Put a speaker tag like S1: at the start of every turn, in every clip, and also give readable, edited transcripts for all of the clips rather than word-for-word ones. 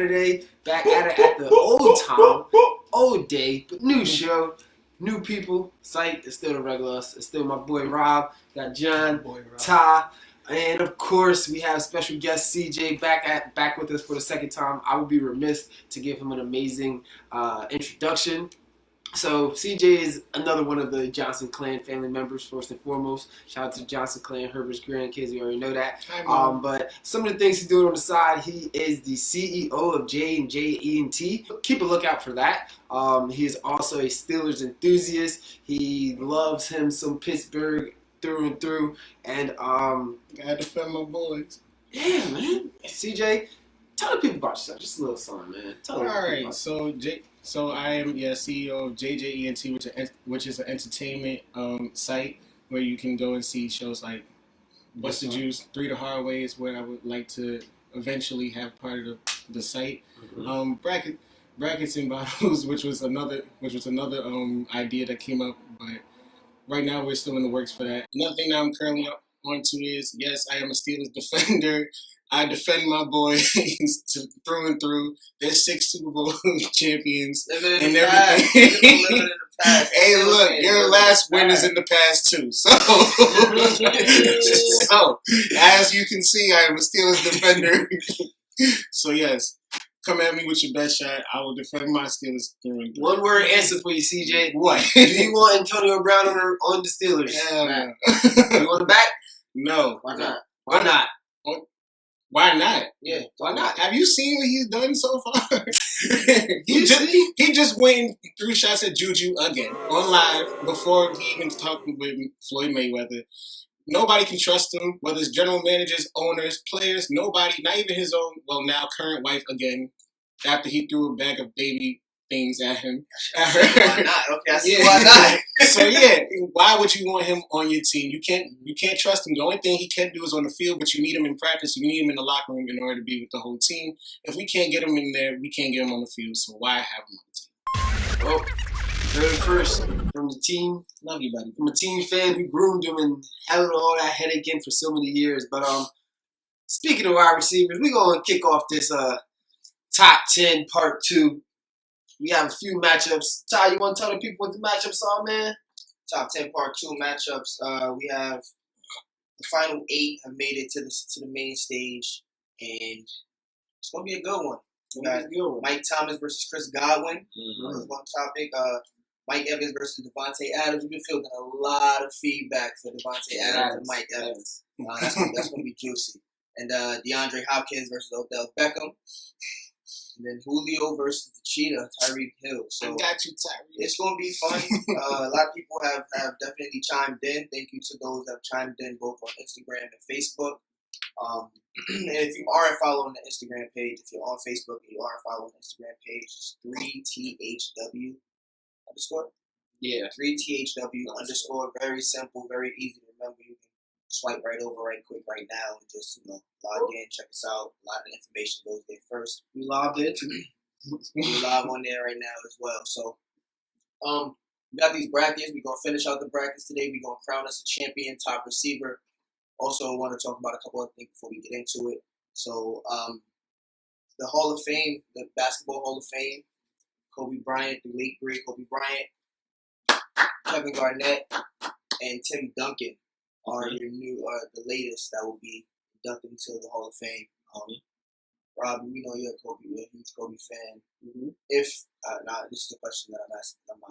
S1: Saturday, back at it at the old time, old day, but new show, new people. Site is still the regular us. It's still my boy Rob. Got John, Ty, and of course we have special guest CJ back with us for the second time. I would be remiss to give him an amazing introduction. So CJ is another one of the Johnson clan family members, first and foremost. Shout out to the Johnson clan, Herbert's grandkids. You already know that. But some of the things he's doing on the side, he is the CEO of J&J ENT. Keep a lookout for that. He is also a Steelers enthusiast. He loves him some Pittsburgh through and through. And
S2: gotta defend my boys.
S1: Yeah, man. CJ, tell the people about yourself. Just a little something, man. Tell them.
S2: All right, so I am CEO of JJENT, which is an entertainment site where you can go and see shows like What's the Juice, 3 the Hard Way is where I would like to eventually have part of the site. Mm-hmm. Brackets and Bottles, which was another idea that came up, but right now we're still in the works for that. Another thing that I'm currently on to is, yes, I am a Steelers defender. I defend my boys through and through. They're 6 Super Bowl champions and everything. Hey, look, your last win is in the past too. So, as you can see, I am a Steelers defender. So yes, come at me with your best shot. I will defend my Steelers through and through.
S1: One word answer for you, CJ.
S2: What?
S1: Do you want Antonio Brown on the Steelers?
S2: Hell no.
S1: You want him back?
S2: No.
S1: Why not? Why not?
S2: Why not?
S1: Yeah, why not?
S2: Have you seen what he's done so far? he just went 3 shots at Juju again on live before he even talked with Floyd Mayweather. Nobody can trust him, whether it's general managers, owners, players, nobody, not even his own, now current wife again, after he threw a bag of baby things at him.
S1: Why not? Okay, I see why not.
S2: So yeah, why would you want him on your team? You can't trust him. The only thing he can do is on the field, but you need him in practice. You need him in the locker room in order to be with the whole team. If we can't get him in there, we can't get him on the field. So why have him on the team?
S1: Well, very first from the team, love you, buddy. From a team fan, we groomed him and held all that headache in for so many years. But speaking of wide receivers, we're gonna kick off this top 10 part 2. We have a few matchups. Ty, you want to tell the people what the matchups are, man?
S3: Top 10 part 2 matchups. We have the final 8 have made it to the main stage, and it's gonna be a good one. We got Mike Thomas versus Chris Godwin. That's one topic. Mike Evans versus Devontae Adams. We've been fielding a lot of feedback for Devontae Adams and Mike Evans. That's gonna be juicy. And DeAndre Hopkins versus Odell Beckham. And then Julio versus the Cheetah, Tyreek Hill. So
S2: I got you, Tyreek.
S3: It's going to be fun. A lot of people have definitely chimed in. Thank you to those that have chimed in both on Instagram and Facebook. And if you aren't following the Instagram page, if you're on Facebook and you aren't following the Instagram page, it's 3THW underscore.
S1: Yeah.
S3: 3THW_. Very simple, very easy to remember. You can swipe right over right quick right now and just log in, check us out. A lot of the information goes there first.
S1: We logged in.
S3: We're live on there right now as well. So we got these brackets. We're gonna finish out the brackets today. We're gonna crown us a champion, top receiver. Also want to talk about a couple of things before we get into it. So the Hall of Fame, the Basketball Hall of Fame, Kobe Bryant, the late great Kobe Bryant, Kevin Garnett, and Tim Duncan are your the latest that will be inducted into the Hall of Fame. Rob, we know you're a huge Kobe fan. If this is a question that I'm asking, I'm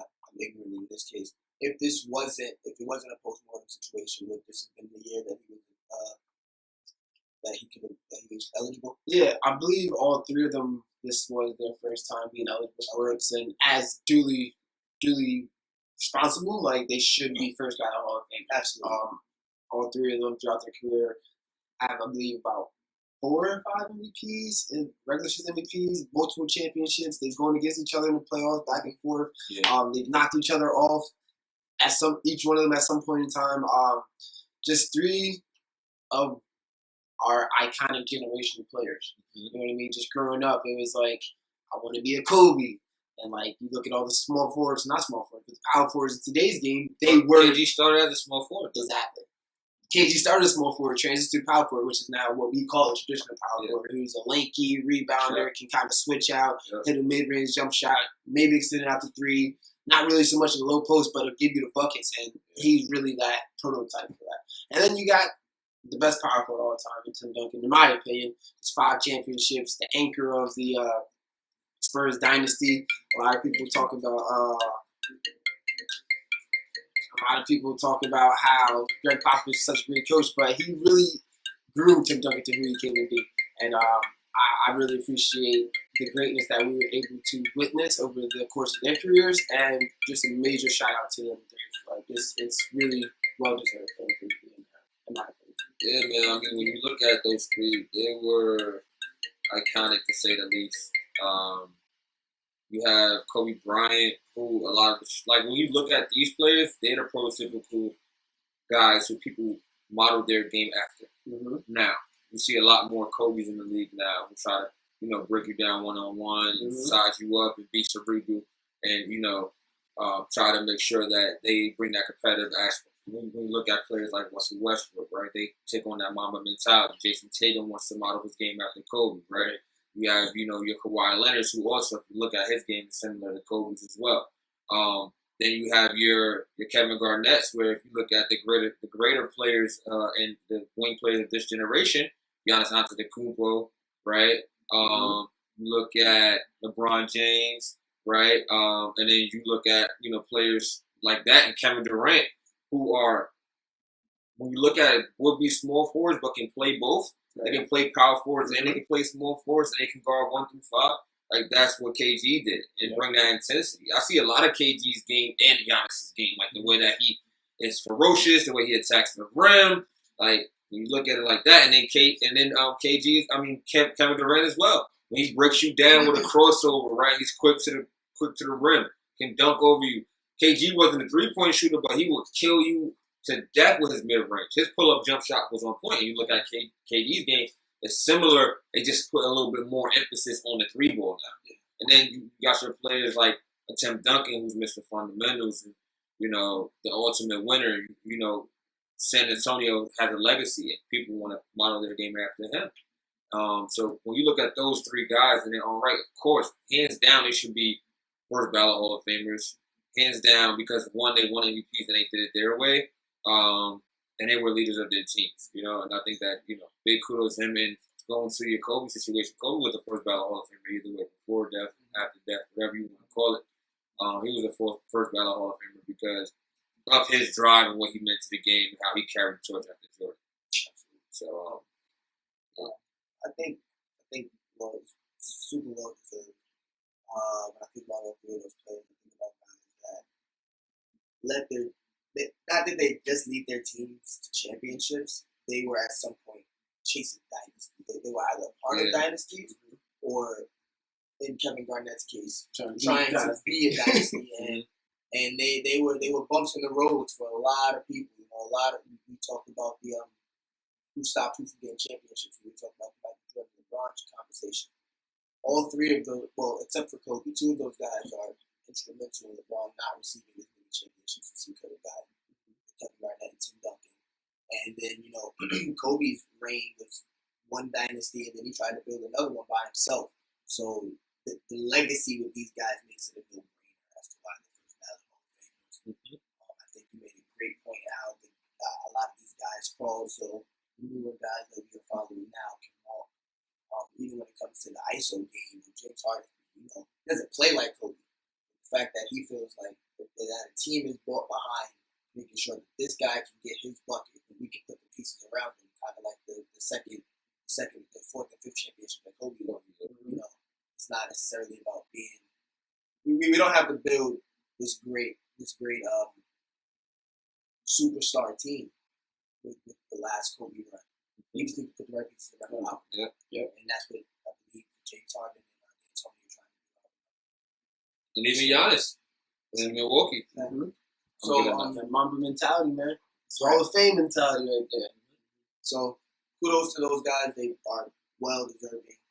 S3: ignorant in this case. If it wasn't a postmortem situation, would this have been the year that he was eligible?
S1: Yeah, I believe all 3 of them. This was their first time being eligible for it, and as duly responsible, like they should be first guy in the Hall of Fame.
S3: Absolutely.
S1: All 3 of them throughout their career have, I believe, about 4 or 5 MVPs and regular season MVPs, multiple championships. They've gone against each other in the playoffs, back and forth. Yeah. They've knocked each other off each one of them at some point in time. Just 3 of our iconic generational players. You know what I mean? Just growing up, it was like, I want to be a Kobe. And like you look at all the small forwards, not small forwards, but the power forwards in today's game, they were.
S4: KG started as a small forward.
S1: Exactly. KG started a small forward, transitioned to power forward, which is now what we call a traditional power forward. Who's a lanky rebounder, can kind of switch out, hit a mid-range jump shot, maybe extend it out to three. Not really so much in the low post, but it'll give you the buckets, and he's really that prototype for that. And then you got the best power forward of all time, Tim Duncan, in my opinion. It's 5 championships, the anchor of the Spurs dynasty. A lot of people talk about how Greg Popovich is such a great coach, but he really grew Tim Duncan to who he came to be. And I really appreciate the greatness that we were able to witness over the course of their careers, and just a major shout out to them. Like it's really well deserved for them to be in my opinion.
S4: Yeah, man. I mean, when you look at those three, they were iconic to say the least. You have Kobe Bryant, who a lot of when you look at these players, they're the prototypical guys who people model their game after. Mm-hmm. Now, you see a lot more Kobe's in the league now who try to, break you down one-on-one and size you up and be cerebral and, try to make sure that they bring that competitive aspect. When you look at players like Russell Westbrook, right, they take on that Mamba mentality. Jason Tatum wants to model his game after Kobe, right? You have, your Kawhi Leonard, who also, if you look at his game, is similar to Kobe's as well. Then you have your Kevin Garnett's, where if you look at the greater players and the wing players of this generation, Giannis Antetokounmpo, right? You look at LeBron James, right? And then you look at players like that and Kevin Durant, who are, when you look at it, would be small forwards but can play both. They can play power forwards and they can play small forwards and they can guard 1 through 5. Like, that's what KG did and bring that intensity. I see a lot of KG's game and Giannis's game, like the way that he is ferocious, the way he attacks the rim. Like, when you look at it like that, and then Kevin Durant as well. When he breaks you down with a crossover, right? He's quick to the rim, can dunk over you. KG wasn't a 3-point shooter, but he would kill you to death with his mid-range. His pull-up jump shot was on point. And you look at KD's game, it's similar. They just put a little bit more emphasis on the 3-ball now. And then you got your players like Tim Duncan, who's Mr. Fundamentals, and, the ultimate winner. San Antonio has a legacy, and people want to model their game after him. So when you look at those 3 guys, and they're all right, of course, hands down, they should be first ballot Hall of Famers. Hands down, because one, they won MVPs and they did it their way. And they were leaders of their teams, and I think that, big kudos to him. And going to your Kobe situation, Kobe was the first ballot Hall of Famer either way, before death, after death, whatever you want to call it. He was the first ballot Hall of Famer because of his drive and what he meant to the game and how he carried the torch after Jordan. So,
S3: I think was super well deserved. When I think about all 3 of those players, I think about guys that not that they just lead their teams to championships, they were at some point chasing dynasties. They were either part of dynasties or, in Kevin Garnett's case, trying to be a dynasty. And they were bumps in the roads for a lot of people. We talked about the who stopped who from getting championships. We talked about the LeBron conversation. All 3 of those, well, except for Kobe, 2 of those guys are instrumental in LeBron not receiving as many championships as he could have gotten. Kevin Garnett and Tim Duncan. And then, Kobe's reign was one dynasty, and then he tried to build another one by himself. So the legacy with these guys makes it a no-brainer as to why they're first ballot Hall of Famers. I think you made a great point how a lot of these guys crawl, so newer guys that we are following now can walk. Even when it comes to the ISO game, James Harden, doesn't play like Kobe. The fact that he feels like that a team is brought behind, making sure that this guy can get his bucket and we can put the pieces around him, kind of like the fourth and fifth championship that Kobe won. It's not necessarily about being. We don't have to build this great superstar team with the last Kobe run. We just need to put the right pieces around him.
S4: Yeah.
S3: And that's what I believe James Harden and Antonio trying to do.
S4: And even Giannis in Milwaukee.
S3: Mm-hmm.
S1: So the Mamba mentality, man. It's Hall of Fame mentality right there.
S3: So kudos to those guys. They are well deserving.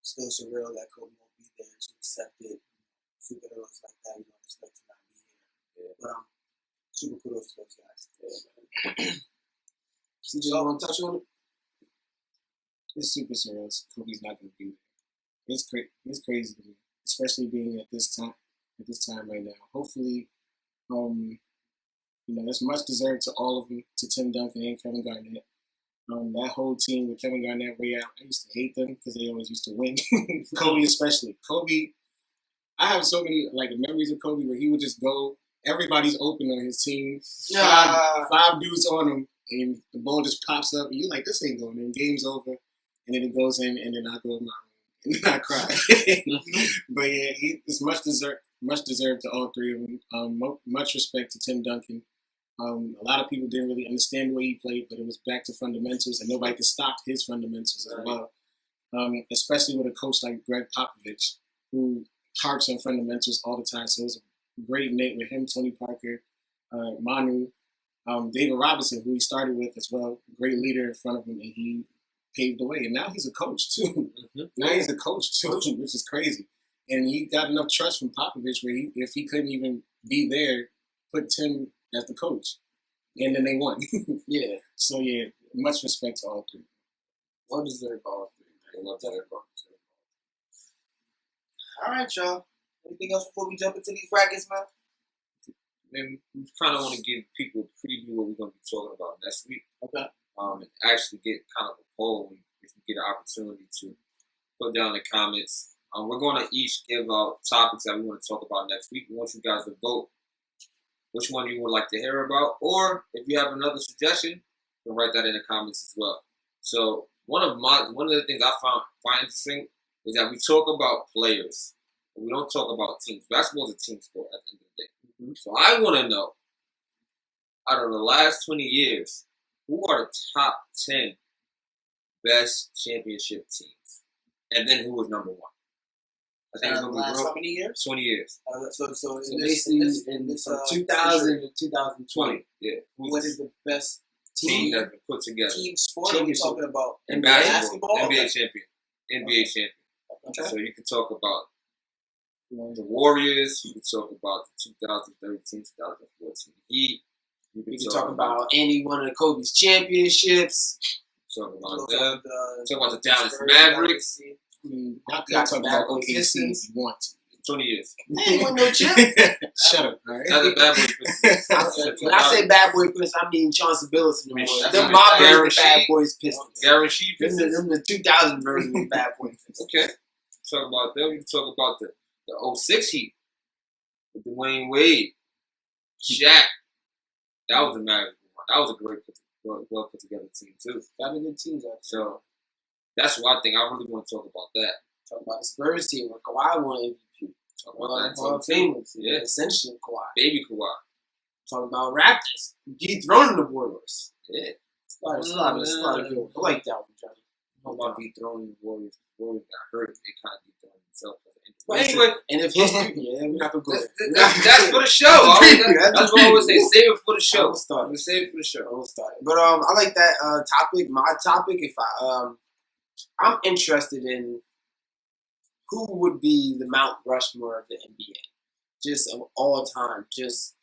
S3: Still surreal that Kobe won't be there to accept it. Superheroes like that, expect to not be here. Yeah. But super kudos to those guys. Yeah.
S1: CJ, you want to touch on it?
S2: It's super serious. Kobe's not going to be there. It's crazy to me, especially being at this time right now. Hopefully, it's much deserved to all of them, to Tim Duncan and Kevin Garnett. That whole team with Kevin Garnett, Ray Allen, I used to hate them because they always used to win. Kobe especially. Kobe, I have so many memories of Kobe where he would just go, everybody's open on his team, five dudes on him, and the ball just pops up, and you're like, this ain't going in, game's over, and then it goes in, and then I go in my room, and then I cry. But yeah, it's much deserved to all three of them. Much respect to Tim Duncan. A lot of people didn't really understand the way he played, but it was back to fundamentals, and nobody could stop his fundamentals as well. Especially with a coach like Greg Popovich, who harps on fundamentals all the time. So it was a great knit with him, Tony Parker, Manu, David Robinson, who he started with as well, great leader in front of him, and he paved the way. And now he's a coach too. Now he's a coach too, which is crazy. And he got enough trust from Popovich where if he couldn't even be there, put Tim as the coach. And then they won.
S1: Yeah.
S2: So yeah, much respect to all three.
S1: Well deserved all three.
S3: All right, y'all. Anything else before we jump into these brackets, man?
S4: Then we kind of want to give people a preview of what we're going to be talking about next week.
S3: Okay.
S4: And actually get kind of a poll if we get an opportunity to put down in the comments. We're going to each give out topics that we want to talk about next week. We want you guys to vote which one you would like to hear about, or if you have another suggestion, you can write that in the comments as well. So one of the things I find interesting is that we talk about players, but we don't talk about teams. Basketball is a team sport at the end of the day. So I want to know, out of the last 20 years, who are the top 10 best championship teams? And then who was number one? I think it's going to be
S3: last how many years?
S4: 20 years.
S3: So
S1: basically in from 2000 to 2020.
S4: Yeah.
S3: What is the best
S4: Team
S3: team
S4: that's been put together.
S3: team sport? Are we talking about
S4: In
S3: basketball?
S4: NBA
S3: Okay.
S4: champion. NBA champion.
S3: Okay.
S4: So you can talk about the Warriors. You can talk about the 2013, 2014 Heat.
S1: You can talk about any one of the Kobe's championships.
S4: Talk about
S3: Talk
S4: them.
S3: about
S4: Talk about the Dallas
S3: Spurs,
S4: Mavericks.
S2: Y'all can
S1: Got
S2: talk
S1: the
S2: about
S1: Bad Boy
S2: OKC
S1: Pistons.
S2: if you want to.
S4: 20 years.
S1: They ain't win no chip.
S2: Shut up, all right?
S4: Not the Bad Boy Pistons.
S1: When I say Bad Boy Pistons, I mean Chauncey Billups and them boys.
S4: That's
S1: Them
S4: what
S1: my
S4: Gary
S1: version of Bad
S4: Sheet.
S1: Boys Pistons.
S4: Guaranteed Pistons.
S1: Them the 2000 version of Bad Boy Pistons.
S4: Okay. Talk about them. You can talk about the 06 Heat. With Dwayne Wade. Shaq. That was a magical one. That was a great well put together team too.
S1: Got a good teams out there.
S4: So that's one thing I really want to talk about that.
S1: Talk about the Spurs team where Kawhi won MVP.
S4: Talk
S1: Talk
S4: about
S1: about
S4: that
S1: Hall of
S4: team too.
S1: Famers.
S4: Yeah.
S1: Essentially Kawhi.
S4: Baby Kawhi.
S1: Talk about Raptors. Dethroning the Warriors.
S4: Yeah.
S1: It's a lot of good. I like that one, Johnny.
S4: Talk about dethroning the Warriors. The Warriors got hurt. They kind of dethroned themselves.
S1: But anyway, and if history, we're not gonna go there.
S4: That's for the show. That's what I always say. Save it for the show.
S1: We'll start.
S4: We save it for the show.
S1: We'll start. But I like that topic. My topic. If I'm interested in who would be the Mount Rushmore of the NBA, just of all time. Just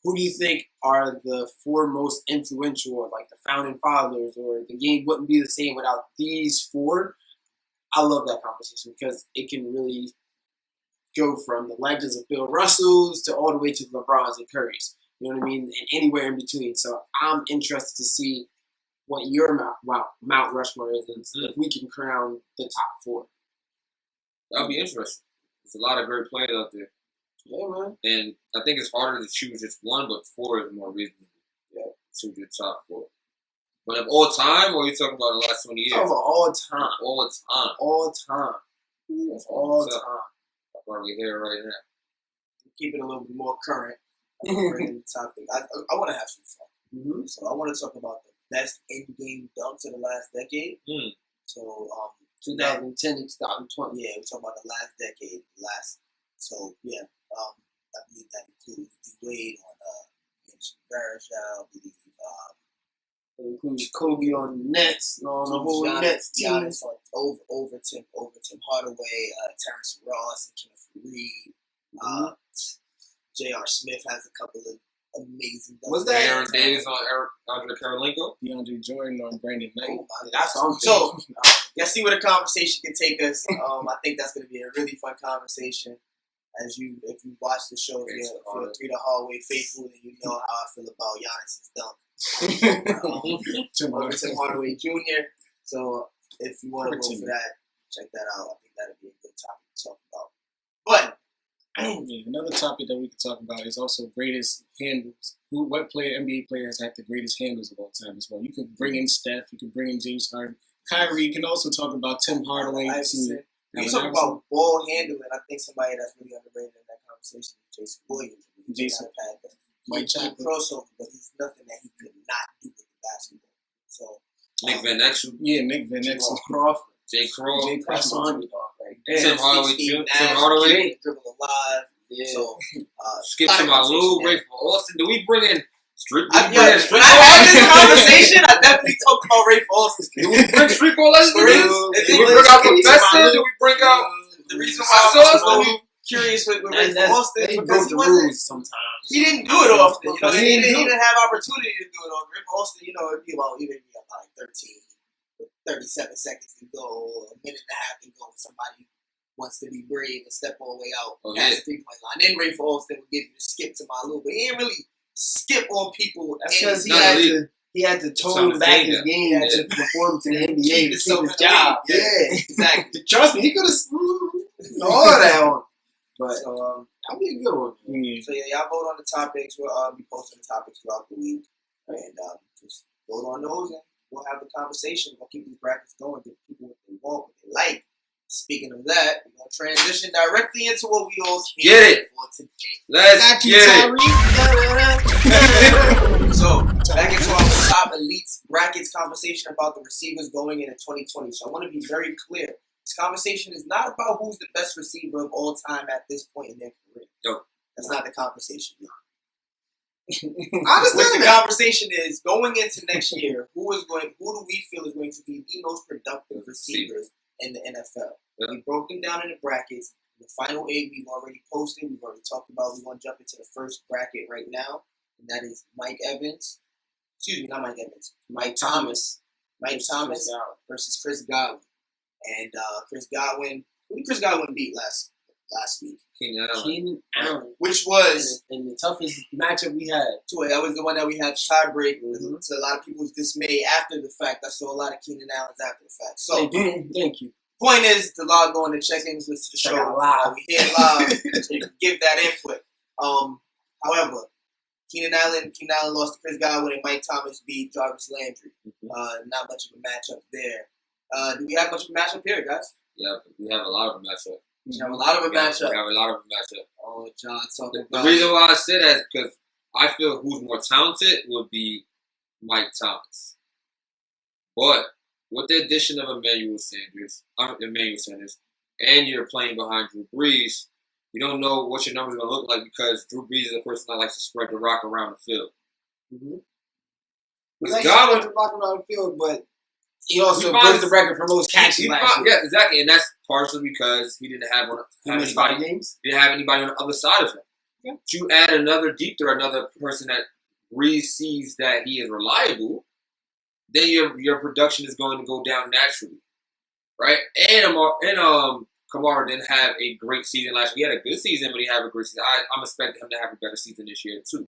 S1: who do you think are the four most influential, or like the founding fathers, or the game wouldn't be the same without these four? I love that conversation because it can really go from the legends of Bill Russells to all the way to LeBrons and Currys. You know what I mean? And anywhere in between. So I'm interested to see what your Mount Rushmore is and if we can crown the top four.
S4: That'll be interesting. There's a lot of great players out there.
S1: Yeah, man.
S4: And I think it's harder to choose just one, but four is more reasonable.
S1: Yeah.
S4: Choose your top four. But of all time, or are you talking about the last 20 years?
S1: Over all time.
S4: All time.
S1: All time.
S4: That's
S1: All
S4: what's up.
S1: time.
S4: That's why we're here right now.
S3: keep it a little bit more current. Bring in the topic. I want to have some fun.
S1: Mm-hmm.
S3: So I want to talk about the best in-game dunks of the last decade.
S4: Mm.
S3: So
S1: 2010 to 2020.
S3: yeah, we're talking about the last decade. So yeah, I believe that includes D Wade on Varejao, I believe
S1: It includes Kobe on the Nets, on the whole Nets team.
S3: Giannis on over Tim Hardaway, Terrence Ross, and Kenneth Reed. J.R. Smith has a couple of amazing.
S1: Was that
S4: Aaron Davis on Andre Karolinko?
S2: DeAndre Jordan on Brandon Knight.
S3: Oh, my
S1: That's
S3: God.
S1: all I'm
S3: So, y'all see where the conversation can take us. I think that's going to be a really fun conversation. If you watch the show, if you're a Three the Hallway faithful, then you know how I feel about Giannis's dunk. Tim Hardaway Jr. So if you want to vote for that, check that out. I think that'd be a good topic to talk about. But
S2: another topic that we could talk about is also greatest handles. What NBA player has had the greatest handles of all time as well? You could bring in Steph. You could bring in James Harden. Kyrie. You can also talk about Tim Hardaway.
S3: You talk about ball handling. I think somebody that's really underrated in that conversation is Jason Williams.
S2: Jason
S3: had that. He can crossover, but he's nothing that he could not do with the basketball. So
S4: Nick Van Exel.
S2: Yeah, Nick Van Exel.
S1: Crawford.
S4: Jay Crow.
S3: Tim
S4: Hardaway.
S3: Dribble alive.
S1: Yeah.
S3: So
S4: Skip to my Lou, Ray for Austin. Do we bring in Street?
S3: When I had this conversation, I definitely talked about Ray Austin.
S4: Do we bring Street Ball Legends? Do we bring out Professor? Do we bring out
S3: the reason why I was curious with Ray Austin
S1: They
S3: because
S1: broke the rules sometimes.
S3: he didn't do it often. You know, he didn't have opportunity to do it often. Ray Austin, you know, it'd be about even like 37 seconds to go, or a minute and a half to go. Somebody wants to be brave and step all the way out past the 3-point line. Then Ray Austin would give you the skip to my Lou, but he didn't really skip on people.
S1: That's because he had to tone back his game to perform to the NBA to keep his job.
S3: Yeah, exactly.
S1: Trust me, he could have all of that on. But that'll be a good one.
S3: So yeah, y'all vote on the topics. We'll be posting the topics throughout the week, and just vote on those, and we'll have a conversation. We'll keep these brackets going, give people what they want, what they like. Speaking of that, we're gonna transition directly into what we all came for today.
S4: Let's get it.
S3: So back into our top elites brackets conversation about the receivers going into 2020. So I want to be very clear. This conversation is not about who's the best receiver of all time at this point in their career.
S4: No.
S3: That's not the conversation.
S1: I understand
S3: the conversation is going into next year. Who do we feel is going to be the most productive receivers in the NFL?
S4: Yeah.
S3: We broke them down in the brackets. The final 8 we've already posted. We've already talked about. We want to jump into the first bracket right now, and that is Mike Evans. Excuse me, not Mike Evans. Mike Thomas. Mike Thomas versus Chris Godwin. And Chris Godwin. Who did Chris Godwin beat last week?
S1: Keenan Allen.
S3: Which was
S1: in the toughest matchup we had.
S3: That was the one that we had tiebreak with. To a lot of people's dismay after the fact. I saw a lot of Keenan Allens after the fact. So
S1: thank you.
S3: Point is to log on to check-ins, listen to the show live. We here live, so you can give that input. However, Keenan Allen lost to Chris Godwin, and Mike Thomas beat Jarvis Landry. Not much of a matchup there. Do we have much of a matchup here, guys?
S4: Yeah, we have a lot of a matchup.
S3: We have a lot of a matchup.
S4: We have a lot of a matchup.
S3: Oh, John, talking
S4: The
S3: about
S4: reason why I say that is because I feel who's more talented would be Mike Thomas. But with the addition of Emmanuel Sanders, and you're playing behind Drew Brees, you don't know what your numbers are going to look like because Drew Brees is a person that likes to spread the rock around the field.
S1: He likes to spread the rock around the field, but he also broke the record for most catches last year.
S4: Yeah, exactly, and that's partially because he didn't have anybody. Didn't have anybody on the other side of him. Yeah. You add another deep threat, another person that Brees sees that he is reliable, then your production is going to go down naturally, right? And Kamara didn't have a great season last year. He had a good season, but he had a great season. I'm expecting him to have a better season this year too.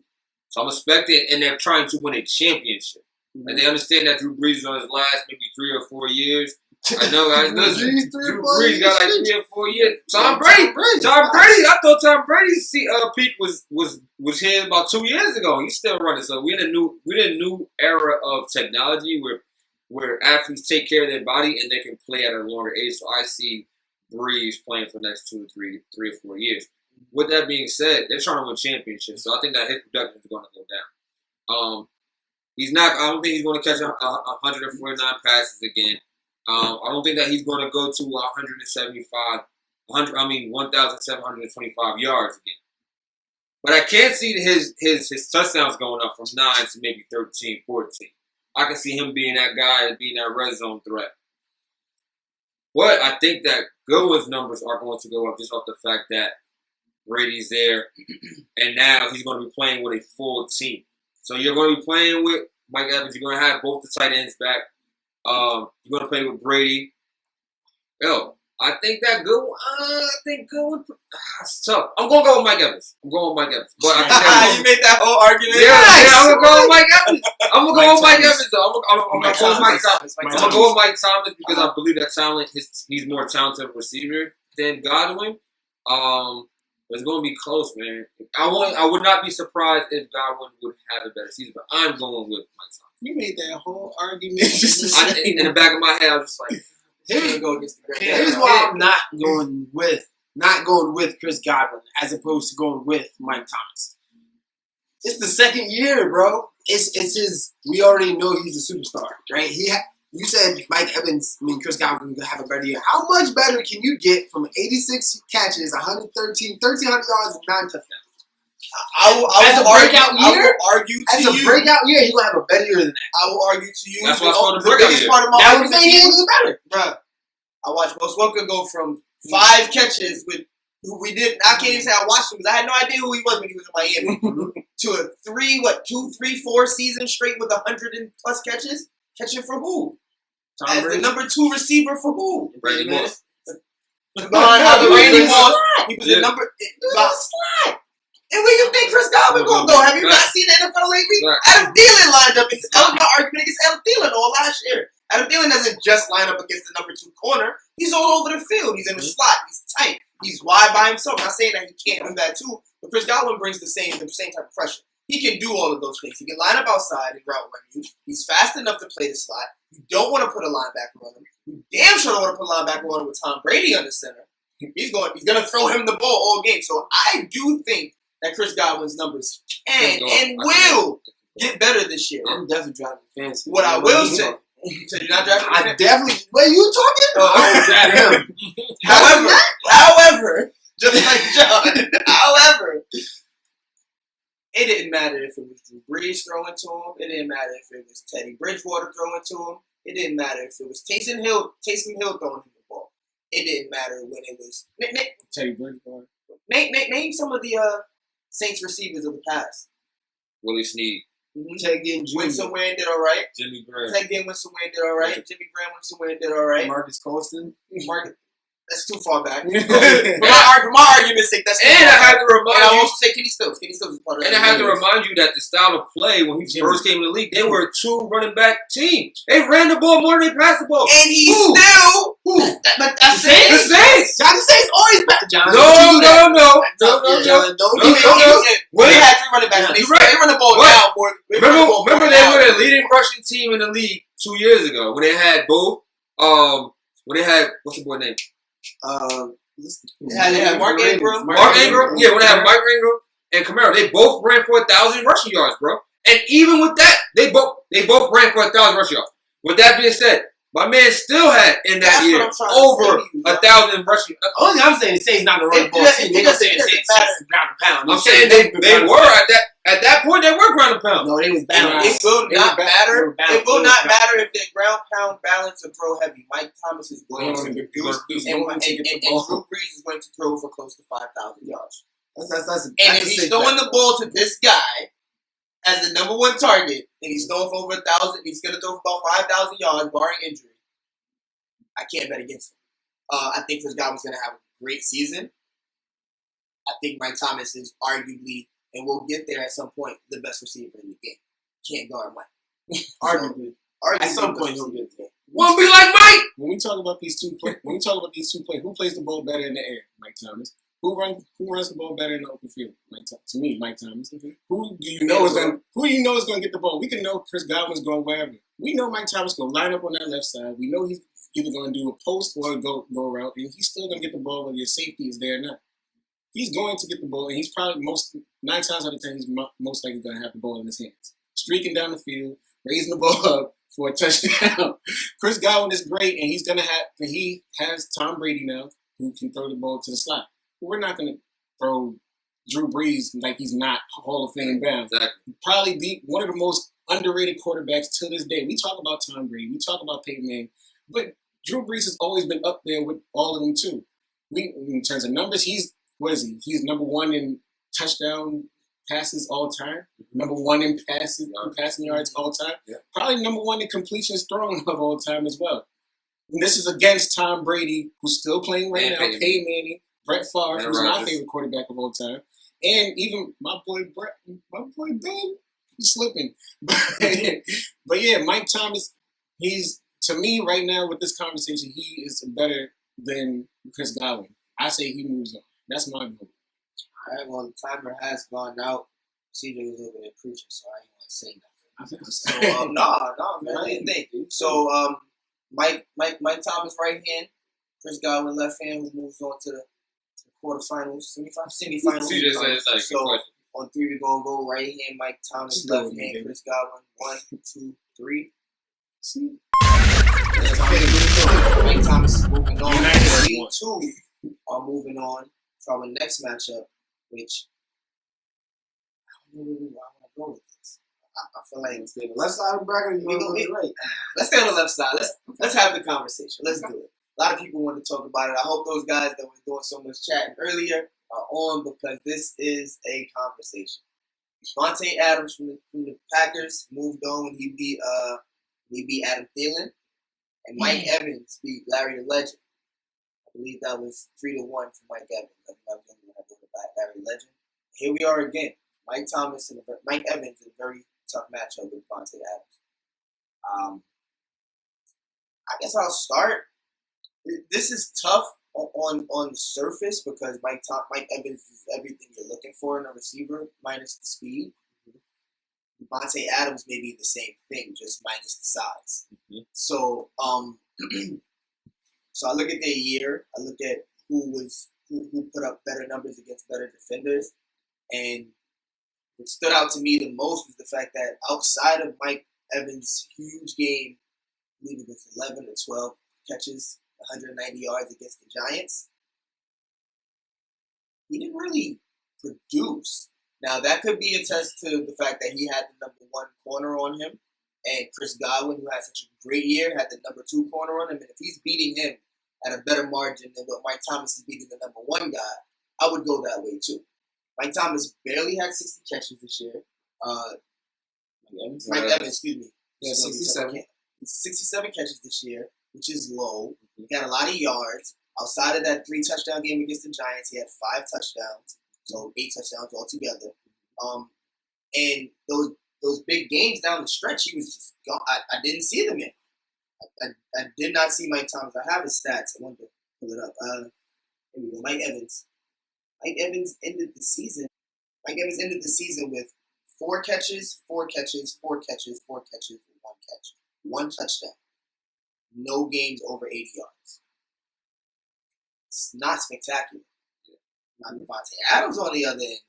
S4: So I'm expecting, and they're trying to win a championship. And they understand that Drew Brees is on his last maybe 3 or 4 years. I know, guys. Listen, Drew Brees got like 3 or 4 years. Tom Brady. I thought Tom Brady's peak was here about 2 years ago. He's still running. So we're in a new era of technology where athletes take care of their body and they can play at a longer age. So I see Brees playing for the next 2 to 3 or 4 years. With that being said, they're trying to win championships. So I think that his production is going to go down. I don't think he's going to catch 149 passes again. I don't think that he's going to go to 1,725 yards again. But I can see his touchdowns going up from 9 to maybe 13, 14. I can see him being that guy, being that red zone threat. But I think that Goodwin's numbers are going to go up just off the fact that Brady's there, and now he's going to be playing with a full team. So you're going to be playing with Mike Evans. You're going to have both the tight ends back. You're going to play with Brady. Yo, I think that good. It's tough. I'm going to go with Mike Evans. But I think
S3: you made that whole argument.
S4: Yeah, I'm going to go with Mike Evans. I'm going to go with Mike Evans, though. I'm going to go with Mike Thomas. I'm going to go with Mike Thomas because I believe that talent, he's more talented receiver than Godwin. But it's going to be close, man. I would not be surprised if Godwin would have a better season, but I'm going with Mike Thomas.
S2: You made that whole argument just to say
S4: in the back of my head, I was just like,
S1: here's why I'm not going with Chris Godwin as opposed to going with Mike Thomas. It's the second year, bro. It's his. We already know he's a superstar, right? You said Chris Godwin will have a better year. How much better can you get from 86 catches, 113, 1,300 yards, and 9 touchdowns? As a breakout year, he will have a better year than that.
S3: I will argue to you.
S4: That's what's called the biggest
S3: part of my
S1: argument. That he was better,
S3: bro. I watched Welker go from 5 catches with who we didn't. I can't even say I watched him because I had no idea who he was when he was in Miami. To a 4 seasons straight with 100+ catches. Catching for who? As the number 2 receiver for who?
S4: Brady Moss.
S3: Randy Moss. He was the number. And where you think Chris Godwin gonna go? Have you not seen the NFL lately? Adam Thielen lined up against my argument against Adam Thielen all last year. Adam Thielen doesn't just line up against the number 2 corner. He's all over the field. He's in the slot. He's tight. He's wide by himself. I'm not saying that he can't do that too, but Chris Godwin brings the same type of pressure. He can do all of those things. He can line up outside and route run you. He's fast enough to play the slot. You don't want to put a linebacker on him. You damn sure don't want to put a linebacker on him with Tom Brady under center. He's gonna throw him the ball all game. So I do think that Chris Godwin's numbers can and will get better this year.
S1: I'm definitely drafting fancy.
S3: What I will say, so you're not drafting
S1: I definitely. Wait, you talking? I would draft him.
S3: However, just like John, however, it didn't matter if it was Drew Brees throwing to him. It didn't matter if it was Teddy Bridgewater throwing to him. It didn't matter if it was Taysom Hill throwing him the ball. It didn't matter when it was
S2: Teddy Bridgewater.
S3: Name some of the Saints receivers of the past.
S4: Willie Snead.
S1: Ted Ginn Jr.
S3: Went somewhere and did all right.
S4: Jimmy Graham.
S3: Ted Ginn went somewhere and did all right. Jimmy Graham went somewhere and did all right.
S1: Marcus Colston.
S3: That's too far back. For my argument's sake, that's too far back.
S4: I have to remind
S3: I
S4: you.
S3: also say Kenny Stills. Kenny Stills is part of that.
S4: And I have to remind you that the style of play when he first came in the league, they were a 2 running back team. They ran the ball more than they passed the ball.
S3: And he still. But that's
S4: the Saints.
S1: John, the Saints always back. John,
S4: No.
S3: When they had 3 running backs, they run the ball down more.
S4: Remember they were the leading rushing team in the league 2 years ago when they had both. What's the boy name?
S3: They had Mark Ingram.
S4: Yeah, when they had Mike Ingram and Kamara, they both ran for 1,000 rushing yards, bro. And even with that, they both ran for 1,000 rushing yards. With that being said, my man still had in that year over 1,000 rushing.
S1: Only I'm saying the Saints not gonna run the ball. They're gonna say the Saints ground and pound.
S4: I'm saying they were at that point. They were ground and pound.
S1: No, they was balanced.
S3: It will not matter. It will not matter if they're ground pound balance or throw heavy. Mike Thomas is going to reduce, and Drew Brees is going to throw for close to 5,000 yards. And if he's throwing the ball to this guy as the number 1 target, and he's throwing for over 1,000, he's going to throw for about 5,000 yards, barring injury. I can't bet against him. I think Chris Godwin's going to have a great season. I think Mike Thomas is arguably, and we'll get there at some point, the best receiver in the game. Can't guard Mike.
S1: Arguably. At some point, he'll get there.
S4: Won't be like Mike.
S2: When we talk about these two players, who plays the ball better in the air? Mike Thomas. Who runs the ball better in the open field? To me, Mike Thomas. Who do you know is going to get the ball? We can know Chris Godwin's going wherever. We know Mike Thomas going to line up on that left side. We know he's either going to do a post or a go route, and he's still going to get the ball whether your safety is there or not. He's going to get the ball, and he's probably 9 times out of 10, he's most likely going to have the ball in his hands. Streaking down the field, raising the ball up for a touchdown. Chris Godwin is great, and he has Tom Brady now, who can throw the ball to the slot. But we're not going to throw Drew Brees like he's not Hall of Fame bound.
S4: Exactly.
S2: Probably one of the most underrated quarterbacks to this day. We talk about Tom Brady, we talk about Peyton Manning, but Drew Brees has always been up there with all of them too. In terms of numbers, he's what is he? He's number one in touchdown passes all time. Number one in passing yards all time.
S4: Yeah.
S2: Probably number one in completions thrown of all time as well. And this is against Tom Brady, who's still playing right now, Peyton Manning, Brett Favre, who's my favorite quarterback of all time, and even my boy Ben, he's slipping. But yeah, Mike Thomas, he's, to me right now with this conversation, he is better than Chris Godwin. I say he moves on. That's my vote.
S3: All right, well, the timer has gone out. CJ was over there preaching, so I ain't want to say nothing. So, no, man, I didn't think. So, Mike Thomas right hand, Chris Godwin left hand, who moves on to the quarterfinals, semifinals.
S4: CJ said it's like
S3: So, on 3 we gonna go right hand, Mike Thomas, left hand, Chris Godwin. 1, 2, 3.
S2: See?
S3: Mike Thomas is moving on. We two are moving on to our next matchup, which I don't know where I want to go with this. I feel like
S1: Stay on the left side of the bracket. Right.
S3: Let's stay on the left side. Let's have the conversation. Let's do it. A lot of people want to talk about it. I hope those guys that were doing so much chatting earlier are on, because this is a conversation. Devontae Adams from the Packers moved on when he beat Adam Thielen, and Mike Evans beat Larry the Legend. I believe that was 3-1 for Mike Evans. I think I was going to go to Larry the Legend. Here we are again. Mike Evans in a very tough matchup with Devontae Adams. I guess I'll start. This is tough on the surface because Mike Evans is everything you're looking for in a receiver, minus the speed. Devontae Adams may be the same thing, just minus the size.
S4: Mm-hmm.
S3: So, so I look at their year. I look at who put up better numbers against better defenders, and what stood out to me the most was the fact that outside of Mike Evans' huge game, I believe it was 11 or 12 catches, 190 yards against the Giants, he didn't really produce. Now, that could be a test to the fact that he had the number one corner on him, and Chris Godwin, who had such a great year, had the number two corner on him, and if he's beating him at a better margin than what Mike Thomas is beating the number one guy, I would go that way too. Mike Thomas barely had 60 catches this year. Mike Evans, excuse me.
S1: Yeah, 67.
S3: 67 catches this year, which is low. He had a lot of yards. Outside of that 3 touchdown game against the Giants, he had 5 touchdowns, so 8 touchdowns altogether. And those big games down the stretch, he was just gone. I didn't see them in. I did not see Mike Thomas. I have his stats. I wanted to pull it up. Here we go. Mike Evans. Mike Evans ended the season with 4 catches, 4 catches, 4 catches, 4 catches, and 1 catch. 1 touchdown. No games over 80 yards. It's not spectacular. Not Devontae Adams on the other end.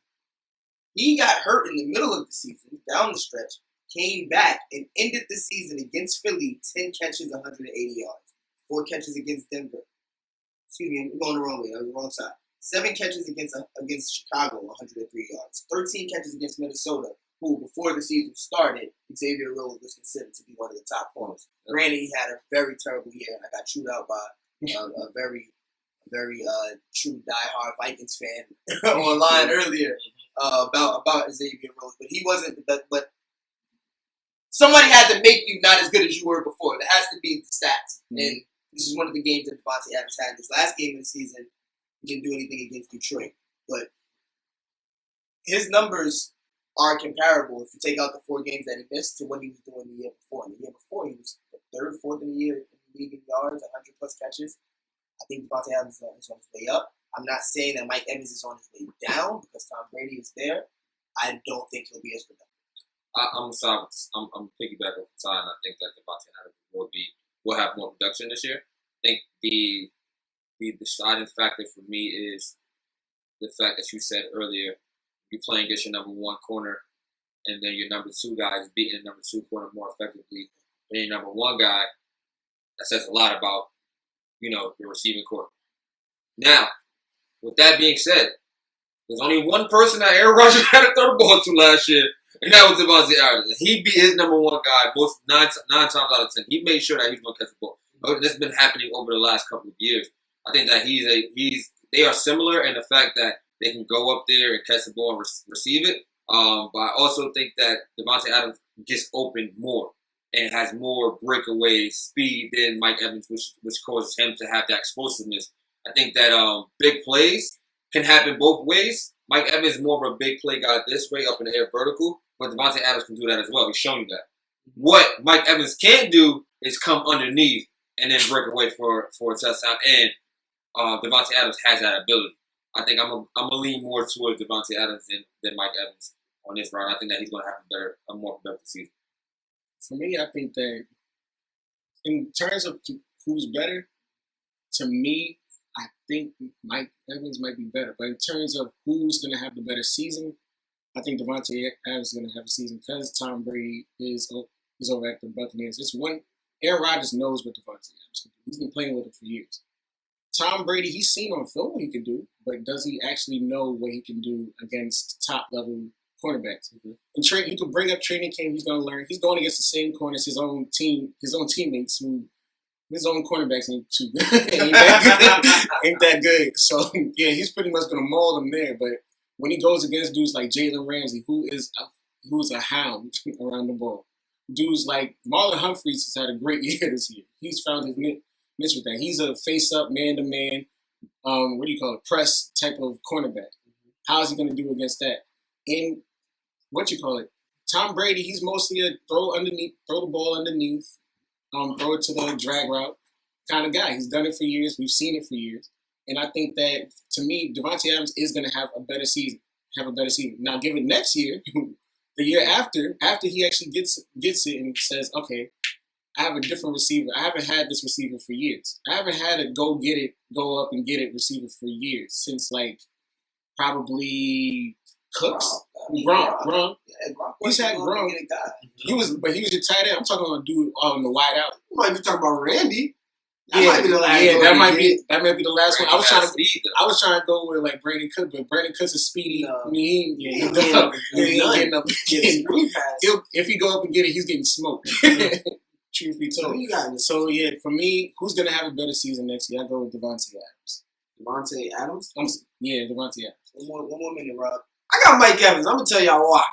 S3: He got hurt in the middle of the season, down the stretch, came back and ended the season against Philly, 10 catches, 180 yards. 4 catches against Denver. Excuse me, I'm going the wrong way. I was the wrong side. 7 catches against Chicago, 103 yards. 13 catches against Minnesota, who before the season started, Xavier Rhodes was considered to be one of the top corners. Granted, he had a very terrible year, and I got chewed out by a very true diehard Vikings fan online earlier about Xavier Rhodes, but he wasn't the best. But somebody had to make you not as good as you were before. There has to be the stats, and this is one of the games that Devontae Adams had. This last game of the season, he didn't do anything against Detroit, but his numbers are comparable if you take out the 4 games that he missed to what he was doing the year before. And the year before, he was 3rd, 4th in the year in the league in yards, 100 plus catches. I think Devontae Adams is on his way up. I'm not saying that Mike Evans is on his way down because Tom Brady is there. I don't think he'll be as productive.
S4: I'm piggyback off the time. I think that Devontae Adams will have more production this year. I think the deciding factor for me is the fact that you said earlier, you're playing against your number one corner, and then your number 2 guy is beating the number 2 corner more effectively than your number 1 guy. That says a lot about, your receiving corps. Now, with that being said, there's only one person that Aaron Rodgers had to throw the ball to last year, and that was Devontae Adams. He beat his number 1 guy most 9 times out of 10. He made sure that he was going to catch the ball. That's been happening over the last couple of years. I think that they are similar in the fact that they can go up there and catch the ball and receive it. But I also think that Devontae Adams gets open more and has more breakaway speed than Mike Evans, which causes him to have that explosiveness. I think that big plays can happen both ways. Mike Evans is more of a big play guy this way, up in the air vertical, but Devontae Adams can do that as well. He's shown you that. What Mike Evans can't do is come underneath and then break away for a touchdown, and Devontae Adams has that ability. I think I'm gonna lean more towards Devontae Adams than Mike Evans on this round. I think that he's gonna have a more productive season.
S2: For me, I think that in terms of who's better, to me, I think Mike Evans might be better. But in terms of who's going to have the better season, I think Devontae Adams is going to have a season because Tom Brady is over at the Buccaneers. Aaron Rodgers knows what Devontae Adams can do. He's been playing with him for years. Tom Brady, he's seen on film what he can do, but does he actually know what he can do against top-level cornerbacks? Mm-hmm. And he could bring up training camp. He's going to learn. He's going against the same corners his own teammates who his own cornerbacks ain't too good. ain't that good. So yeah, he's pretty much going to maul them there. But when he goes against dudes like Jalen Ramsey, who's a hound around the ball, dudes like Marlon Humphreys has had a great year this year. He's found his niche with that. He's a face-up, man-to-man, press type of cornerback. How is he going to do against that? And Tom Brady, he's mostly a throw the ball underneath, throw it to the drag route kind of guy. He's done it for years. We've seen it for years. And I think that, to me, Devontae Adams is going to have a better season. Now, give it next year, the year after he actually gets it and says, okay, I have a different receiver. I haven't had this receiver for years. I haven't had a go up and get it receiver for years, since probably Cooks. Gronk.
S3: Yeah, Gronk.
S2: He's had Gronk. He was your tight end. I'm talking about a dude on the wide out.
S1: You might be talking about Randy. That might be the last one.
S2: That might be the last one. I was trying to go with Brandon Cooks, but Brandon Cooks is speedy.
S1: No.
S2: He ain't getting up. If he go up and get it, he's getting smoked. Truth be told. So yeah, for me, who's gonna have a better season next year? I go with Devontae Adams.
S1: Devontae Adams?
S2: Devontae Adams.
S3: One more minute, Rob.
S1: I got Mike Evans. I'm gonna tell y'all why.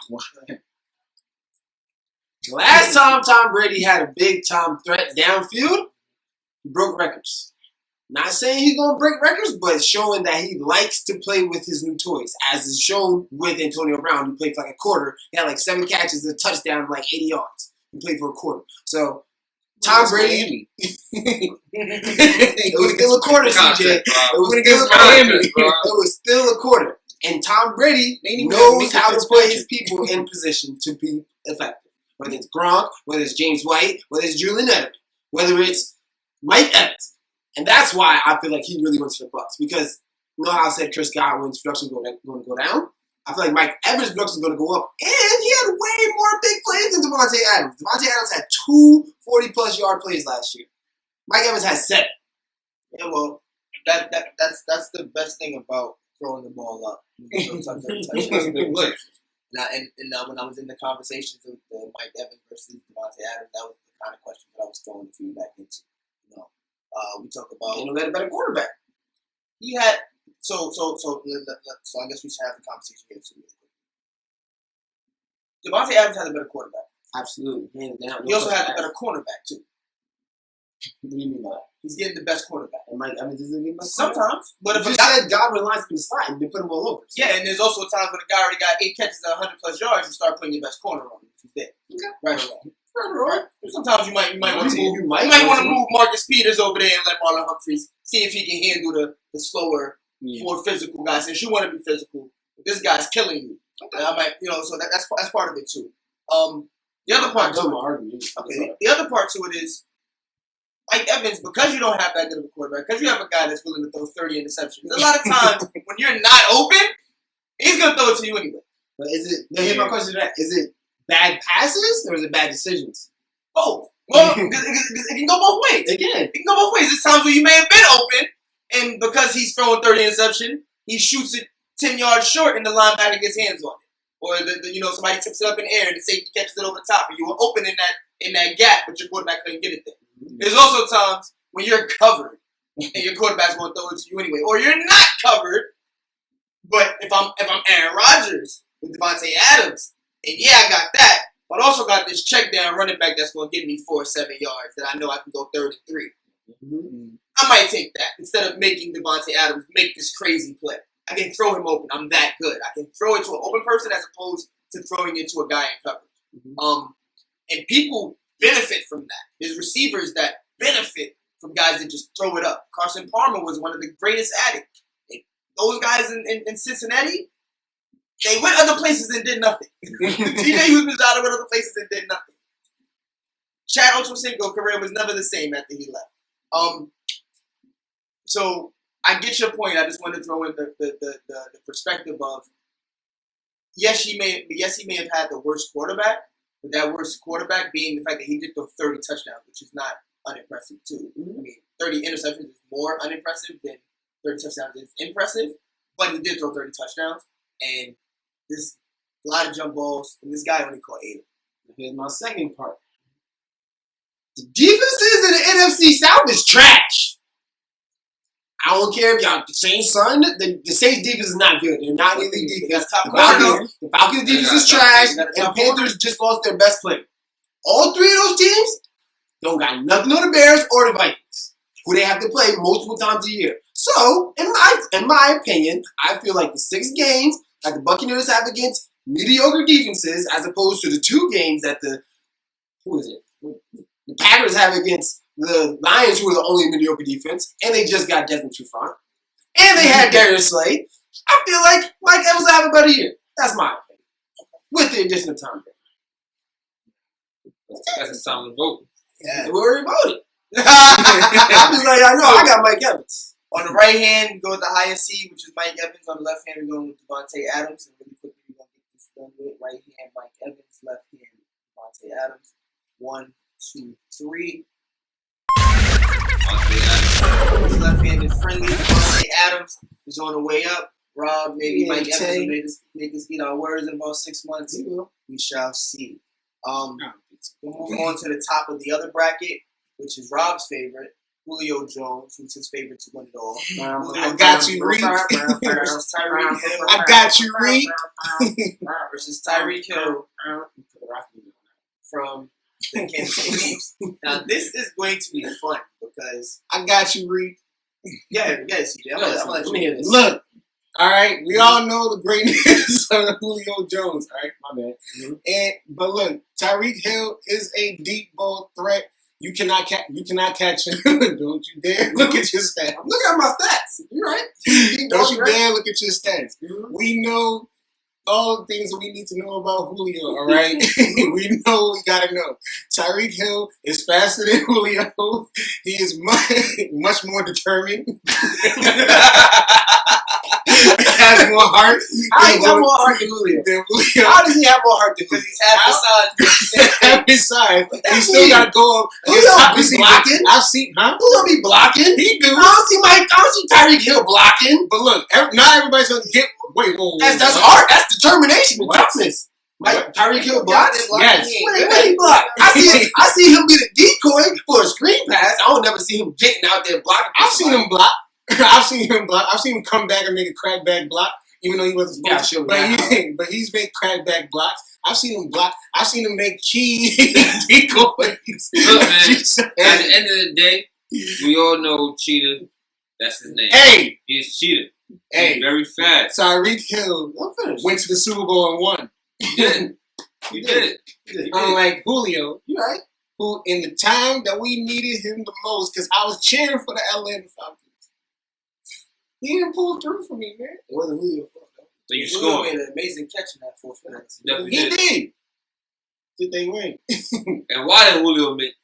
S1: Last time Tom Brady had a big time threat downfield, he broke records. Not saying he's gonna break records, but showing that he likes to play with his new toys, as is shown with Antonio Brown, who played for a quarter. He had 7 catches, a touchdown, 80 yards. He played for a quarter. So Tom Brady. It was still a quarter, CJ. It was still a quarter. And Tom Brady knows how to put his people in position to be effective. Whether it's Gronk, whether it's James White, whether it's Julian Edelman, whether it's Mike Evans. And that's why I feel like he really went to the Bucs. Because you know how I said Chris Godwin's production is going to go down? I feel like Mike Evans' production is going to go up. And he had way more big plays than Devontae Adams. Devontae Adams had 2 40-plus yard plays last year. Mike Evans had 7.
S3: Yeah, well, that's the best thing about throwing the ball up. Now, when I was in the conversations with Mike Evans versus Devontae Adams, that was the kind of questions that I was throwing the feedback into. We talk about
S1: he had a better quarterback.
S3: He had so I guess we should have the conversation here too. Devontae Adams had a better quarterback.
S1: Absolutely, hands down.
S3: He also had a better cornerback too.
S1: What do you mean by that?
S3: He's getting the best quarterback.
S1: And Mike Evans isn't getting the best
S3: sometimes, but if
S1: you said Godwin lines can slide and they put him all over. So.
S3: Yeah, and there's also times when a guy already got 8 catches at 100+ yards, you start putting your best corner on him if he's there.
S1: Okay.
S3: Right or wrong. Right. Sometimes you might want to move Marcus Peters over there and let Marlon Humphreys see if he can handle the slower, more physical guys. Since you want to be physical, this guy's killing you. Okay. And I might, so that's part of it too. The other part to it. Okay. The other part to it is Mike Evans, because you don't have that good of a quarterback, because you have a guy that's willing to throw 30 interceptions. A lot of times when you're not open, he's gonna throw it to you anyway.
S1: But here's my question to that: is it bad passes or is it bad decisions?
S3: Both. Well, it can go both ways. It can go both ways. There's times where you may have been open, and because he's throwing 30 interception, he shoots it 10 yards short, and the linebacker gets hands on it, or somebody tips it up in the air and the safety catches it over top, and you were open in that gap, but your quarterback couldn't get it there. Mm-hmm. There's also times when you're covered and your quarterback's going to throw it to you anyway, or you're not covered. But if I'm Aaron Rodgers with Devontae Adams, and yeah, I got that, but I also got this check down running back that's going to give me 4 or 7 yards that I know I can go 3rd and 3. Mm-hmm. I might take that instead of making Devontae Adams make this crazy play. I can throw him open. I'm that good. I can throw it to an open person as opposed to throwing it to a guy in coverage. Mm-hmm. And people benefit from that. There's receivers that benefit from guys that just throw it up. Carson Palmer was one of the greatest at it. Those guys in Cincinnati, they went other places and did nothing. TJ Hughes-Mazada went other places and did nothing. Chad Ochocinco's career was never the same after he left. So I get your point. I just want to throw in the perspective of yes, he may have had the worst quarterback, but that worst quarterback being the fact that he did throw 30 touchdowns, which is not unimpressive too. I mean, 30 interceptions is more unimpressive than 30 touchdowns is impressive, but he did throw 30 touchdowns, and this a lot of jump balls, and this guy only caught 8.
S1: Here's my second part. The defenses in the NFC South is trash. I don't care if y'all saying son. The Saints defense is not good. They're not an elite defense. The Falcons defense is trash, and Panthers just lost their best player. All 3 of those teams don't got nothing on the Bears or the Vikings, who they have to play multiple times a year. So, in my opinion, I feel like the 6 games that the Buccaneers have against mediocre defenses, as opposed to the 2 games that the Packers have against the Lions, who are the only mediocre defense, and they just got Desmond Trufant, and they had Darius Slade. I feel like Mike Evans will have a better year. That's my opinion. With the addition of Tom Brady.
S4: That's a solid vote.
S3: Yeah.
S1: We already voted. I'm just like, I know, I got Mike Evans.
S3: On the right hand, we go with the highest seed, which is Mike Evans. On the left hand, we're going with Devontae Adams. And really quickly, we're going to get this done with. Right hand, Mike Evans. Left hand, Devontae Adams. 1, 2, 3. His left-handed friendly Devontae Adams is on the way up. Rob, maybe Mike Evans will make us eat our words in about 6 months. We shall see. We'll move on to the top of the other bracket, which is Rob's favorite, Julio Jones, who's his favorite to win it all.
S2: I got you, Reed. I got you, Reed.
S3: Versus Tyreek Hill from the Kansas City Chiefs. Now, this is going to be fun because
S2: I got you, Reed.
S3: Yeah, CJ. I'm gonna let you hear this.
S2: Look, all right, we all know the greatness of Julio Jones. All right, my bad. Mm-hmm. But look, Tyreek Hill is a deep ball threat. You cannot catch him. Don't you dare look at your stats.
S1: Look at my stats. You're right.
S2: Don't you dare look at your stats. Mm-hmm. We know all the things that we need to know about Julio, all right? We know we got to know. Tyreek Hill is faster than Julio. He is much more determined. He has more heart.
S1: I got more heart than Julio. How does he have more heart than Julio?
S3: He's half his size.
S2: Half his size. He still got to go up.
S1: Julio be blocking.
S2: I've seen,
S1: Julio be blocking.
S2: He do.
S1: I don't see Tyreek Hill blocking.
S2: But look, not everybody's going to get. Wait.
S1: That's heart. That's determination and toughness. Tyreek Hill blocks?
S2: Yes.
S1: Wait, he block. I see him be the decoy for a screen pass. I don't never see him getting out there blocking.
S2: I've seen him block. I've seen him come back and make a crackback block, even though he wasn't supposed to. But he's made crackback blocks. I've seen him block. I've seen him make key decoys.
S4: Look, man, at the end of the day, we all know Cheetah. That's his name.
S2: Hey!
S4: He's Cheetah.
S2: Hey.
S4: He's very fast.
S2: Tyreek Hill went to the Super Bowl and won.
S4: You did.
S2: Unlike Julio.
S1: You right.
S2: Who, in the time that we needed him the most, because I was cheering for the Atlanta Falcons, he didn't pull through for me, man.
S1: It wasn't Julio's fault, though.
S4: So you
S3: Julio
S4: scored.
S3: made an amazing catch in that fourth quarter.
S2: He did. Did they win?
S4: And why did Julio make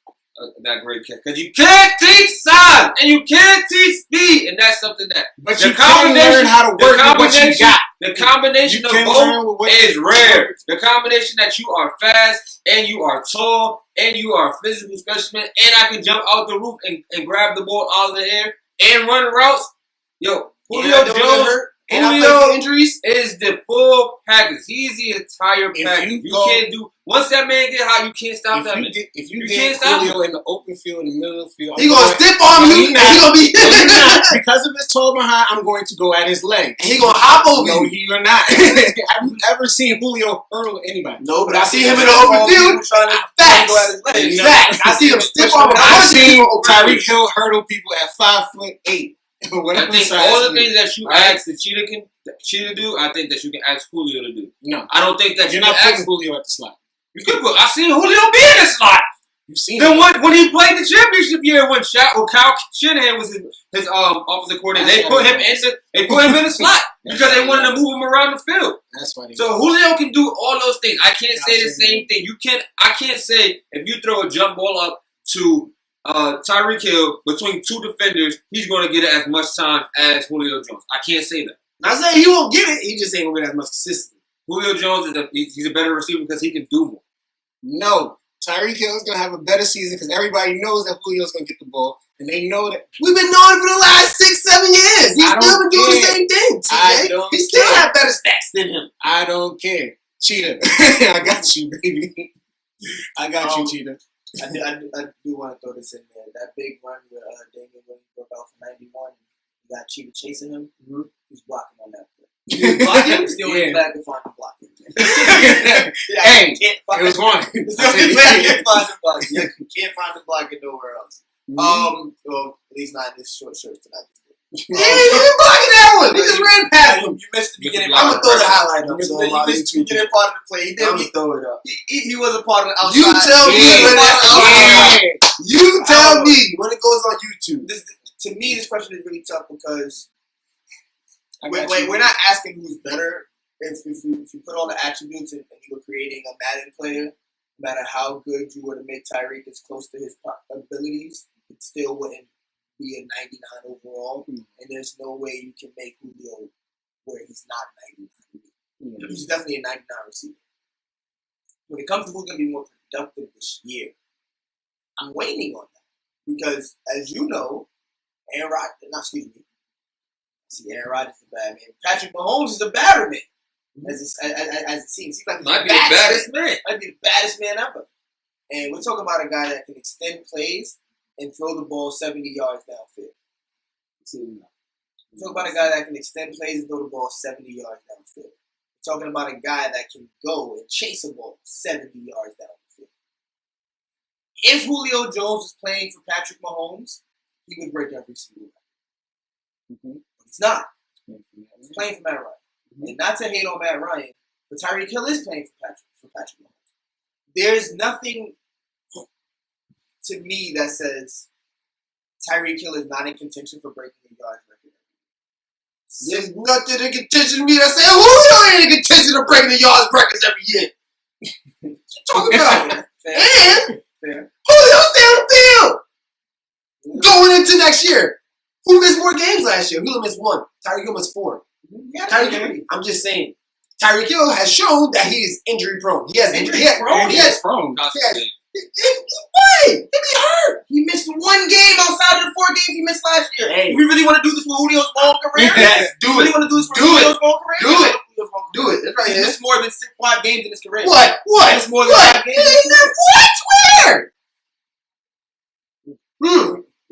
S4: that great catch? Because you can't teach size and you can't teach speed, and that's something that.
S2: But you can learn how to work with what you got.
S4: The combination of both is rare. The combination that you are fast and you are tall and you are a physical specimen and I can jump out the roof and grab the ball out of the air and run routes. Yo, Julio Jones
S1: And I
S4: Julio
S1: play injuries.
S4: is the full package. He's the entire
S2: If
S4: package. You
S2: you go-
S4: can't do once that man get hot, you can't stop that man.
S2: If you
S4: You
S2: get
S4: can't stop
S2: Julio in the open field, in the middle of the field,
S1: He gonna stiff arm
S2: No,
S1: you.
S2: he
S1: And
S2: not.
S1: he gonna be.
S2: No, he's not. Because of his tall behind, I'm going to go at his leg.
S1: And he gonna hop over
S2: No,
S1: you.
S2: you're not. Have you ever seen Julio hurl anybody?
S1: No, but I see him in the open field. Facts. Facts. I see him stiff arm.
S2: I've seen Tyreek Hill hurdle people at 5'8".
S4: I think all the things that you ask the cheetah do, I think that you can ask Julio to do.
S2: No,
S4: I don't think that
S2: you're
S4: you
S2: not
S4: can
S2: putting
S4: ask.
S2: Julio at the slot.
S4: You could put. I seen Julio be in the slot.
S2: You've seen
S4: Then
S2: it.
S4: when he played the championship year, when Kyle Shanahan was his offensive coordinator, they put him in the slot because they wanted to move him around the field.
S2: That's why.
S4: So Julio can do all those things. I can't say the same thing. I can't say if you throw a jump ball up to Tyreek Hill between two defenders, he's going to get it as much time as Julio Jones. I can't say that.
S1: Not saying he won't get it. He just ain't gonna get as much consistency.
S4: Julio Jones he's a better receiver because he can do more.
S2: No, Tyreek Hill is going to have a better season because everybody knows that Julio's going to get the ball, and they know that.
S1: We've been knowing it for the last 6-7 years. He's
S2: I don't
S1: still been doing the
S2: care.
S1: same thing.
S2: I
S1: TJ.
S2: don't
S1: He still
S2: care.
S1: have better stats than him.
S2: I don't care. Cheetah. I got you, baby. I got you, Cheetah.
S3: I do want to throw this in there. That big run where Damian Williams broke out for 91, you got Cheetah chasing him.
S1: Mm-hmm.
S3: He's blocking on that play.
S1: Blocking?
S3: Still
S2: Yeah.
S3: in back and find the blocking.
S2: Hey, it was one.
S3: Still in back and find the blocking. You can't find the blocking nowhere else.
S2: Mm-hmm.
S3: Well, at least not in this short shirt tonight.
S1: He ain't even blocking that one. He just ran past him.
S3: You missed the beginning.
S1: I'm gonna throw the highlight up.
S3: You
S1: So
S3: missed the beginning part of the play.
S1: I'm gonna throw it up.
S3: He was a part of the outside.
S1: You tell me when that's outside. You tell me when it goes on YouTube.
S3: To me, this question is really tough because
S2: I got you.
S3: we're not asking who's better. If you put all the attributes and you were creating a Madden player, no matter how good you were to make Tyreek as close to his abilities, it still wouldn't be a 99 overall. And there's no way you can make Julio where he's not 99. He's definitely a 99 receiver. When it comes to who's going to be more productive this year, I'm waiting on that. Because, as you know, Aaron Rodgers is the bad man. Patrick Mahomes is a badder man. As it seems. He's like
S4: Might be the baddest man.
S3: Might be the baddest man ever. And we're talking about a guy that can extend plays and throw the ball 70 yards downfield. We're talking about a guy that can extend plays and throw the ball 70 yards downfield. We're talking about a guy that can go and chase a ball 70 yards downfield. If Julio Jones was playing for Patrick Mahomes, he would break every single record. But he's not. He's playing for Matt Ryan. And not to hate on Matt Ryan, but Tyreek Hill is playing for Patrick Mahomes. There's nothing to me that says Tyreek Hill is not in contention for breaking the yards record.
S1: There's nothing in contention to me that says Julio ain't in contention of breaking the yards records every year. What you talking about? And Julio's down the field. Going into next year. Who missed more games last year? Julio missed 1. Tyreek Hill missed 4. I'm just saying. Tyreek Hill has shown that he is injury prone. He has injury prone. He be hurt. He missed 1 game outside of the 4 games he missed last year.
S3: Hey, we really want to do this for Julio's long career?
S1: Yes, do
S3: really
S1: it.
S3: want to do this for
S1: Do
S3: Julio's
S1: it.
S3: long career?
S1: Do it. Do it. That's right.
S3: He missed more than 5 games in his career.
S1: What?
S3: That's more than
S1: What?
S3: 5 games.
S1: Where?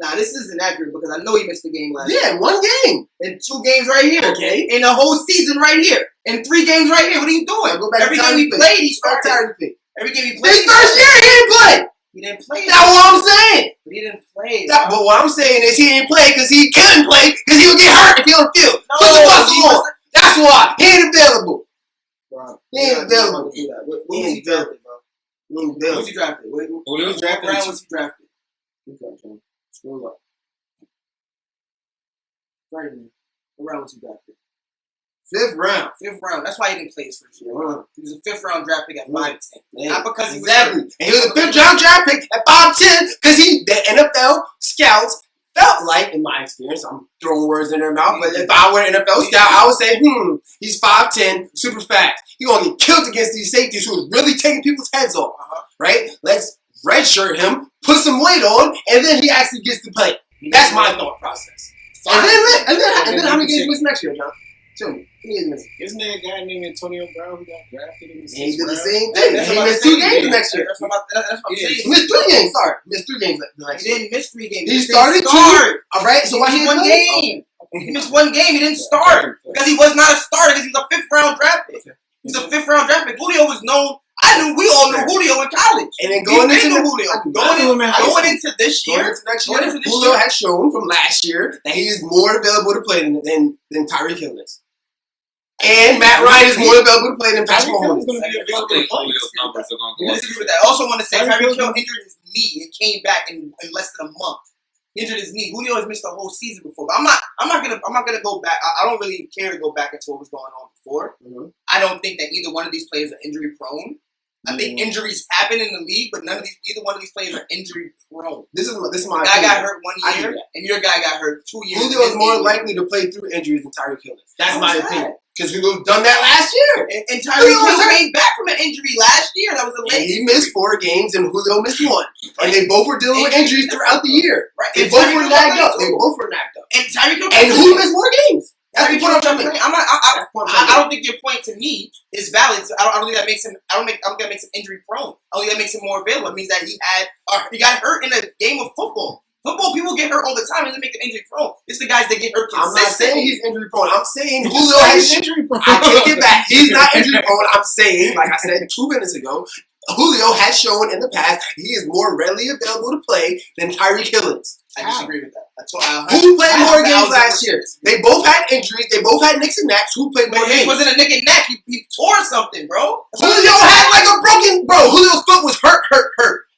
S3: Nah, this isn't accurate because I know he missed the game last year.
S1: Yeah, 1 game.
S3: And 2 games right here.
S1: Okay.
S3: And a whole season right here. And 3 games right here. What are you doing?
S1: Go back
S3: Every
S1: to
S3: game he
S1: Tyreek.
S3: played, he
S1: Start
S3: started.
S1: Tyreek.
S3: Every game he played,
S1: His first year, he didn't play.
S3: he didn't play.
S1: That's what I'm saying.
S3: But he didn't play.
S1: But what I'm saying is he didn't play because he couldn't play because he would get hurt if he don't feel.
S3: No,
S1: Put your muscle
S3: he
S1: on.
S3: wasn't-
S1: That's why. He ain't available.
S3: Bro,
S1: He ain't available.
S3: What was
S1: He
S3: he
S1: ain't
S3: drafted, bro?
S1: He ain't
S3: What was
S1: available.
S3: he drafted?
S4: Julio's
S3: What
S4: drafted.
S3: round was he drafted?
S1: Scroll up.
S3: Right in there. What round was he drafted?
S1: 5th round.
S3: 5th round. That's why he didn't play his first year. He was a 5th round draft pick at 5'10".
S1: Yeah,
S3: Not because he was
S1: exactly.
S3: hurt.
S1: And he was a 5th round draft pick at 5'10" because the NFL scouts felt like, in my experience, I'm throwing words in their mouth, but if I were an NFL scout, I would say, he's 5'10", super fast. He's going to get killed against these safeties who are really taking people's heads off, right? Let's redshirt him, put some weight on, and then he actually gets to play. That's my thought process. And then how many games he missed next year, John? Show me. He is missing.
S2: Isn't there a guy named Antonio Brown who got drafted in the
S1: And he did the
S2: round?
S1: same thing.
S3: That's
S1: He
S3: what
S1: missed
S3: I'm
S1: 2
S3: saying.
S1: games next year.
S3: That's what I'm
S2: Yeah.
S3: saying.
S1: He missed 3 games. Sorry, missed 3 games next
S3: He
S1: year.
S3: didn't miss 3 games.
S1: He
S3: He
S1: started
S3: didn't
S1: 2.
S3: start.
S1: All right, so why
S3: He
S1: he
S3: missed 1
S1: didn't
S3: game. He missed 1 game. He didn't start because he was not a starter because he was a 5th-round draft pick. He's a 5th-round draft pick. Julio was known. We all knew Julio in college.
S1: And then going into
S3: Julio. Going into this year,
S1: Going into next year,
S3: going into this
S1: Julio
S3: year.
S1: has shown from last year that he is more available to play than Tyreek Hill is. And Matt Ryan is more available to play than Patrick Mahomes.
S2: Going to be
S4: I
S2: available
S4: think
S2: to play.
S4: Julio's numbers are going to
S3: I
S4: go up.
S3: disagree with that. I also want to say
S2: Tyreek
S3: Tyreek
S2: Hill
S3: Hill injured his knee and came back in less than a month. He injured his knee. Julio has missed the whole season before. But I'm not gonna go back. I don't really care to go back into what was going on before.
S1: Mm-hmm.
S3: I don't think that either one of these players are injury prone. I think injuries happen in the league, but neither one of these players are injury prone.
S1: This is my
S3: My guy
S1: opinion.
S3: got hurt 1
S1: I
S3: year,
S1: do that.
S3: and your guy got hurt 2 years.
S1: Julio is more likely to play through injuries than Tyreek Hill is. That's
S3: How
S1: my
S3: is that?
S1: opinion. Because Julio's done that last year.
S3: And Tyreek
S1: Julio was
S3: Hill
S1: hurt.
S3: came back from an injury last year. That was a
S1: And
S3: late
S1: he missed 4 games and Julio missed 1. And they both were dealing with injuries throughout the year.
S3: Right.
S1: They
S3: And
S1: both
S3: Tyreek
S1: were
S3: Hill
S1: nagged
S3: played
S1: up.
S3: too.
S1: They both were nagged up.
S3: And Tyreek Hill
S1: And who missed more games? That's the
S3: Tyreek
S1: point
S3: Hill
S1: I'm trying to
S3: played.
S1: make.
S3: I don't think your point to me is valid. So I don't think that makes him. I don't think that makes him injury prone. I don't think that makes him more available. It means that he got hurt in a game of football. Football people get hurt all the time. It doesn't make them injury prone. It's the guys that get hurt
S1: I'm not saying
S3: consistently.
S1: he's injury prone. I'm saying Julio has
S2: injury prone.
S1: I take it back. He's not injury prone. I'm saying, like I said 2 minutes ago, Julio has shown in the past that he is more readily available to play than Tyreek Hill is.
S3: I disagree with that.
S1: Who played more games last year? They both had injuries. They both had nicks and knacks. Who played more
S3: But he
S1: games?
S3: wasn't a nick and neck. He tore something, bro.
S1: Julio had like a broken... Bro, Julio's foot was hurt.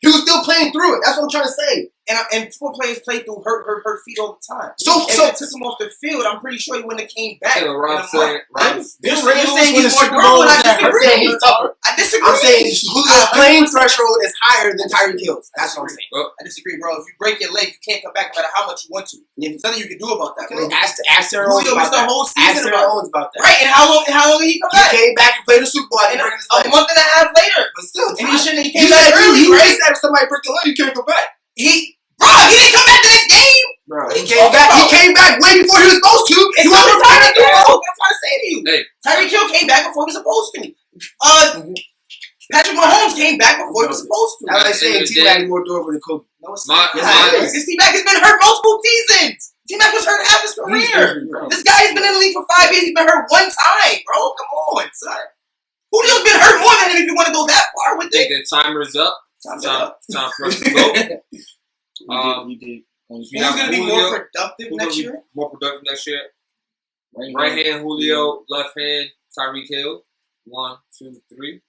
S1: He was still playing through it. That's what I'm trying to say.
S3: And football players play through hurt feet all the time.
S1: So
S3: If it took him off the field, I'm pretty sure he wouldn't have came back.
S4: Yeah, Rob said,
S3: You're saying he's more
S2: Bowl
S3: durable, and I
S1: I'm saying he's
S3: disagree.
S1: tougher.
S3: I disagree.
S1: I'm saying Julio's playing threshold is higher than Tyreek Hill's. That's what I'm saying.
S3: I disagree, bro. If you break your leg, you can't come back no matter how much you want to. There's nothing you can do about that, bro.
S1: Ask Sarah Owens
S3: Julio
S1: about
S3: missed the
S1: that.
S3: whole
S1: Ask
S3: season
S1: Sarah Owens about that.
S3: Right, and how long did he come
S1: He
S3: back?
S1: came back and played the Super Bowl.
S3: And
S1: And
S3: a month and a half later.
S1: But still,
S3: And he
S1: you
S3: came back
S1: said
S3: early,
S1: you
S3: right?
S1: said if somebody break your leg, you can't go back.
S3: He didn't come back the next game.
S1: Bro,
S3: What
S1: he
S3: are you
S1: came
S3: talking
S1: back. He
S3: about?
S1: came back way before he was supposed to. He
S3: It's what
S1: wasn't
S3: I'm
S1: ready to go.
S3: trying to say to you.
S4: hey,
S3: Tyreek Hill came back before he was supposed to. Patrick Mahomes came back before he was supposed to.
S1: That's like saying T-Mac is more durable than Kobe.
S3: No, it's
S4: My-
S3: not.
S4: my-
S3: This T-Mac has been hurt multiple seasons. T-Mac was hurt half his career. This guy's been in the league for 5 years. He's been hurt 1 time, bro. Come on, son. Julio's been hurt more than him if you want to go that far with
S4: I think
S3: it.
S4: the timer's up.
S3: Time's
S4: Time
S3: up.
S4: for us to go.
S2: We did.
S3: Who's
S4: We have
S3: going to be
S4: Julio.
S3: more productive
S4: Who's
S3: next
S4: gonna be
S3: year?
S4: more productive next year?
S2: Right
S4: Right hand Julio, left hand Tyreek Hill. 1, 2, 3.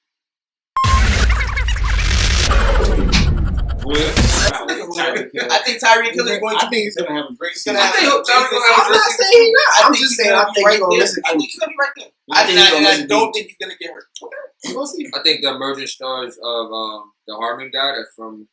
S4: Julio.
S3: I think Tyreek Hill is going to
S2: I think he's gonna have a great season.
S3: gonna have
S4: I think Tyreek Hill
S1: I'm not saying he's not. I'm just saying I think he's going to miss a
S3: I
S1: game.
S3: think he's going to be right there.
S1: I think he's gonna miss a
S3: I don't
S1: game.
S3: think he's going to get hurt.
S1: We'll see.
S4: I think the emerging stars of the Harmon guy that's from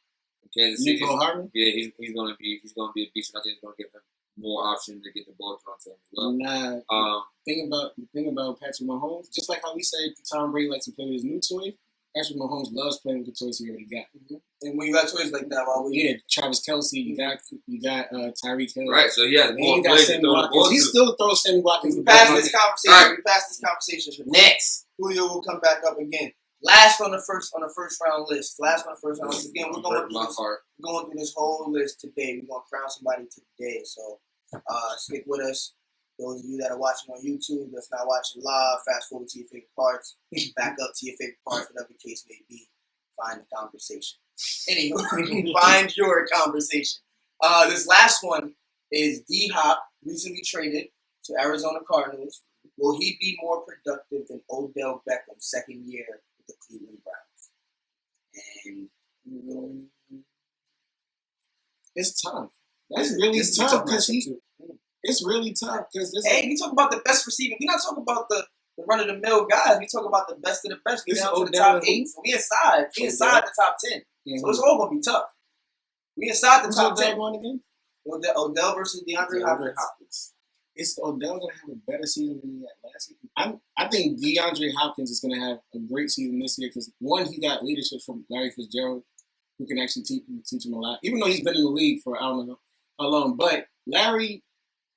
S4: Kansas City.
S2: Nico Harmon?
S4: Yeah, he's gonna be a beast. I think he's gonna give him more options to get the ball thrown to him as well.
S2: Nah, the thing about Patrick Mahomes, just like how we say Tom Brady likes to play with his new toy, Patrick Mahomes loves playing with the toys he already got.
S3: And when you got toys like that, why would you?
S2: Yeah, Travis Kelce, you got Tyreek Hill.
S4: Right, so he has
S2: And
S4: more
S2: you got
S4: plays to
S2: Sammy
S4: throw the ball
S2: Watkins. He
S4: to.
S2: still throws Sammy Watkins.
S3: We
S2: the
S3: passed
S2: ball.
S3: this conversation.
S4: Alright.
S3: We passed this conversation.
S1: Next.
S3: Julio will come back up again. Last on the first round list. Last on the first round list. Again, we're
S4: Hurt my heart.
S3: going through this whole list today. We're gonna crown somebody today. So stick with us. Those of you that are watching on YouTube, that's not watching live, fast forward to your favorite parts, back up to your favorite parts, whatever the case may be. Find the conversation. Anywho, find your conversation. This last one is D-Hop, recently traded to Arizona Cardinals. Will he be more productive than Odell Beckham, second year with the Cleveland Browns? And
S2: It's tough. That's really tough because it's really tough because this.
S3: hey, we talk about the best receiver. We're not talking about the run-of-the-mill guys. We talk about the best of the best. We
S2: This
S3: down to the
S2: Odell
S3: top
S2: and
S3: 8. So we inside the top 10.
S2: Yeah,
S3: So it's all gonna be tough. We inside the
S2: who's
S3: top
S2: Odell
S3: 10.
S2: going again?
S3: Odell versus DeAndre Hopkins.
S2: Is Odell gonna have a better season than he had last season? I think DeAndre Hopkins is gonna have a great season this year because one, he got leadership from Larry Fitzgerald, who can actually teach him a lot. Even though he's been in the league for I don't know how long, but Larry,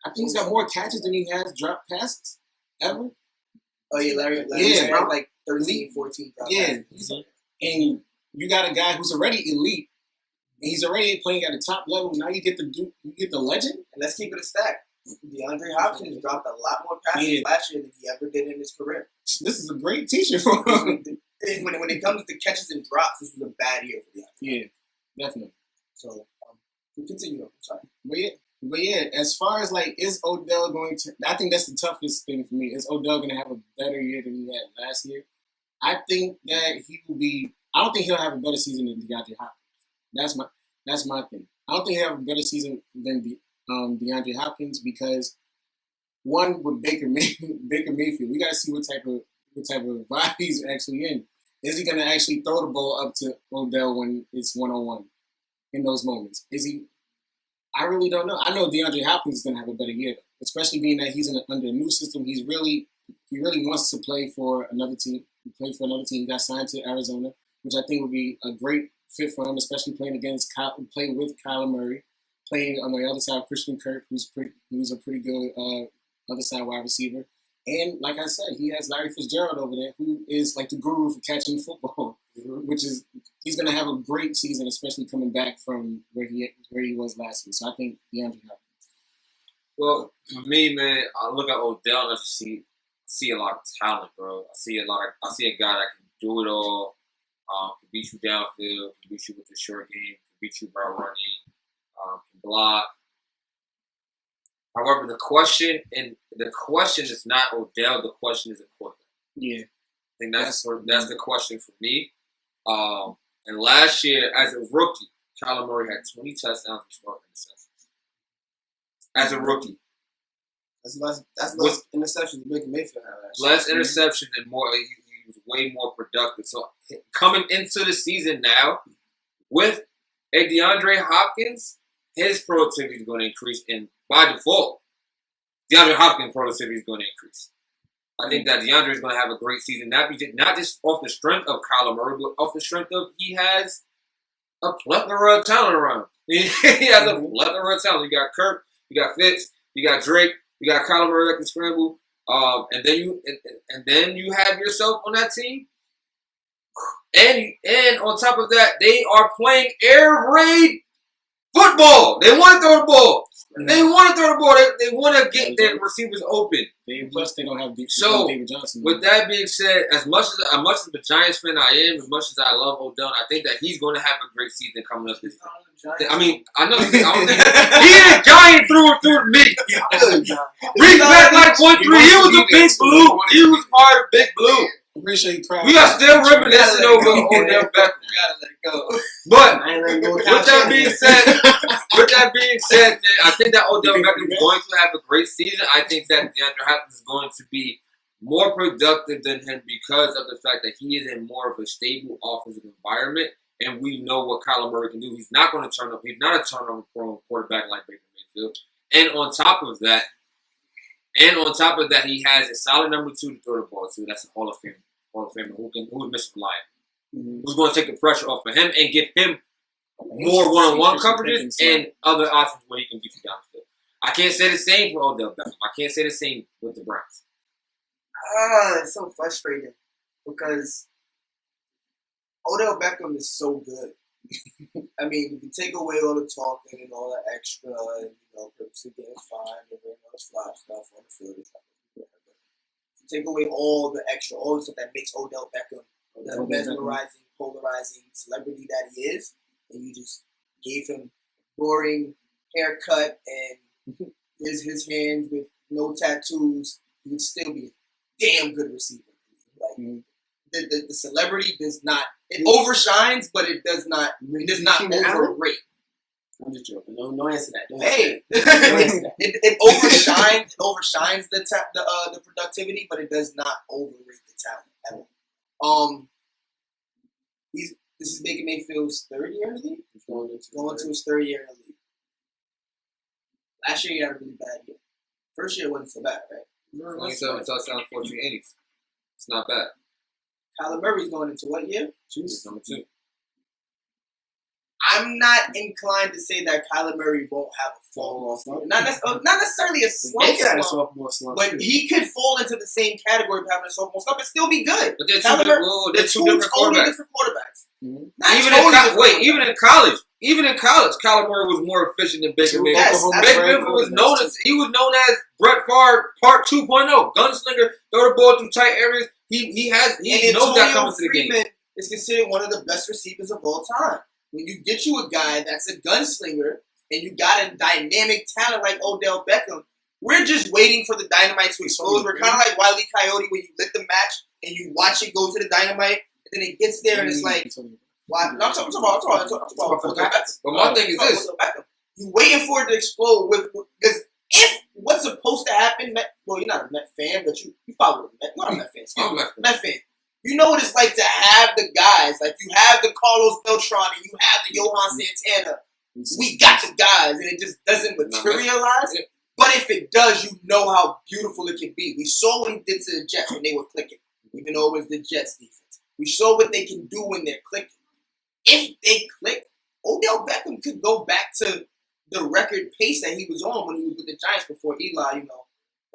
S2: I think he's got more catches than he has dropped passes, ever.
S3: Oh yeah, Larry
S2: Yeah.
S3: Brown like 13, 14.
S2: Yeah. And you got a guy who's already elite, and he's already playing at the top level. Now you get the legend.
S3: And let's keep it a stack. DeAndre Hopkins dropped a lot more passes last year than he ever did in his career.
S2: This is a great teacher for him.
S3: When it comes to catches and drops, this was a bad year for DeAndre.
S2: Yeah, definitely.
S3: So we continue. I'm sorry.
S2: But yeah, as far as like, is Odell going to? I think that's the toughest thing for me. Is Odell going to have a better year than he had last year? I think that he will be. I don't think he'll have a better season than DeAndre Hopkins. That's my thing. I don't think he'll have a better season than DeAndre Hopkins because one with Baker Mayfield, we got to see what type of vibe he's actually in. Is he going to actually throw the ball up to Odell when it's 1-on-1 in those moments? Is he? I really don't know. I know DeAndre Hopkins is going to have a better year, though, especially being that he's under a new system. He really wants to play for another team. He got signed to Arizona, which I think would be a great fit for him, especially playing with Kyler Murray, playing on the other side of Christian Kirk, who's a pretty good other side wide receiver. And like I said, he has Larry Fitzgerald over there, who is like the guru for catching football, which is he's going to have a great season, especially coming back from where he was last year. So I think DeAndre Hopkins.
S4: Well, for me, man, I look at Odell and I just see a lot of talent, bro. I see a guy that can do it all. Can beat you downfield, can beat you with the short game, can beat you by running, can block. However, the question is not Odell. The question is a quarterback.
S2: Yeah,
S4: I think that's the question for me. And last year, as a rookie, Kyler Murray had 20 touchdowns and 12 interceptions. As a rookie,
S1: that's less interceptions than Baker Mayfield had last year.
S4: Less interceptions and more. He was way more productive. So coming into the season now with a DeAndre Hopkins, his productivity is going to increase, and by default, DeAndre Hopkins' productivity is going to increase. I think that DeAndre is going to have a great season, not just off the strength of Kyler Murray, but off the strength of he has a plethora of talent around. He has a plethora of talent. You got Kirk, you got Fitz, you got Drake, you got Kyler Murray that can scramble, and then you have yourself on that team. And on top of that, they are playing air raid football. They want to throw the ball. They want to throw the ball. They want to get their receivers open.
S2: Plus, they don't have
S4: David Johnson. With that being said, as much as the Giants fan I am, as much as I love Odell, I think that he's going to have a great season coming up this year. I mean, I know he ain't a Giant through to me. Reach back like 1-3. He was a Big Blue. He was part of Big Blue.
S2: I'm pretty sure you cried.
S4: We are still reminiscing over Odell Beckham.
S3: We gotta let it go.
S4: But with that being said, man, I think that Odell Beckham is going to have a great season. I think that DeAndre Hopkins is going to be more productive than him because of the fact that he is in more of a stable offensive environment, and we know what Kyler Murray can do. He's not going to turn up. He's not a turnover-prone quarterback like Baker Mayfield. And on top of that, he has a solid number 2 to throw the ball to. That's a Hall of Famer who is Mr. Reliable. Who's going to take the pressure off of him and give him more one-on-one coverages and other options where he can get you downfield. I can't say the same for Odell Beckham. I can't say the same with the Browns.
S3: It's so frustrating because Odell Beckham is so good. I mean, if you take away all the talking and all the extra, and, purposely getting fined and all the fly stuff on the field, if you take away all the extra, all the stuff that makes Odell Beckham the mesmerizing, polarizing celebrity that he is, and you just gave him boring haircut and his hands with no tattoos, he would still be a damn good receiver. Like the celebrity does not. It overshines, but it does not. It does not overrate.
S1: I'm just joking. No answer that.
S3: It overshines. It overshines the productivity, but it does not overrate the talent at all. This is Baker Mayfield's third year in the league. He's going to his third year in the league. Last year he had a really bad year. First year wasn't so bad, right?
S4: 27 touchdowns, 14 innings. It's not bad.
S3: Kyler Murray's going into what year?
S4: Number 2.
S3: I'm not inclined to say that Kyler Murray won't have a fall off. Not necessarily a slump, but he could fall into the same category of having a sophomore slump and still be good.
S4: But they're two different
S3: quarterbacks.
S4: Mm-hmm. Even in college, Kyler Murray was more efficient than Baker Mayfield.
S3: Yes,
S4: Baker Mayfield was known as Brett Favre Part 2.0, gunslinger, throw the ball through tight areas. He knows that coming to the game.
S3: Is considered one of the best receivers of all time. When you get you a guy that's a gunslinger and you got a dynamic talent like Odell Beckham, we're just waiting for the dynamite to explode. We're kind of like Wile E. Coyote when you lit the match and you watch it go to the dynamite and then it gets there and it's like, why? No, I'm talking about Odell Beckham.
S4: But my thing is this:
S3: you're waiting for it to explode because if what's supposed to happen, well, you're not a Met fan, but you follow the Met. You're not a Met fan.
S4: I'm a
S3: Met fan. You know what it's like to have the guys. Like, you have the Carlos Beltran and you have the Johan Santana. We got the guys, and it just doesn't materialize. But if it does, you know how beautiful it can be. We saw what he did to the Jets when they were clicking, even though it was the Jets' defense. We saw what they can do when they're clicking. If they click, Odell Beckham could go back to the record pace that he was on when he was with the Giants before Eli,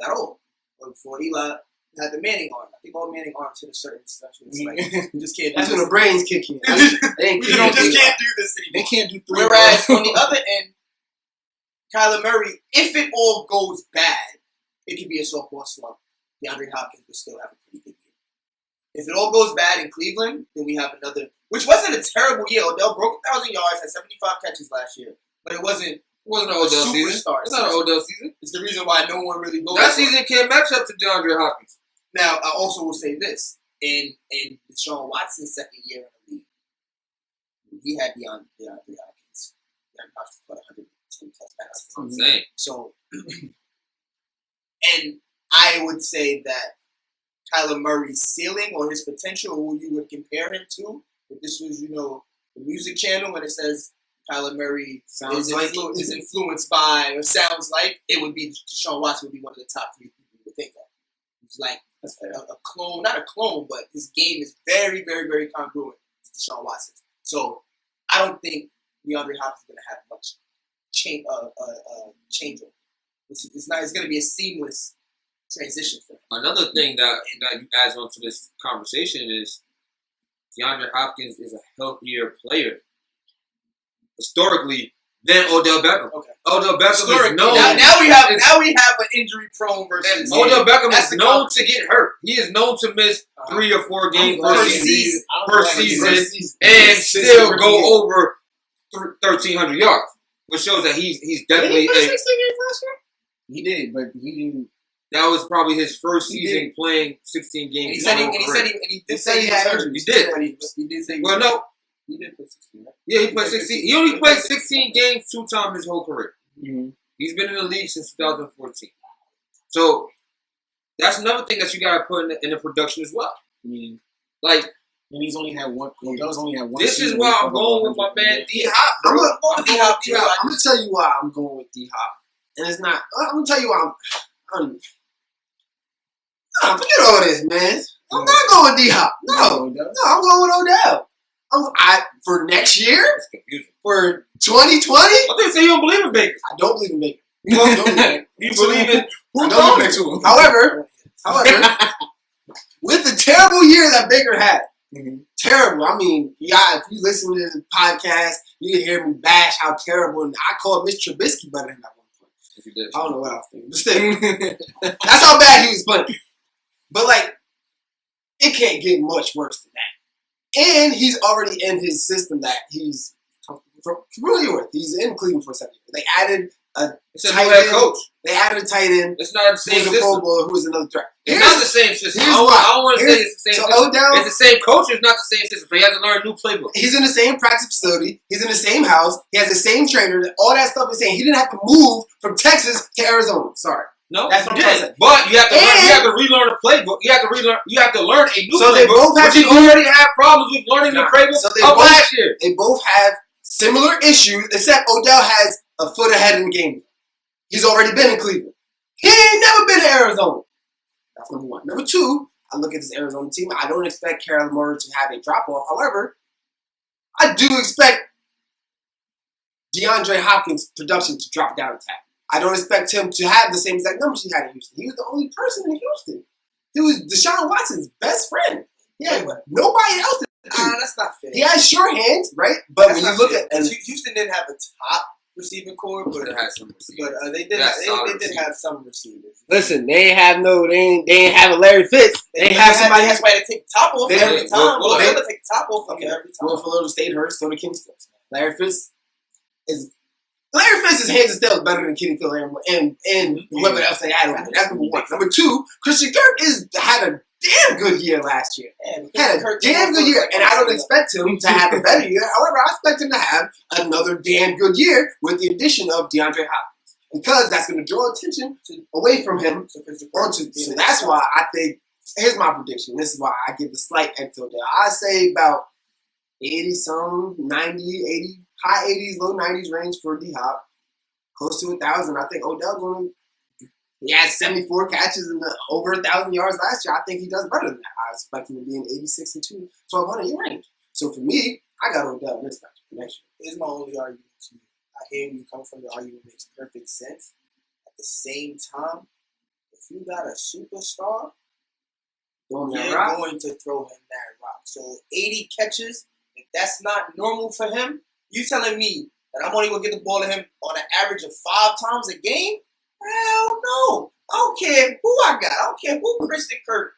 S3: got old. Or before Eli had the Manning arm. I think all Manning arms hit a certain stuff. It's like, you just can't do
S1: That's
S3: this.
S1: when the brains kick in.
S3: You just can't do this anymore.
S2: They can't do 3.
S3: Whereas on the other end, Kyler Murray, if it all goes bad, it could be a sophomore slump. DeAndre Hopkins will still have a pretty good year. If it all goes bad in Cleveland, then we have another, which wasn't a terrible year. Odell broke 1,000 yards, had 75 catches last year, but it wasn't an Odell season. It's not an Odell season. It's the reason why no one really goes.
S4: That season can't match up to DeAndre Hopkins.
S3: Now, I also will say this: in Deshaun Watson's second year in the league, he had DeAndre Hopkins. DeAndre Hopkins put 110 plus passes.
S4: I'm saying.
S3: So, and I would say that Kyler Murray's ceiling or his potential, who you would compare him to, if this was, the music channel, when it says Kyler Murray is influenced by or sounds like, it would be Deshaun Watson would be one of the top 3 people you would think of. He's like a clone, not a clone, but his game is very, very, very congruent to Deshaun Watson. So I don't think DeAndre Hopkins is going to have much changeover. It's going to be a seamless transition for him.
S4: Another thing that adds on to this conversation is DeAndre Hopkins is a healthier player historically than Odell Beckham. Okay. Odell Beckham is known.
S3: Now we have an injury prone versus.
S4: Odell Beckham is known to get hurt. He is known to miss 3 or 4 games per season and still go over 1,300 yards, which shows that he's definitely.
S1: Did he play 16 games last year?
S2: He did, but he didn't.
S4: That was probably his first season playing 16 games.
S3: And he did say he had injuries.
S4: He did.
S3: He did say.
S4: Well, no.
S3: He did play 16, right?
S4: Yeah, he played 16. He only played 16 games 2 times his whole career.
S2: Mm-hmm.
S4: He's been in the league since 2014. So that's another thing that you got to put in the production as well.
S2: Mm-hmm.
S4: Like,
S2: and he's only had one. Odell's only had one.
S4: This is why I'm going with my man D Hop.
S1: I'm gonna tell you why I'm going with D Hop, and it's not. I'm gonna tell you why forget all this, man. I'm not going with D Hop. No, I'm going with Odell. For next year, for 2020.
S4: I think you don't believe in Baker.
S1: I don't believe in Baker.
S4: You believe in
S1: who told me to? However, with the terrible year that Baker had, terrible. I mean, if you listen to the podcast, you can hear me bash how terrible. And I called Mitch Trubisky better than that one point.
S4: If you did.
S1: I don't know what I was thinking, but still, that's how bad he was playing. But it can't get much worse than that. And he's already in his system that he's familiar with. He's in Cleveland for a second. They added a tight end coach. They added a tight end.
S4: It's not the same system.
S1: Pro Bowler who was another threat.
S4: It's not the same system.
S1: I
S4: don't want to say it's the same system.
S1: Odell,
S4: it's the same coach. It's not the same system. So he has to learn a new playbook.
S1: He's in the same practice facility. He's in the same house. He has the same trainer. All that stuff is saying he didn't have to move from Texas to Arizona. Sorry.
S4: No,
S1: that's what I'm saying.
S4: But you have to relearn a playbook. You have to learn a new playbook.
S1: They both have
S4: already have problems with learning the playbook of last year.
S1: They both have similar issues, except Odell has a foot ahead in the game. He's already been in Cleveland. He ain't never been to Arizona. That's number one. Number two, I look at this Arizona team. I don't expect Kyler Murray to have a drop-off. However, I do expect DeAndre Hopkins' production to drop down a tad. I don't expect him to have the same exact numbers he had in Houston. He was the only person in Houston. He was Deshaun Watson's best friend. Yeah, but nobody else.
S3: That's not fair.
S1: He has sure hands, right? But
S3: That's
S1: when you
S3: not
S1: look
S3: fair.
S1: at
S3: Houston didn't have a top receiving core, but
S4: They had some receivers.
S3: they did have some receivers.
S1: listen, they ain't have a Larry Fitz. They have somebody
S3: to take the top off every time.
S4: Well,
S3: They take the top off every time.
S1: Well, Florida State hurts, so the Kingston. Larry Fitz Larry Fitz's hands and still better than Kenny Pickett and whoever else they had over there. That's number one. Number two, Christian Kirk had a damn good year last year. Had a damn good year, and I don't expect him to have a better year. However, I expect him to have another damn good year with the addition of DeAndre Hopkins, because that's going to draw attention away from him. So that's why I think. Here's my prediction. This is why I give the slight infield there. I say about 80-some, 90, 80, high 80s, low 90s range for D-Hop. Close to 1,000. I think Odell going to. He had 74 catches and over 1,000 yards last year. I think he does better than that. I expect him to be in 86 and 2, 1,200 year range. So for me, I got Odell this time next year.
S3: Here's my only argument to you. I hear where you come from. The argument makes perfect sense. At the same time, if you got a superstar, you're going to throw him that rock. So 80 catches, if that's not normal for him, you telling me that I'm only going to get the ball to him on an average of 5 times a game? Hell no. I don't care who I got. I don't care who Christian Kirk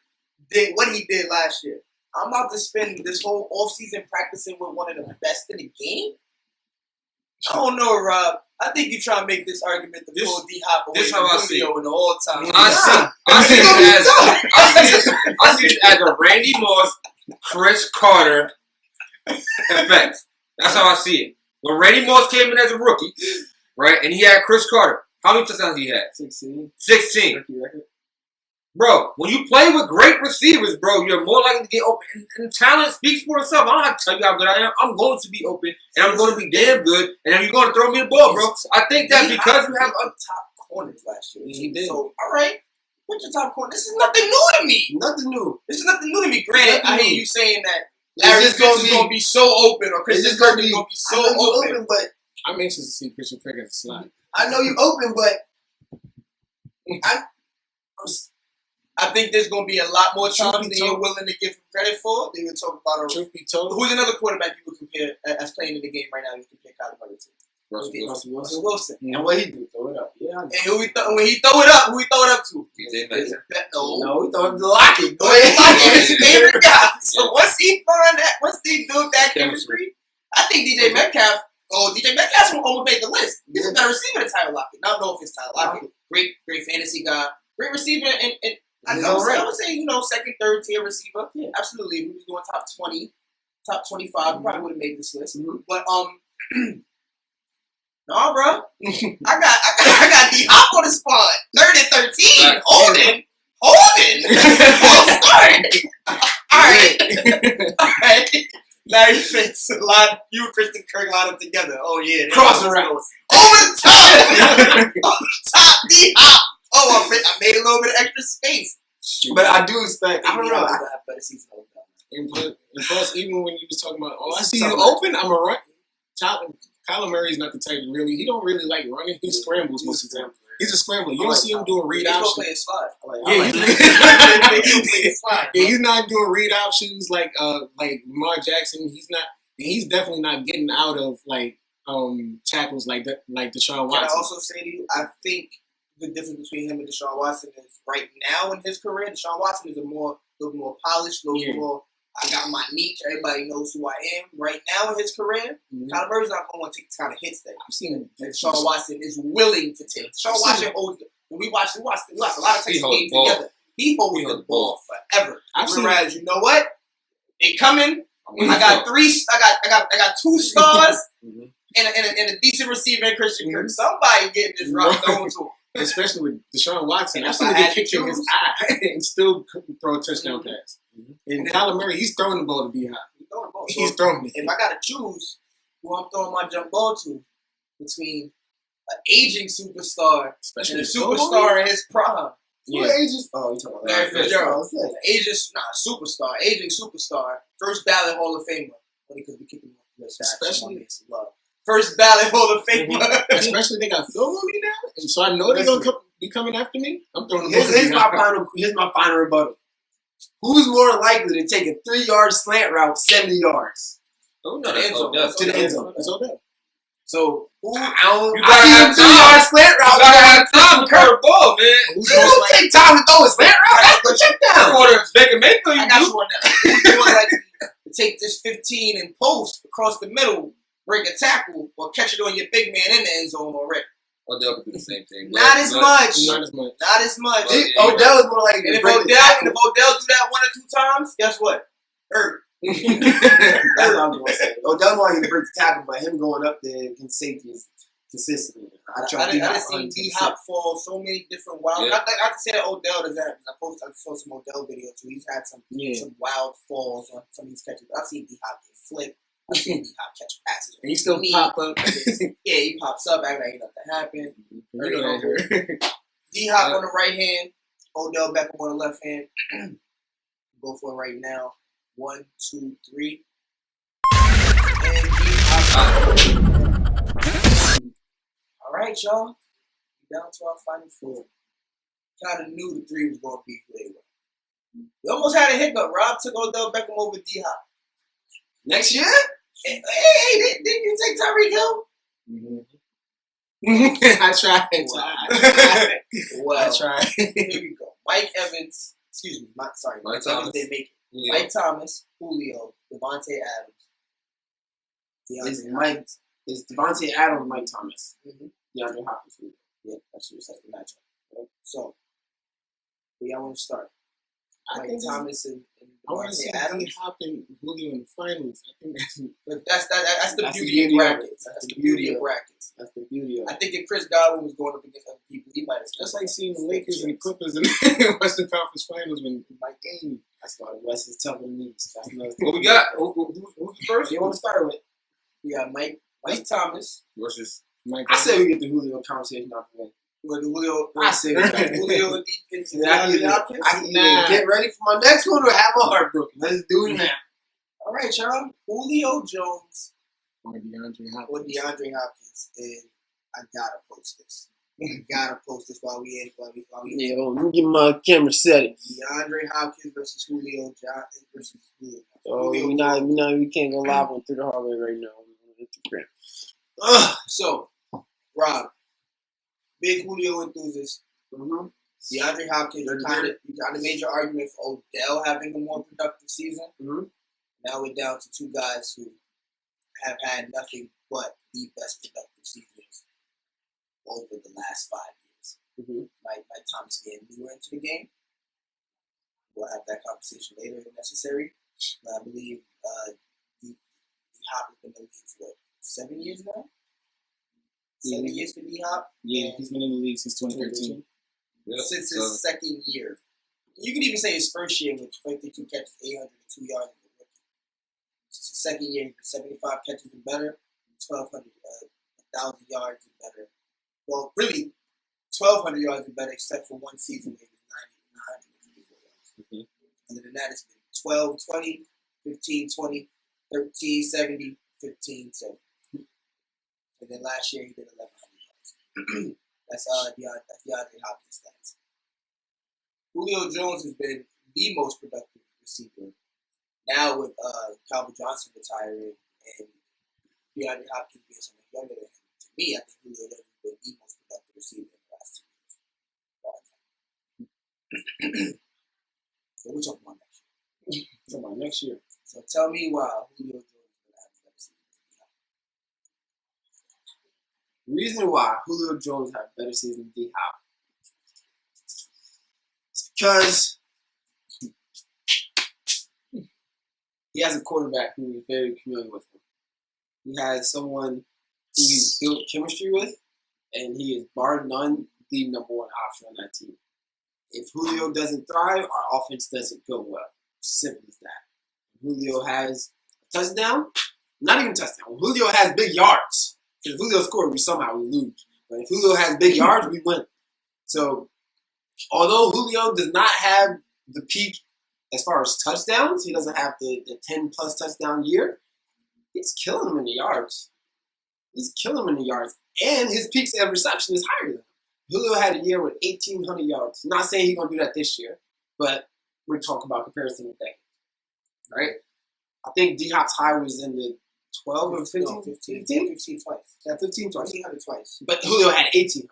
S3: did, what he did last year. I'm about to spend this whole offseason practicing with one of the best in the game? I don't know, Rob. I think you trying to make this argument to pull D-Hop away from Julio in the all-time.
S4: I see it as a Randy Moss, Chris Carter effect. That's how I see it. When Randy Moss came in as a rookie, right, and he had Chris Carter, how many touchdowns he had? 16. Bro, when you play with great receivers, bro, you're more likely to get open. And talent speaks for itself. I don't have to tell you how good I am. I'm going to be open, and I'm going to be damn good, and then you're going to throw me the ball, bro. I think that because you have
S3: top corners last year.
S2: He did.
S3: So, all right, what's your top corner? This is nothing new to me.
S1: Nothing new.
S3: This is nothing new to me. Granted, I hear you saying that
S1: Larry
S3: Fitz is going to be so open, or Christian Kirk is going to be so open.
S1: But
S2: I'm anxious to see Christian Kirk as a slot.
S1: I know you open, but
S3: I think there's going to be a lot more times than you're willing to give him credit for. They would talk about
S2: Truth be told,
S3: who's another quarterback you would compare as playing in the game right now. You compare Kyler Murray to Russell Wilson.
S1: And what he do? Throw it up. Yeah.
S3: And when he throw it up, who he throw it up to?
S4: DJ Metcalf.
S1: No, he throw it up to Lockett.
S3: Go ahead, Lockett is his favorite guy. So once he build that chemistry, I think DJ Metcalf almost made the list. He's a better receiver than Tyler Lockett. Not know if it's Tyler Lockett. Great fantasy guy. Great receiver and I would say, second, third tier receiver. Yeah, absolutely. If he was doing top 20, top 25, he probably would have made this list. Mm-hmm. But no, bro. I got D-Hop on the spot. 3rd and 13. Holding. All right. Larry Fitz, you and Christian Kirk line up together. Oh yeah.
S1: Cross around.
S3: Over the top. Over the top, D-Hop. Oh, I made a little bit of extra space.
S1: But I do expect, I don't know.
S3: I have better season.
S2: And plus, even when you was talking about, I see you open, I'm a run. Kyler Murray's not the type he don't really like running. He scrambles most of the time. He's a scrambler. You don't see him doing read options.
S3: He's slide.
S2: He's not doing read options like Lamar Jackson. He's definitely not getting out of tackles like Deshaun Watson.
S3: Can I also say to you, I think the difference between him and Deshaun Watson is right now in his career, Deshaun Watson is a little more polished, a little more. I got my niche. Everybody knows who I am. Right now in his career, Kyler Murray's not going to take the kind of hits that
S2: I've seen him.
S3: Deshaun Watson is willing to take. Deshaun Watson holds. When we watch a lot of Texas games together. He holds the ball forever. Whereas, you know what? They coming. I got 3. I got 2 stars and a decent receiver in Christian Kirk. Somebody getting this rock thrown to him.
S2: Especially with Deshaun Watson. I've seen him get kicked in his eye and still throw a touchdown pass. And Kyler Murray, he's throwing the ball to D-Hop. He's throwing it.
S3: If I got to choose who I'm throwing my jump ball to between an aging superstar and a superstar in his prime.
S1: Yeah. Ages? Oh, you're talking about
S3: Larry Fitzgerald. Aging superstar. First ballot Hall of Famer. Only because we kicked him off the list.
S2: Especially
S3: love. First ballot Hall of Famer.
S2: Especially they got film on me now, and so I know they're gonna be coming after me. I'm throwing the
S1: Here's my final rebuttal. Who's more likely to take a 3-yard slant route 70 yards?
S4: Oh no, that's
S1: To the end zone.
S2: That's all that.
S1: So
S4: You
S1: I
S4: gotta
S1: see
S4: have
S1: him 3-yard slant route.
S4: You gotta have time to throw the ball, man.
S1: You don't take time to throw a slant route. That's the check down.
S4: Quarter Baker Mayfield,
S3: I
S4: you
S3: got
S4: do.
S3: you on that. Who's more likely to take this 15 and post across the middle, break a tackle, or catch it on your big man in the end zone already?
S4: Odell could do the same thing.
S3: Not as much.
S2: Not as much.
S3: Not as much.
S4: Yeah.
S1: Odell is more likely
S3: And
S1: to
S3: if
S1: break the tackle.
S3: Odell do that 1 or 2 times, guess what? Hurt.
S1: That's what I'm going to say. Odell more likely to break the tackle, but him going up there against safety is consistent. I
S3: done seen D-Hop fall so many different wild.
S4: Yeah.
S3: I can say that Odell does that. I saw some Odell videos too. He's had some wild falls on some of these catches. I've seen D-Hop get flipped. I've seen D-Hop catch passes.
S2: And he still pop up.
S3: Yeah, he pops up, acting like nothing happened.
S2: Yeah.
S3: D-Hop on the right hand, Odell Beckham on the left hand. Go for it right now. 1, 2, 3. And D-Hop. All right, y'all. Down to our final 4. Kind of knew the 3 was going to be who they were. We almost had a hiccup. Rob took Odell Beckham over D-Hop.
S1: Next year?
S3: Hey, didn't you take Tyreek Hill?
S2: I tried.
S3: Well,
S2: I tried.
S3: here we go. Mike Evans. Excuse me. Mike
S4: Thomas.
S3: Evans didn't make it.
S4: Yeah.
S3: Mike Thomas, Julio, Devontae Adams.
S1: It's Devontae Adams, Mike Thomas.
S3: Mm-hmm.
S1: DeAndre Hopkins.
S3: Yeah, that's the matchup. Right? So, where y'all want to start? Mike Thomas and
S2: I want to see
S3: Devontae Adams.
S2: D-Hop and Julio in the finals. I think
S3: But that's the
S1: That's
S3: beauty of
S1: the
S3: brackets.
S1: That's
S3: That's
S1: the
S3: the beauty
S1: beauty
S3: of
S1: of
S3: brackets.
S1: That's the beauty of
S3: I think if Chris Godwin was going up against other people, he might have.
S2: that's like seeing the Lakers and the Clippers in the Western Conference Finals when Mike game.
S1: That's why the West is tougher than the East. That's another
S4: What we got? Who's first?
S1: You want to start with?
S3: We got Mike Thomas.
S4: Versus
S2: Mike.
S1: I say we get the Julio conversation out the way.
S3: With Julio.
S1: I say we got
S3: Julio and
S1: I can either get ready for my next one or have my heart broken. Let's do it now.
S3: All right, y'all. Julio Jones
S2: Or DeAndre Hopkins.
S3: or DeAndre Hopkins, and I gotta post this. I gotta post this while we
S1: Yeah, let me get my camera set.
S3: DeAndre Hopkins versus Julio Johnson versus Julio.
S1: Oh, we can't go live on Through the Hallway right now on Instagram.
S3: So, Rob, big Julio enthusiast.
S1: Mm-hmm.
S3: DeAndre Hopkins, you kind of made your argument for Odell having a more productive season.
S1: Mm-hmm.
S3: Now we're down to 2 guys who have had nothing but the best productive seasons over the last 5 years.
S1: Mm-hmm.
S3: Mike Thomas getting newer into the game. We'll have that conversation later if necessary. But I believe D-Hop has been in the league for 7 years now? 7 years for D-Hop?
S2: Yeah, he's been in the league since 2013.
S4: yeah,
S3: Since his second year. You could even say his first year with 52 catches, 802 yards. Since his second year, 75 catches and better, 1,200, 1,000 yards and better. Well, really, 1,200 yards and better, except for one season where he was 954 yards.
S4: Mm-hmm.
S3: Other than that, it's been 12, 20, 15, 20, 13, 70, 15, 70. And then last year, he did 1,100 yards. That's DeAndre Hopkins' stats. Julio Jones has been the most productive receiver. Now with Calvin Johnson retiring and DeAndre Hopkins being so much younger than him, to me, I think Julio Jones has been the most productive receiver in the last 2 years. So we're talking about next year.
S1: Talking about next year.
S3: So tell me why Julio Jones is going to have a better season.
S1: The reason why Julio Jones had a better season than D-Hop is because he has a quarterback who is very familiar with him. He has someone who he's built chemistry with, and he is, bar none, the number 1 option on that team. If Julio doesn't thrive, our offense doesn't go well. Simple as that. When Julio has a touchdown, not even a touchdown. When Julio has big yards, if Julio scores, we lose. But if Julio has big yards, we win. So, although Julio does not have the peak as far as touchdowns, he doesn't have the 10-plus touchdown year, he's killing them in the yards. He's killing him in the yards. And his peaks and reception is higher than him. Julio had a year with 1,800 yards. Not saying he's going to do that this year, but we're talking about comparison with that. Right? I think D-Hop's high was in the 12 or 15?
S3: No, 15 twice.
S1: Yeah, 15 twice.
S3: 1,500 twice.
S1: But Julio had 1,800.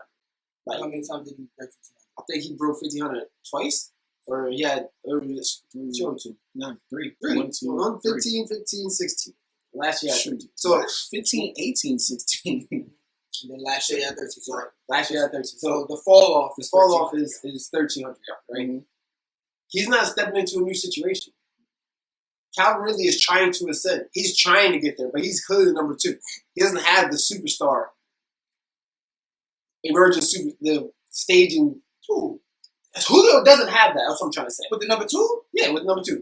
S3: Like, how many times did he break 1,500?
S1: I think he broke 1,500 twice. Or he had two or two.
S2: No, three.
S1: One, 15, 15, 16. Last year,
S2: Shoot.
S1: so
S2: 15, 18, 16.
S3: And then last year, he had 13. So,
S1: last year had 13.
S3: so the fall off
S1: His fall off is 1,300 yards, right?
S2: Mm-hmm.
S1: He's not stepping into a new situation. Calvin Ridley is trying to ascend. He's trying to get there, but he's clearly number 2. He doesn't have the superstar the staging tool. Julio doesn't have that. That's what I'm trying to say.
S3: with the number 2?
S1: Yeah, with number 2.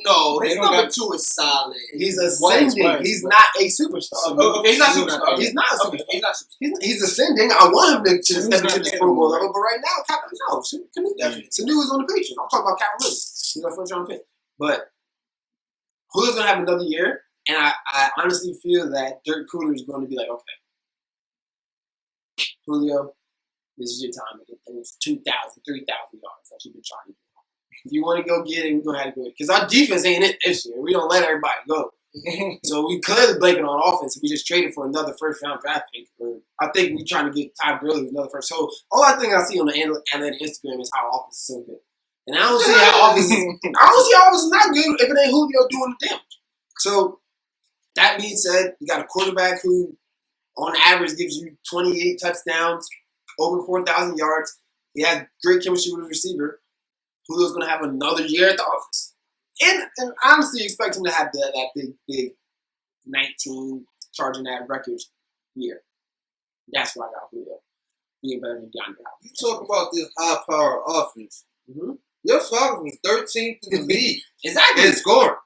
S3: No.
S2: They
S3: His
S2: don't
S3: number
S2: got-
S3: 2 is solid.
S1: He's ascending. He's not a superstar.
S3: Okay, he's not superstar.
S1: He's not a superstar.
S3: Okay, he's not superstar.
S1: He's ascending. I want him to step
S2: not
S1: into the
S2: there
S1: Pro Bowl
S2: no more.
S1: level, but right now, Calvin, no.
S3: Definitely.
S1: Sanu is on the Patriots. I'm talking about Calvin Ridley. He's our first round pick. But Julio's going to have another year, and I honestly feel that Dirk Cooler is going to be like, okay, Julio, this is your time to get those 2,000, 3,000 yards that you've been trying to do. If you want to go get it, we're going to have to go get it. Because our defense ain't it this year. We don't let everybody go. So we clearly blanking on offense. If we just traded for another first-round draft pick. Or I think we're trying to get Todd Gurley with another first. So all I think I see on the athletic Instagram is how offense is so good. And I don't see how offense is not good if it ain't Julio doing the damage. So that being said, you got a quarterback who on average gives you 28 touchdowns, over 4,000 yards. He had great chemistry with his receiver. Julio's going to have another year at the office. And honestly, expect him to have that big 19 charging that records year. That's why I got Julio being better than DeAndre Hopkins.
S4: You talk about this high-power offense.
S1: Mm-hmm.
S4: Your Falcons was 13th in the league
S1: Exactly.
S4: in scoring.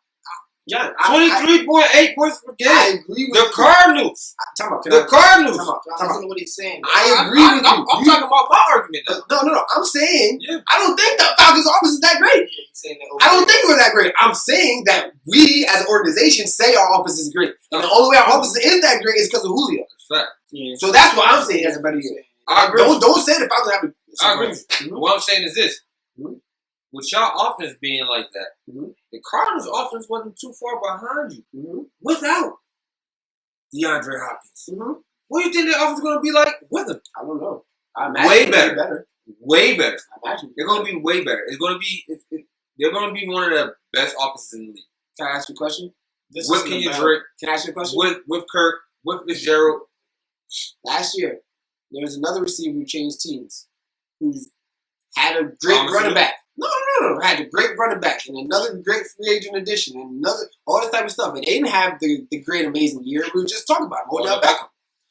S1: Yeah,
S4: 23.8 points per game.
S1: I agree with
S4: The
S1: you.
S4: Cardinals.
S1: The
S4: Cardinals.
S3: Listen to what he's saying.
S1: I agree with you.
S4: I'm talking about my argument.
S1: No. I'm saying
S4: Yeah.
S1: I don't think the Falcons' offense is that great.
S3: He's saying that
S1: I don't think we're that great. I'm saying that we, as an organization, say our offense is great. And the only way our offense is that great is because of Julio.
S4: Fact.
S3: Yeah.
S1: So that's what I'm saying as a better year.
S4: I agree.
S1: Don't say the Falcons have a...
S4: I agree. What I'm saying is this.
S1: Mhm.
S4: With y'all offense being like that,
S1: Mhm.
S4: the Cardinals' offense wasn't too far behind you.
S1: Mm-hmm.
S4: Without DeAndre Hopkins.
S1: Mm-hmm.
S4: What do you think their offense is going to be like with him?
S1: I don't know. I
S4: Way
S1: imagine
S4: better. Way better.
S1: I imagine.
S4: They're going to be way better. It's going to be. They're going to be one of the best offenses in the league.
S1: Can I ask you a question?
S4: With Kendrick,
S1: Can I ask you a question?
S4: with Kirk, with Fitzgerald.
S1: Last year, there was another receiver who changed teams, who had a great
S4: Thomas
S1: running
S4: Hill?
S1: back. No. Had a great running back and another great free agent addition and another all this type of stuff. And they didn't have the great amazing year we were just talking about. Odell Beckham.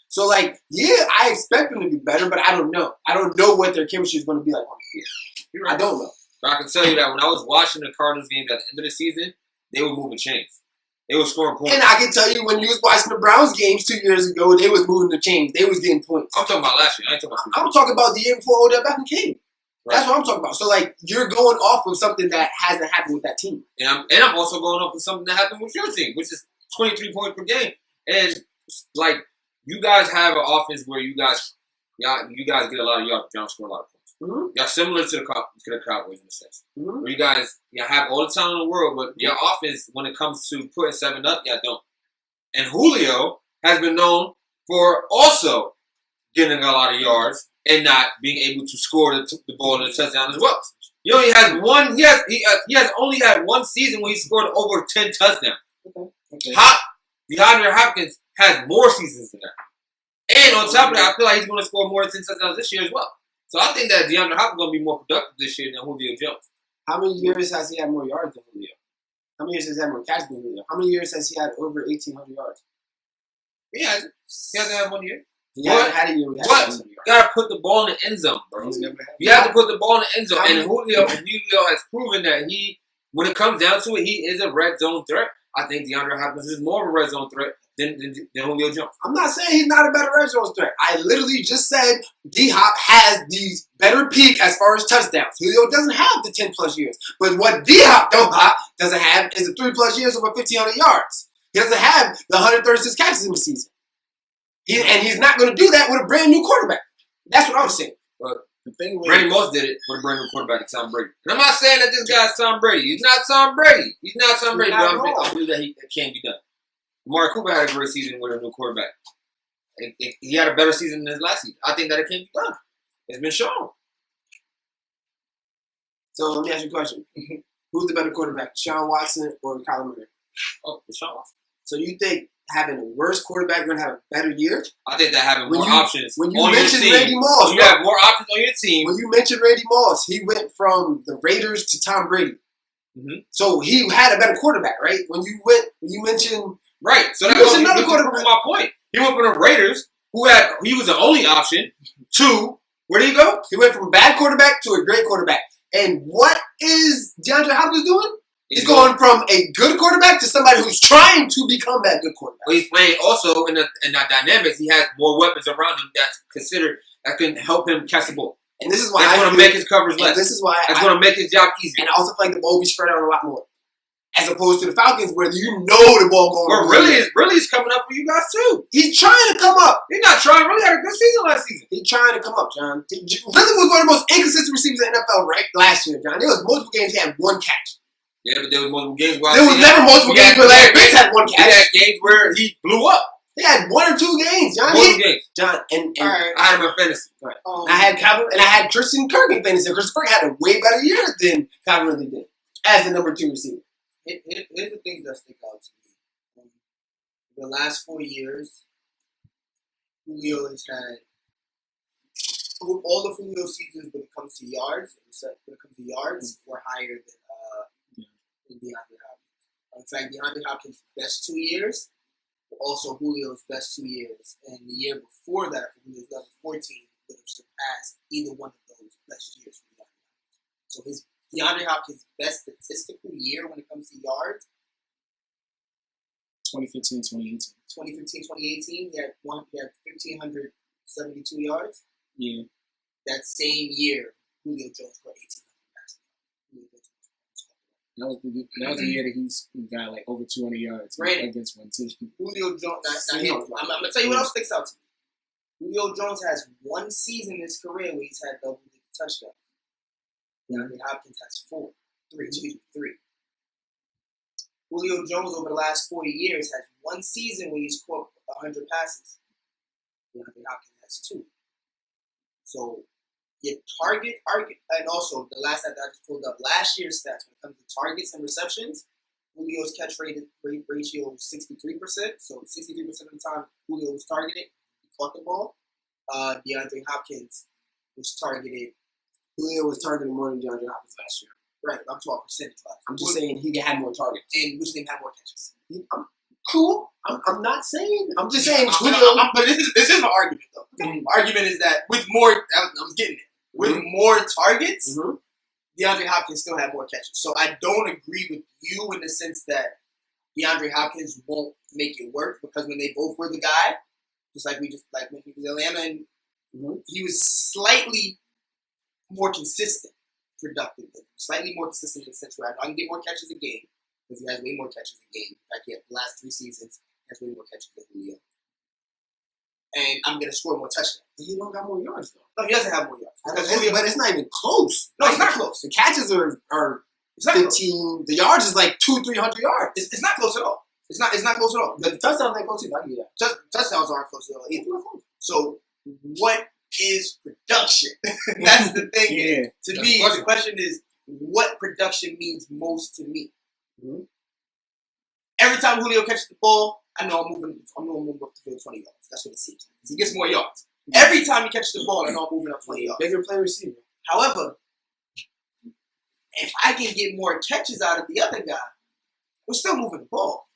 S1: So like, yeah, I expect them to be better, but I don't know. I don't know what their chemistry is going to be like on the field.
S4: You're right.
S1: I don't know.
S4: But I can tell you that when I was watching the Cardinals games at the end of the season, they were moving chains. They were scoring points.
S1: And I can tell you when you was watching the Browns games 2 years ago, they was moving the chains. They was getting points.
S4: I'm talking about last year. I ain't talking about
S1: I'm talking about the year before Odell Beckham came.
S4: Right.
S1: That's what I'm talking about. So like, you're going off of something that hasn't happened with that team.
S4: And I'm also going off with something that happened with your team, which is 23 points per game. And like, you guys have an offense where you guys get a lot of yards, you don't score a lot of points.
S1: Mm-hmm.
S4: Y'all similar to the Cowboys in a sense.
S1: Mm-hmm.
S4: Where you guys have all the talent in the world, but your offense, when it comes to putting 7 up, y'all don't. And Julio has been known for also getting a lot of yards and not being able to score the ball in the touchdown as well. He only has one. He has only had one season when he scored over 10 touchdowns.
S1: Okay.
S4: DeAndre Hopkins has more seasons than that. And on top of that, I feel like he's going to score more than 10 touchdowns this year as well. So I think that DeAndre Hopkins is going to be more productive this year than Julio Jones.
S1: How many years has he had more yards than Julio? How many years has he had more catches than Julio? How many years has he had over 1,800 yards?
S4: He hasn't had 1 year.
S1: He hasn't had a year with
S4: What?
S1: 1,800 yards.
S4: You got to put the ball in the end zone, bro.
S2: He's never had.
S4: You have to put the ball in the end zone.
S1: How
S4: And
S1: many-
S4: Julio has proven that when it comes down to it, he is a red zone threat. I think DeAndre Hopkins is more of a red zone threat than Julio Jones.
S1: I'm not saying he's not a better red zone threat. I literally just said D-Hop has the better peak as far as touchdowns. Julio doesn't have the 10-plus years. But what D-Hop doesn't have is the 3-plus years over 1,500 yards. He doesn't have the 136 catches in the season. He's not going to do that with a brand new quarterback. That's what I'm saying.
S4: But
S2: The thing with
S4: Randy Moss did it with a brand new quarterback to Tom Brady. And I'm not saying that this guy's Tom Brady. He's not Tom Brady. He's not Tom Brady. But I believe that it can be done. Amari Cooper had a great season with a new quarterback. He had a better season than his last season. I think that it can be done. It's been shown.
S1: So let me ask you a question. Who's the better quarterback, Deshaun Watson or Kyler Murray?
S4: Oh, Deshaun Watson.
S1: So you think having a worse quarterback going to have a better year?
S4: I think that having more options
S1: when you
S4: on your
S1: mentioned
S4: team.
S1: Randy Moss,
S4: When you have more options on your team.
S1: When you mentioned Randy Moss, he went from the Raiders to Tom Brady.
S4: Mm-hmm.
S1: So he had a better quarterback, right? When you mentioned
S4: Right. So
S1: that
S4: was
S1: another quarterback.
S4: My point. He went from the Raiders, he was the only option, to where did he go?
S1: He went from a bad quarterback to a great quarterback. And what is DeAndre Hopkins doing? He's going from a good quarterback to somebody who's trying to become that good quarterback.
S4: Well, he's playing also in that dynamics. He has more weapons around him that can help him catch the ball.
S1: And this is why
S4: that's going to make his coverage less.
S1: This is why
S4: that's going to make his job easier.
S1: And I also feel like the ball will be spread out a lot more, as opposed to the Falcons, where the ball going.
S4: But really is coming up for you guys too.
S1: He's trying to come up.
S4: He's not trying. Really had a good season last season.
S1: He's trying to come up, John. Really was one of the most inconsistent receivers in the NFL right last year, John. There was multiple games he had one catch.
S4: Yeah, but there was multiple games where
S1: there was never multiple games where Larry Pitts had one catch.
S4: He had games where he blew up.
S1: He had 1 or 2 games, John.
S4: Games.
S1: John, and
S4: right. I had him in fantasy.
S1: Right. I had Calvin, and I had Christian Kirk in fantasy. Christian Kirk had a way better year than Calvin really did as the number 2 receiver.
S3: Here's the things that stick out to me. The last 4 years, Julio has had all the Julio seasons when it comes to yards. Were higher than DeAndre Hopkins. In fact, DeAndre Hopkins' best 2 years were also Julio's best 2 years, and the year before that, for Julio's 2014, would have surpassed either one of those best years for DeAndre Hopkins. So his DeAndre Hopkins' best statistical year when it comes to yards,
S2: 2015-2018.
S3: 2015-2018, he had 1,572 yards.
S2: Yeah.
S3: That same year, Julio Jones got 1,800 passing yards.
S2: That was the year that he got like over 200 yards against one team.
S3: Julio Jones. I'm going to tell you what else sticks out to me. Julio Jones has 1 season in his career where he's had double-digit touchdowns. DeAndre Hopkins has 3. Julio Jones over the last 4 years has 1 season where he's caught 100 passes. DeAndre Hopkins has 2. So your target, and also the last that I just pulled up, last year's stats when it comes to targets and receptions, Julio's catch ratio was 63%. So 63% of the time Julio was targeted, he caught the ball. DeAndre Hopkins was targeted.
S1: Julio was targeted more than DeAndre Hopkins last year.
S3: Right, I'm talking percentage-wise.
S1: I'm just saying he had more targets.
S3: And which name had more catches?
S1: Cool. I'm not saying. I'm just saying.
S3: But this is my argument, though. Mm-hmm. My argument is that with more, I was getting it. With more targets, DeAndre Hopkins still had more catches. So I don't agree with you in the sense that DeAndre Hopkins won't make it work, because when they both were the guy, just like when he was in Atlanta, and he was slightly more consistent, productive, slightly more consistent in the sense where I can get more catches a game, because he has way more catches a game. Like the last 3 seasons, he has way more catches than Julio. And I'm going to score more touchdowns.
S1: He don't got more yards, though.
S3: No, he doesn't have more yards.
S1: But it's not even close.
S3: No, it's not close.
S1: The catches are 15. The yards is like 200-300 yards.
S3: It's not close at all. It's not close at all.
S1: The touchdowns ain't close either. I give you that.
S3: Touchdowns aren't close at all either. So what is production? That's the thing.
S2: Yeah.
S3: To me, the question is, what production means most to me. Mm-hmm. Every time Julio catches the ball, I know I'm moving up the field 20 yards. That's what it seems like. He gets more yards. Every time he catches the ball, I know I'm moving up 20 yards.
S1: Bigger play receiver.
S3: However, if I can get more catches out of the other guy, we're still moving the ball.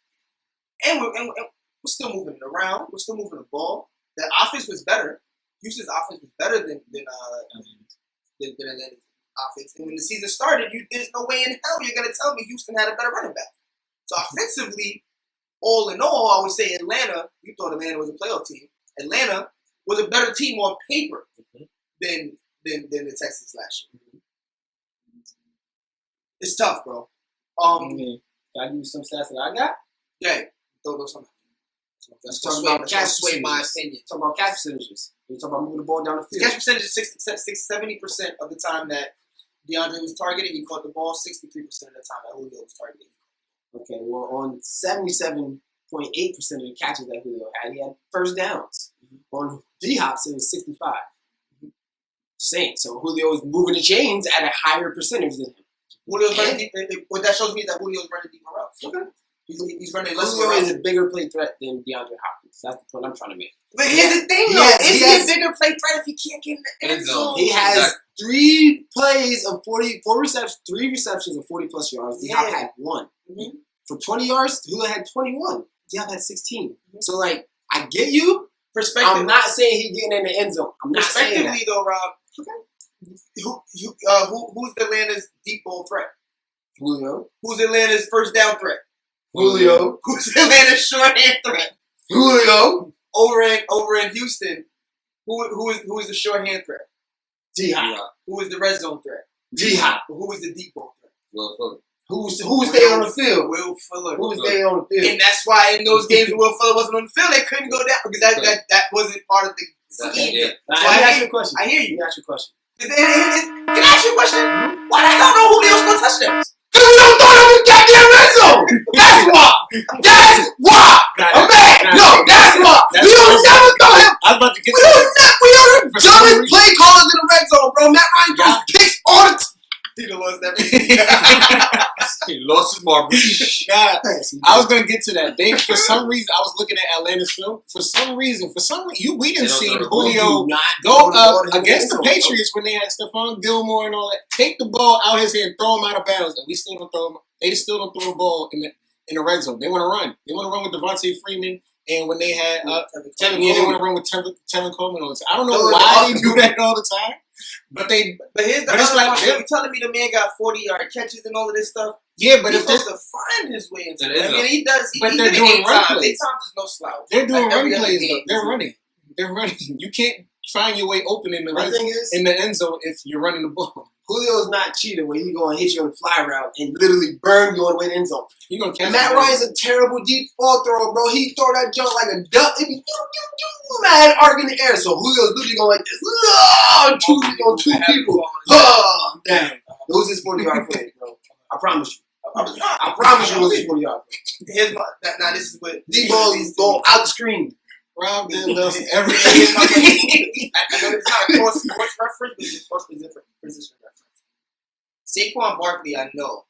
S3: And we're still moving it around. We're still moving the ball. The offense was better. Houston's offense was better than Atlanta's offense. And when the season started, there's no way in hell you're going to tell me Houston had a better running back. So offensively, all in all, I would say Atlanta, you thought Atlanta was a playoff team. Atlanta was a better team on paper than the Texans last year. It's tough, bro.
S1: Can I give you some stats that I got?
S3: Yeah, throw some. That's
S1: Talk
S3: gonna
S1: about catch
S3: sway my
S1: percentages.
S3: opinion.
S1: Talk about catch percentages. You talk about moving the ball down the
S3: His
S1: field.
S3: catch percentage is 70% of the time that DeAndre was targeted. He caught the ball 63% of the time that Julio was targeted.
S1: Okay, well, on 77.8% of the catches that Julio had, he had first downs. On D-Hops, it was 65. Same. So Julio is moving the chains at a higher percentage than him.
S3: Julio's running deep. What that shows me is that Julio's running deeper routes.
S1: Okay.
S3: He's running less
S1: Julio
S3: routes.
S1: is a bigger play threat than DeAndre Hopkins. That's the point I'm trying to make.
S3: But here's the thing, though.
S1: Yes,
S3: Is
S1: he
S3: he
S1: has-
S3: a bigger play threat if he can't get in the end zone?
S1: He has 3 plays of 44 receptions, 3 receptions of 40 plus yards. D-Hop had 1.
S3: Mhm.
S1: For 20 yards, Julio had 21. D-Hop had 16. So, like, I get you.
S3: Perspective.
S1: I'm not saying he's getting in the end zone. I'm not saying that.
S3: Respectively, though, Rob. Who's Atlanta's deep ball threat?
S1: Julio.
S3: Who's Atlanta's first down threat?
S1: Julio.
S3: Who's Atlanta's short hand threat?
S1: Julio.
S3: Over in Houston, who is the short hand threat?
S1: D-Hop.
S3: Who is the red zone threat?
S1: D-Hop.
S3: Who is the deep ball threat?
S4: Well, fuck.
S1: Who's staying on the field?
S3: Will Fuller.
S1: Who's staying on the field?
S3: And that's why in those games when Will Fuller wasn't on the field, they couldn't go down because that wasn't part of the scheme.
S4: Yeah.
S1: Now,
S3: So
S1: let me
S3: I
S1: ask you a question.
S3: I hear you.
S1: Let me ask you a question.
S3: Can I ask you a question? Why the hell don't Julio score touchdowns?
S1: Because we don't throw them in the goddamn red zone. That's why. That's why. I'm mad. No, that's why. We don't never throw him.
S2: I was about to get
S1: We don't the
S2: For some
S1: dumbest
S2: reason-
S1: play callers in the red zone, bro. Matt Ryan throws picks all the time.
S3: He done lost everything.
S4: He lost his marbles.
S2: Nah, I was gonna get to that. For some reason, I was looking at Atlanta's film. For some reason, we didn't see Julio go up against the Patriots when they had Stephon Gilmore and all that. Take the ball out his hand, throw him out of bounds, and we still don't throw him. They still don't throw the ball in the red zone. They want to run. They want to run with Devontae Freeman. And when they had they want to run with Tevin Coleman all the time. I don't know why they do that all the time, but here's
S3: the
S2: But it's
S3: other
S2: like
S3: part.
S2: them.
S3: You telling me the man got 40-yard catches and all of this stuff?
S2: Yeah, but
S3: He's
S2: if they're,
S3: supposed to find his way into
S4: It
S3: it.
S4: is
S3: I mean, he does.
S2: But
S3: he
S2: they're
S3: did it
S2: doing
S3: 8
S2: run
S3: times.
S2: plays.
S3: 8 times is no slouch.
S2: they're doing
S3: Like
S2: run
S3: every other
S2: plays,
S3: game,
S2: though. They're
S3: he's-
S2: running. They're running. You can't find your way open in the
S1: My thing is,
S2: in the end zone if you're running the ball.
S1: Julio's not cheating when he's going to hit you on the fly route and literally burn you on the way to the end zone.
S2: You're gonna catch
S1: And Matt
S2: the
S1: Ryan's a terrible deep ball thrower, bro. He throw that jump like a duck. It be mad arc in the air. So Julio's literally going like this. On two people. Oh, damn. Those is 40-yard plays, bro. I promise you. I promise you those is 40-yard plays.
S3: Here's my. Now this is what
S1: D-ball is going out the screen.
S2: Rob did those
S3: Here's
S2: everything.
S3: my question. I know it's not a sports reference, but it's a different position reference. Saquon Barkley, I know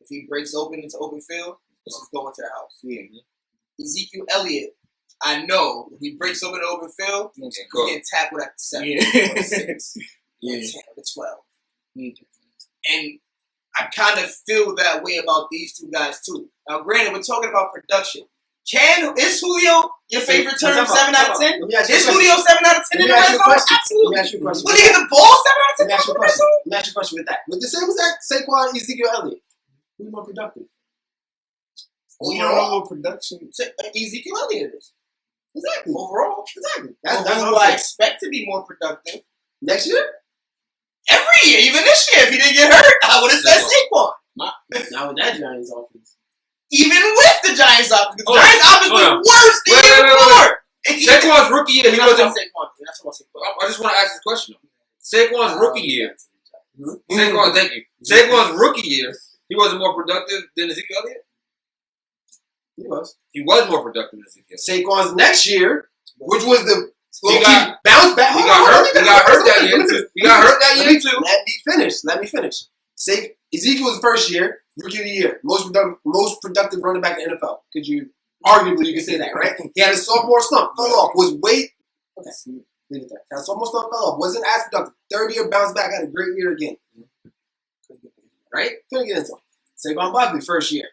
S3: if he breaks open into open field, this is going to the house.
S2: Yeah.
S3: Ezekiel Elliott, I know if he breaks open into open field, he's getting tackled at the 7
S2: Yeah.
S3: or the 6,
S2: Yeah.
S3: or 10 or the 12. And I kind of feel that way about these two guys too. Now, granted, we're talking about production. Is Julio your favorite term? 7 out of 10? Is Julio 7 out of 10 in the red zone?
S1: Let me
S3: Absolutely.
S1: ask you a question.
S3: Will he get the ball 7 out of
S1: Let
S3: 10
S1: me ask you
S3: in
S1: a
S3: the red
S1: question.
S3: zone?
S1: Let me ask you a question with that. With the same exact Saquon, Ezekiel Elliott, who's more productive?
S2: We don't know what production.
S3: Ezekiel Elliott is.
S1: Exactly.
S3: Overall.
S1: Exactly.
S3: That's
S1: what
S3: who
S1: I'm
S3: I
S1: saying.
S3: expect to be more productive.
S1: Next year?
S3: Every year, even this year, if he didn't get hurt, I would have said Saquon.
S1: Now with that Giants offense.
S3: Even with the Giants offense. The
S4: Hold on.
S3: Giants offense
S4: Hold on.
S3: was worse the year before.
S4: Saquon's rookie year, he
S3: That's
S4: wasn't.
S3: about Saquon. That's about Saquon.
S4: I just want to ask this question. Saquon's rookie year.
S1: Mm-hmm.
S4: Saquon, thank you. Saquon's rookie year, he wasn't more productive than Ezekiel Elliott.
S1: He was.
S4: He was more productive than Ezekiel.
S1: Saquon's next year, which was the
S4: He got-
S1: bounce back.
S4: He got hurt. He got hurt that year too. He got hurt that year too.
S1: Let me finish. Ezekiel's first year, rookie of the year, most productive running back in the NFL. Could you arguably you can say that, right? He had a sophomore slump, fell off, was weight. Okay, leave it there. Had a sophomore slump, fell off, wasn't as productive. Third year, bounced back, had a great year again. Right? Couldn't get into it. Saquon Barkley, first year,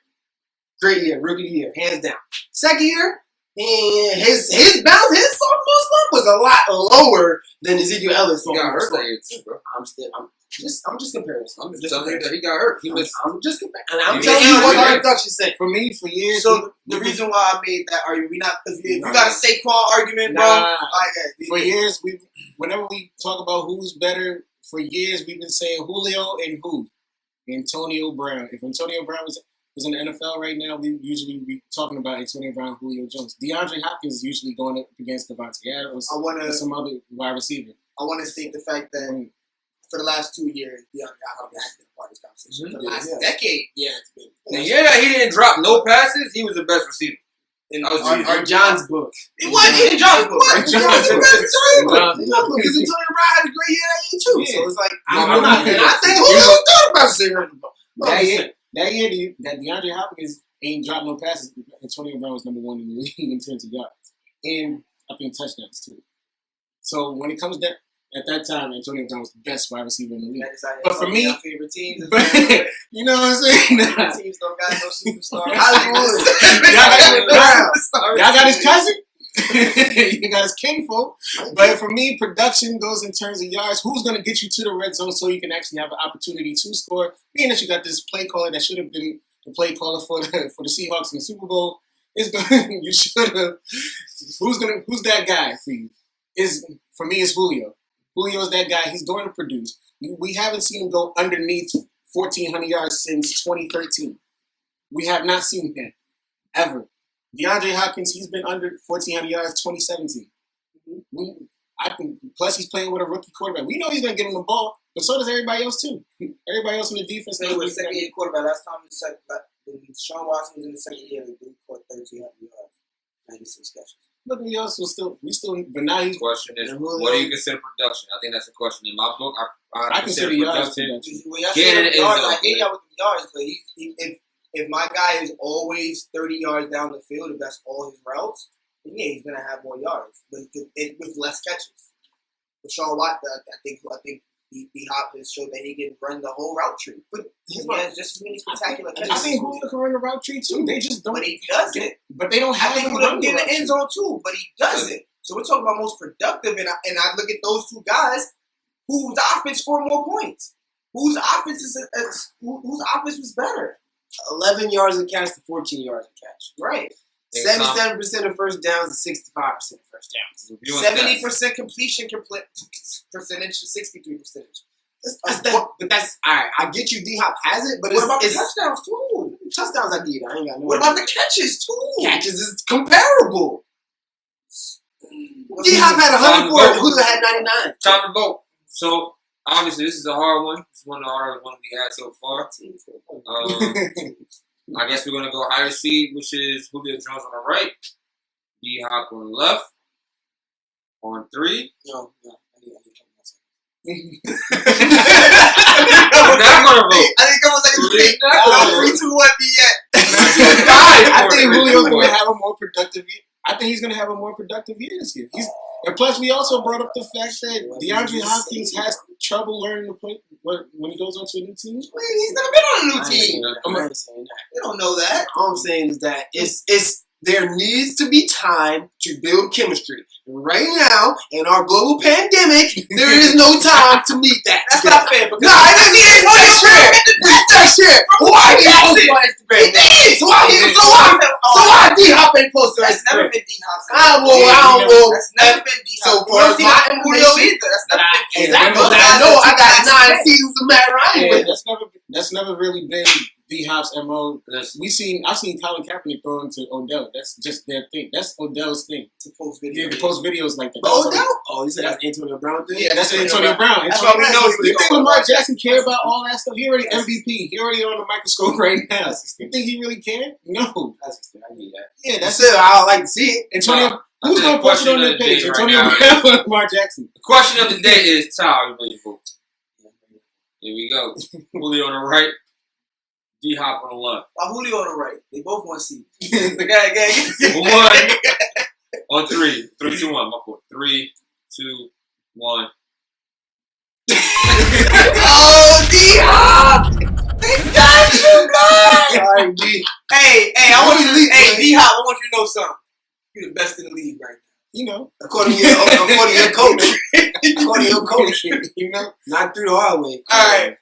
S1: great year, rookie of the year, hands down. Second year, and his sophomore slump was a lot lower than Ezekiel Elliott's
S4: He got
S1: sophomore
S4: hurt
S1: slump.
S4: that year too, bro.
S1: I'm just comparing.
S4: I'm just telling you that he got hurt. He missed.
S1: I'm just comparing. And I'm
S4: You
S1: telling
S4: missed
S1: you what
S4: out,
S1: the production said.
S2: For me, for years.
S3: So the reason why I made that argument, we not because if you got a Saquon argument, bro.
S2: Nah.
S3: For
S2: For years, whenever we talk about who's better, for years we've been saying Julio and who? Antonio Brown. If Antonio Brown was, Because in the NFL right now, we usually be talking about Antonio Brown, Julio Jones. DeAndre Hopkins is usually going up against Devontae Adams or some other wide receiver.
S3: I want to state the fact that for the last 2 years, DeAndre Hopkins has been a part of this conversation. For the last decade, it's been.
S4: The year that he didn't drop no passes, he was the best receiver.
S1: In John's book.
S3: It wasn't in John's book.
S1: Because Antonio Brown had a great year that year too. So it's like I think Julio was doing about $600.
S2: That year that DeAndre Hopkins ain't dropped no passes, Antonio Brown was number 1 in the league in terms of yards. And I think touchdowns too. So when it comes down, at that time, Antonio Brown was the best wide receiver in the league. But for me,
S3: favorite teams,
S2: you know what I'm saying?
S3: teams don't got no superstars.
S2: Y'all got his cousin. You got his kinfolk. But for me, production goes in terms of yards. Who's going to get you to the red zone so you can actually have an opportunity to score? Being that you got this play caller that should have been the play caller for the Seahawks in the Super Bowl, you should have. Who's that guy for you? For me, it's Julio. Julio's that guy. He's going to produce. We haven't seen him go underneath 1,400 yards since 2013. We have not seen that ever. DeAndre Hopkins, he's been under 1,400 yards 2017. Plus, he's playing with a rookie quarterback. We know he's going to give him the ball, but so does everybody else, too. Everybody else in the defense.
S3: They were second-year quarterback. Last time Sean Watson was in the second year, they caught 1,300 yards, 96 catches.
S2: But we still, but now he's.
S4: The question is, what do you consider production? I think that's a question. In my book, I consider production.
S3: When y'all say yards, I hear y'all with the yards, but if my guy is always 30 yards down the field, if that's all his routes, then yeah, he's gonna have more yards, but with less catches. But Sean Watt, I think D-Hop has showed that he can run the whole route tree. But he has just as many spectacular catches.
S2: I think Julio can run the route tree too. They just don't.
S3: But he doesn't.
S2: But they don't have.
S3: I think Julio can get in the end zone too, but he doesn't. So we're talking about most productive, and I look at those two guys whose offense scored more points. Whose offense was better?
S1: 11 yards of catch to 14 yards of catch.
S3: Right.
S1: 77% of first downs and 65% of first downs.
S3: 70% completion percentage to 63%.
S1: But that's all right. I get you. D-Hop has it, but
S3: what about the touchdowns too?
S1: Touchdowns I need. I ain't got no.
S3: What about the catches too?
S1: Catches is comparable. D-Hop had 104. Julio had 99.
S4: Time to vote. So obviously, this is a hard one. It's one of the hardest ones we had so far. I guess we're gonna go higher seed, which is Julio Jones on the right, D-Hop on the left. On 3.
S3: No.
S4: I'm not gonna vote.
S3: I think come on second seed. 3, 2, 1, be yet.
S2: I think Julio's gonna have a more productive year. I think he's gonna have a more productive year this year. And plus, we also brought up the fact that DeAndre Hopkins has trouble learning to play when he goes onto a new team.
S3: He's never been on a new team.
S1: I'm not saying that.
S3: You don't know that.
S1: All I'm saying is that it's there needs to be time to build chemistry. Right now, in our global pandemic, there is no time to meet that.
S3: That's not fair.
S1: No, that's fair. Why he posted on Instagram? So why D-Hop ain't posted on Instagram?
S3: That's never been D-Hop.
S1: I don't know.
S3: That's never been D-Hop.
S1: So for my Julio either. That's never been exactly. I know I got 9 seasons of Matt Ryan with.
S2: That's never really been D-Hop's MO. I've seen Colin Kaepernick throwing to Odell. That's just their thing. That's Odell's thing.
S3: To post videos.
S2: Yeah, to post videos like that.
S1: But Odell? Oh, you said that's Antonio Brown thing?
S2: Yeah, that's Antonio Brown.
S3: That's what we know.
S2: You think Lamar Jackson care about all that stuff? He already MVP. He already on the microscope right now. You think he really care? No.
S1: I need that.
S2: Yeah, that's
S1: it. I would like to see it.
S2: Antonio. Who's going to post it on their page? Antonio Brown or Lamar Jackson?
S4: The question of the day is, Tyler, here we go. Julio on the right. D-Hop on the left.
S3: Julio on the right. They both want to see.
S4: The guy. 1 on 3. 3, 2, 1. My fault. 3, 2, 1.
S3: Oh, D-Hop! They got you, guys!
S1: Sorry, D.
S3: Hey, I want you to leave. Hey, D-Hop, I want you to know something. You're the best in the league right now.
S2: You know,
S1: according to your coach. According to your coach,
S2: you know,
S1: not through the hard way.
S3: All right.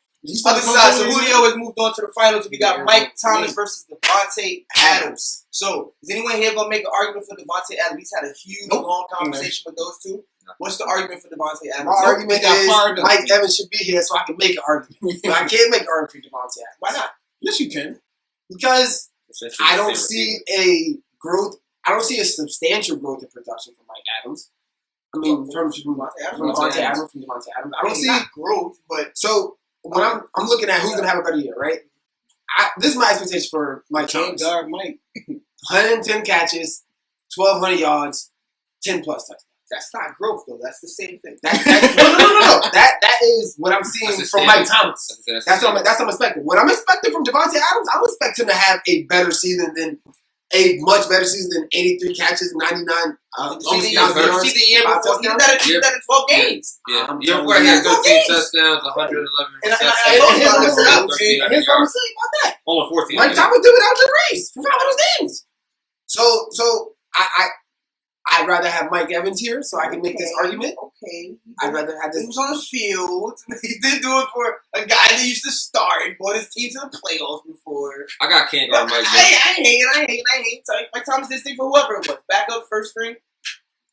S3: Other side, so Julio has moved on to the finals. We got Mike Thomas versus Devontae Adams. So, is anyone here going to make an argument for Devontae Adams? We've had a huge, long conversation with those two. What's the argument for Devontae Adams?
S1: My argument is Mike Evans should be here so I can make an argument. But I can't make an argument for Devontae Adams.
S3: Why not?
S2: Yes, you can.
S1: because
S4: Essentially
S1: I
S4: the
S1: don't
S4: same
S1: see
S4: receiver.
S1: a growth. I don't see a substantial growth in production from Mike Adams. I mean, from Devontae Adams. I don't see
S3: not growth, but
S1: So when I'm looking at who's gonna have a better year, right? This is my expectation for Mike
S2: Can't
S1: Thomas.
S2: guard Mike.
S1: 110 catches, 1,200 yards, 10 plus touchdowns.
S3: that's not growth though. That's the same thing.
S1: No. That is what I'm seeing
S4: That's the
S1: from
S4: standard.
S1: Mike Thomas. That's what I'm expecting. What I'm expecting from Devontae Adams, I'm expecting to have a much better season than 83 catches, 99.
S3: See the year before he did that in 12 games.
S4: Yeah,
S1: I'm
S4: year
S1: telling
S4: before he
S1: you.
S4: had 13
S3: games.
S4: touchdowns, 111
S3: And
S4: receptions,
S3: I told you
S1: Here's what I'm
S3: about
S1: saying about that.
S4: almost 14.
S1: Mike Thomas did without Drew Brees for 5 of those games. So I'd rather have Mike Evans here so I can make this argument.
S3: Okay.
S1: I'd rather have
S3: He
S1: this.
S3: was on the field. He did do it for a guy that used to start and brought his team to the playoffs before.
S4: I got can't guard Mike.
S3: I hate. So Mike Thomas did this thing for whoever it was. Backup, first string.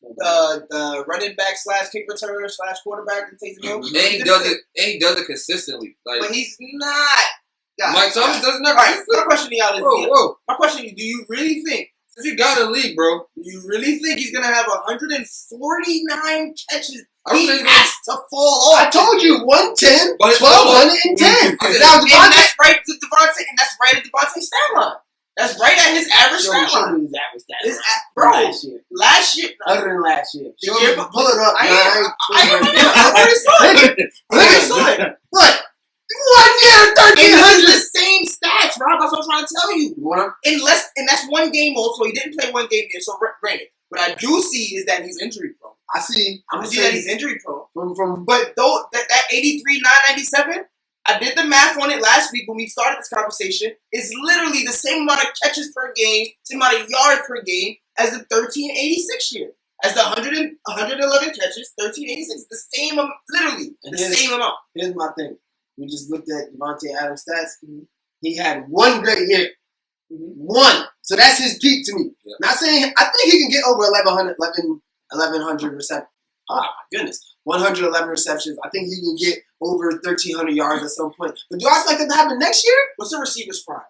S3: The running back / kick returner / quarterback that takes the
S4: And he does it. And he does it consistently. Like
S3: But he's not.
S4: Mike Thomas doesn't have.
S3: All right, my question to y'all is:
S4: Whoa!
S3: my question is, do you really think?
S4: Since he got in the league, bro.
S3: Do you really think he's gonna have 149 catches?
S4: I don't
S3: He
S4: think
S3: has to fall off.
S1: I told you 110,
S4: But it's
S1: 1,210.
S4: Okay.
S1: Now
S3: And
S1: Devontae.
S3: that's right to Devontae, and that's right at Devontae's stat line. That's right at his average stat line.
S1: His average stat
S3: His
S1: line.
S3: bro,
S1: Last year.
S3: last year,
S1: Other than last year.
S3: The year before-
S1: Pull it up.
S3: I already saw it.
S1: What? 1 year,
S3: And it's
S1: 1,300.
S3: the same stats, Rob. That's what I'm trying to tell you.
S1: What?
S3: And that's one game also. He didn't play one game there, so granted. What I do see is that he's injury prone.
S1: I see.
S3: I'm
S1: I'm
S3: gonna see that
S1: saying
S3: he's injury prone.
S1: from
S3: But though that 83,997, I did the math on it last week when we started this conversation. It's literally the same amount of catches per game, same amount of yards per game as the 1386 year. As the 111 catches, 1386, the same, literally
S1: And
S3: the
S1: then-
S3: same amount.
S1: Here's my thing. We just looked at Devontae Adams' stats. He had one great year. One. So that's his peak to me.
S4: Yeah.
S1: Not saying, I think he can get over 1,100 receptions. Oh, my goodness. 111 receptions. I think he can get over 1,300 yards at some point. But do I expect that to happen next year?
S3: What's the receiver's prime?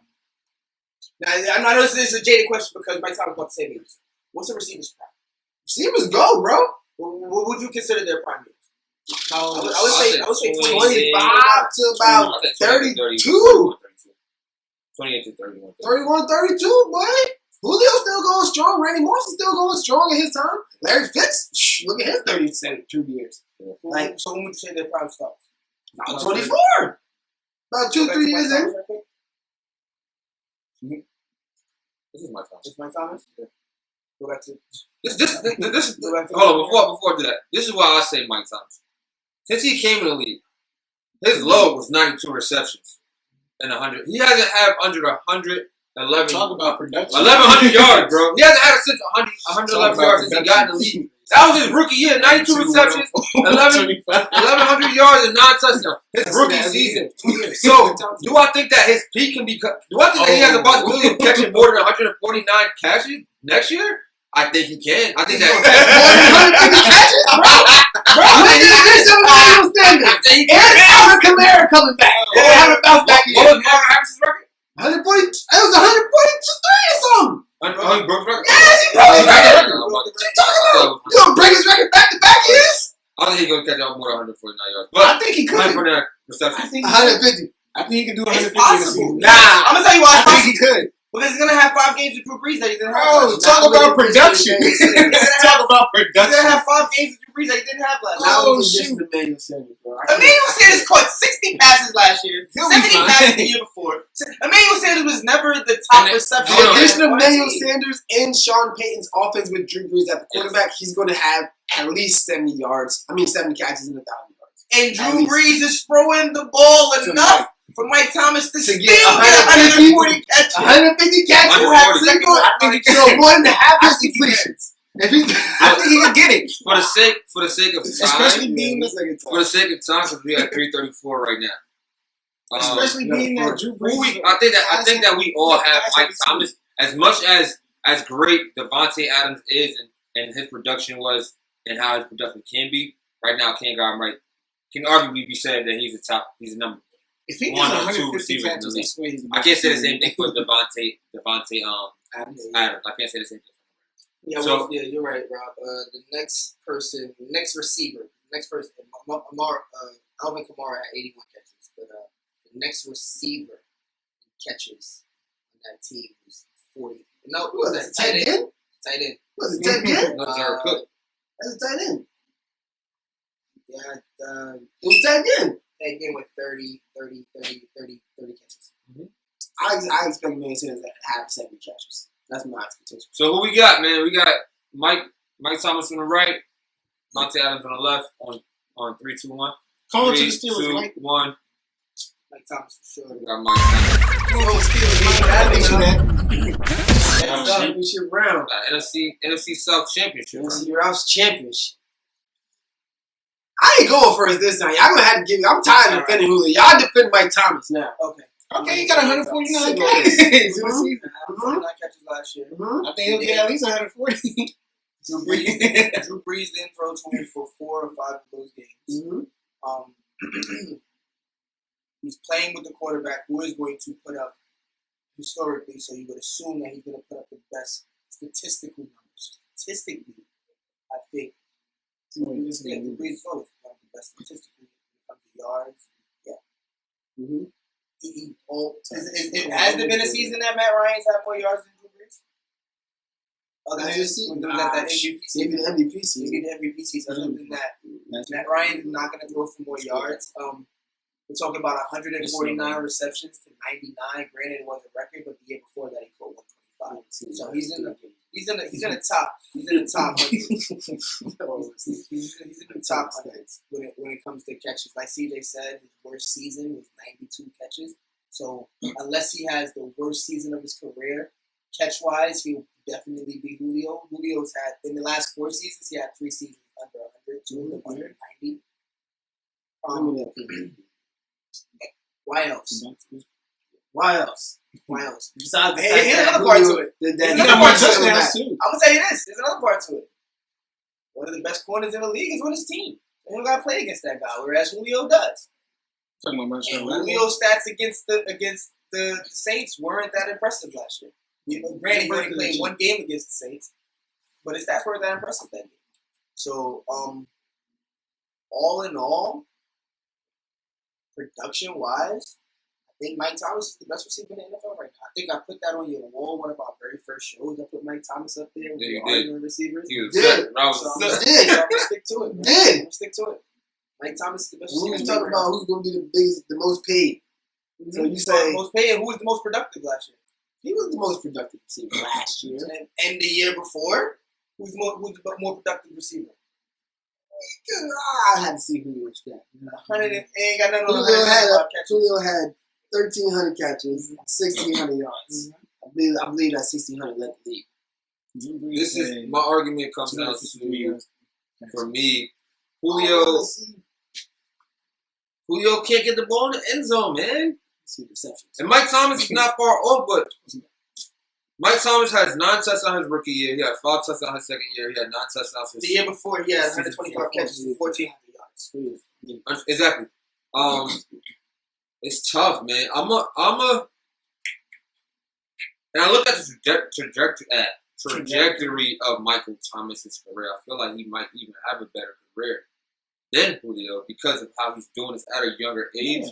S3: Now, I know this is a jaded question because Mike Thomas about to say this. What's the receiver's prime?
S1: Receivers go, bro.
S3: What would you consider their prime years? I would
S4: I'll
S3: say
S4: say
S1: 25 to about 32.
S4: 28 to 31.
S1: 31, 32, boy. Julio's still going strong. Randy Moss is still going strong in his time. Larry Fitz, look at his 32 years. Like,
S3: So when would you say their prime starts?
S1: about 24. About 2-3 years in.
S4: This is my time.
S3: It's Mike Thomas? Go back to
S4: This
S3: go back to
S4: hold on, before I do that. This is why I say Mike Thomas. Since he came in the league, his low was 92 receptions and 100. He hasn't had under 111.
S2: Talk about production.
S4: 1,100 yards, bro. He hasn't had it since 111 yards since he got in the league. That was his rookie year. 92 receptions, 1,100 yards and 9 touchdowns. His rookie season. So, do I think that his peak can be? Do I think that he has a possibility of catching more than 149 catches next year? I think he can. I think that.
S1: Bro, when did this Emmanuel Sanders?
S4: I think he
S1: And
S4: can.
S1: Alvin Kamara coming back. They haven't bounced back
S4: What
S1: yet.
S4: was Marvin Harrison's record?
S1: 140. It was 142-3 or something.
S4: Oh, he broke the record.
S1: Yes, he broke his record.
S4: What
S1: What you talking about? You gonna break his record back to back years?
S4: I don't think he's gonna catch up more than 149 yards.
S1: I
S4: But
S1: think he could.
S4: 149 receptions.
S1: 150.
S2: I think he can do
S3: It's
S2: 150
S3: possible.
S2: this season.
S3: Nah, I'm gonna tell you why it's
S2: I think he
S3: possible.
S2: could.
S3: Because he's gonna have 5 games with Drew Brees that he didn't have.
S2: Bro,
S3: last year.
S2: talk about production. Talk about
S3: He's gonna
S2: production.
S3: have 5 games with Drew Brees that he didn't have last year.
S1: Now
S2: Oh,
S1: we
S2: shoot.
S1: can get Emmanuel Sanders, bro. I can't-
S3: Emmanuel Sanders caught 60 passes last year,
S2: He'll be
S3: 70
S2: fine.
S3: passes the year before. Emmanuel Sanders was never the top
S4: And
S3: reception.
S4: hold on.
S1: In addition to
S3: on
S1: Emmanuel
S3: the team.
S1: Sanders and Sean Payton's offense with Drew Brees at the quarterback, he's going to have at least 70 yards. I mean, 70 catches and 1,000 yards.
S3: And
S1: At
S3: Drew
S1: least.
S3: Brees is throwing the ball enough for Mike Thomas to still
S1: get
S3: get 140 catches.
S1: 150 catches.
S4: 140.
S1: I think he can throw more than half his completions. If he,
S3: I think he can get it.
S4: For the sake of
S2: Especially
S4: time,
S2: being
S4: for the sake of time, because we at 334 right now.
S2: Especially being that Drew Brees.
S4: I think that we all have Mike Thomas as much as great Devontae Adams is and his production was and how his production can be. Right now, can arguably be said that he's the number.
S2: If he
S4: one
S2: gets
S4: or two
S2: 150
S4: receivers in the
S2: catches,
S4: league.
S2: I swear he's the
S4: I
S2: best
S4: can't say the
S2: receiver
S4: same
S2: in the
S4: thing for Devontae Adams. I can't say the same thing.
S3: Yeah,
S4: So-
S3: well, yeah, you're right, Rob. The next person, the next receiver, Alvin Kamara had 81 catches, but the next receiver in catches on that team was 40. No,
S1: Who was that? Tight end?
S3: Tight end.
S1: Was it tight end?
S4: No, Jared Cook.
S1: That's a tight end.
S3: Yeah,
S1: It was tight end.
S3: that game with 30 catches.
S1: I expect Emmanuel Sanders to have 70 catches. That's my expectation.
S4: So who we got, man? We got Mike Thomas on the right, Monte Adams on the left on 3, 2, 1.
S2: Calling to the
S4: 3,
S2: Steelers,
S4: 2,
S2: Mike.
S4: 1.
S3: Mike Thomas for sure.
S4: We got Mike Thomas.
S3: Oh, Steelers,
S1: That's championship round.
S4: NFC South Championship.
S1: NFC Rouse championship. I ain't going first this time. Y'all gonna have to give me. I'm tired of defending Julio. Y'all defend Mike Thomas now.
S3: Okay.
S2: Okay, he got 149
S1: Sick
S2: catches
S1: on
S2: in the season.
S3: 49 catches last year.
S2: I think he'll get at least 140.
S3: Drew Brees didn't throw to him for 4 or 5 of those games. He's playing with the quarterback who is going to put up historically, so you would assume that he's going to put up the best statistical numbers. Statistically, I think Drew Brees is one of the best statistically when it comes to yards. Yeah. Has there been a season that Matt Ryan's had more yards than Drew Brees? Other than that MVP season.
S1: Maybe the MVP season.
S3: Maybe the MVP season. Other than that, Matt Ryan is not going to throw for more yards. We're talking about 149 receptions to 99. Granted, it was a record, but the year before that, he caught 125. So he's in the top. He's in the top. He's in the top hundreds when it comes to catches. Like CJ said, his worst season was 92 catches. So unless he has the worst season of his career, catch-wise, he'll definitely be Julio. Julio's had, in the last 4 seasons, he had 3 seasons under 100, 2 under 190. Why else?
S1: Besides the
S3: Here's
S1: fact
S3: another
S1: that
S3: part
S1: Julio-
S3: to it.
S1: that-
S3: Here's
S2: He
S3: another
S2: got more
S3: part to it.
S2: touchdowns, too.
S3: I'm going to tell you this. There's another part to it. One of the best corners in the league is with his team. They don't got to play against that guy, whereas Julio does.
S2: Talking about
S3: And
S2: Marshall
S3: Julio's stats against the Saints weren't that impressive last year. Granted, he only played 1 game against the Saints, but his stats weren't that impressive that game. So, all in all, production-wise, I think Mike Thomas is the best receiver in the NFL right now. I think I put that on your wall one of our very first shows. I put Mike Thomas up there with
S4: Yeah, you
S3: the
S4: did.
S3: arguing receivers.
S4: He was
S1: Did.
S4: set. Rob
S3: So
S4: was
S3: I'm
S4: set.
S3: going to stick to it.
S1: Did.
S3: I'm going to stick to it. Mike Thomas is the best
S1: We
S3: receiver.
S1: was talking about who's going to be the biggest, the most paid. So you say
S3: most paid. Who was the most productive last year?
S1: he was the most productive receiver last year.
S3: And the year before, who's the more productive receiver?
S1: I had to see who was that.
S3: 100 ain't got nothing on
S1: Julio
S3: 125 catches.
S1: Julio had 1,300 catches, 1,600 yards. I believe that 1,600 led the league.
S4: This is my argument comes down to, for me, Julio can't get the ball in the end zone, man.
S1: See receptions.
S4: And Mike Thomas is not far off, but Mike Thomas has 9 touchdowns his rookie year. He had 5 touchdowns his second year. He had 9 touchdowns his
S3: The year before, he had 125 catches and 1,400 yards.
S4: Exactly. It's tough, man. And I look at the trajectory of Michael Thomas's career. I feel like he might even have a better career than Julio because of how he's doing this at a younger age.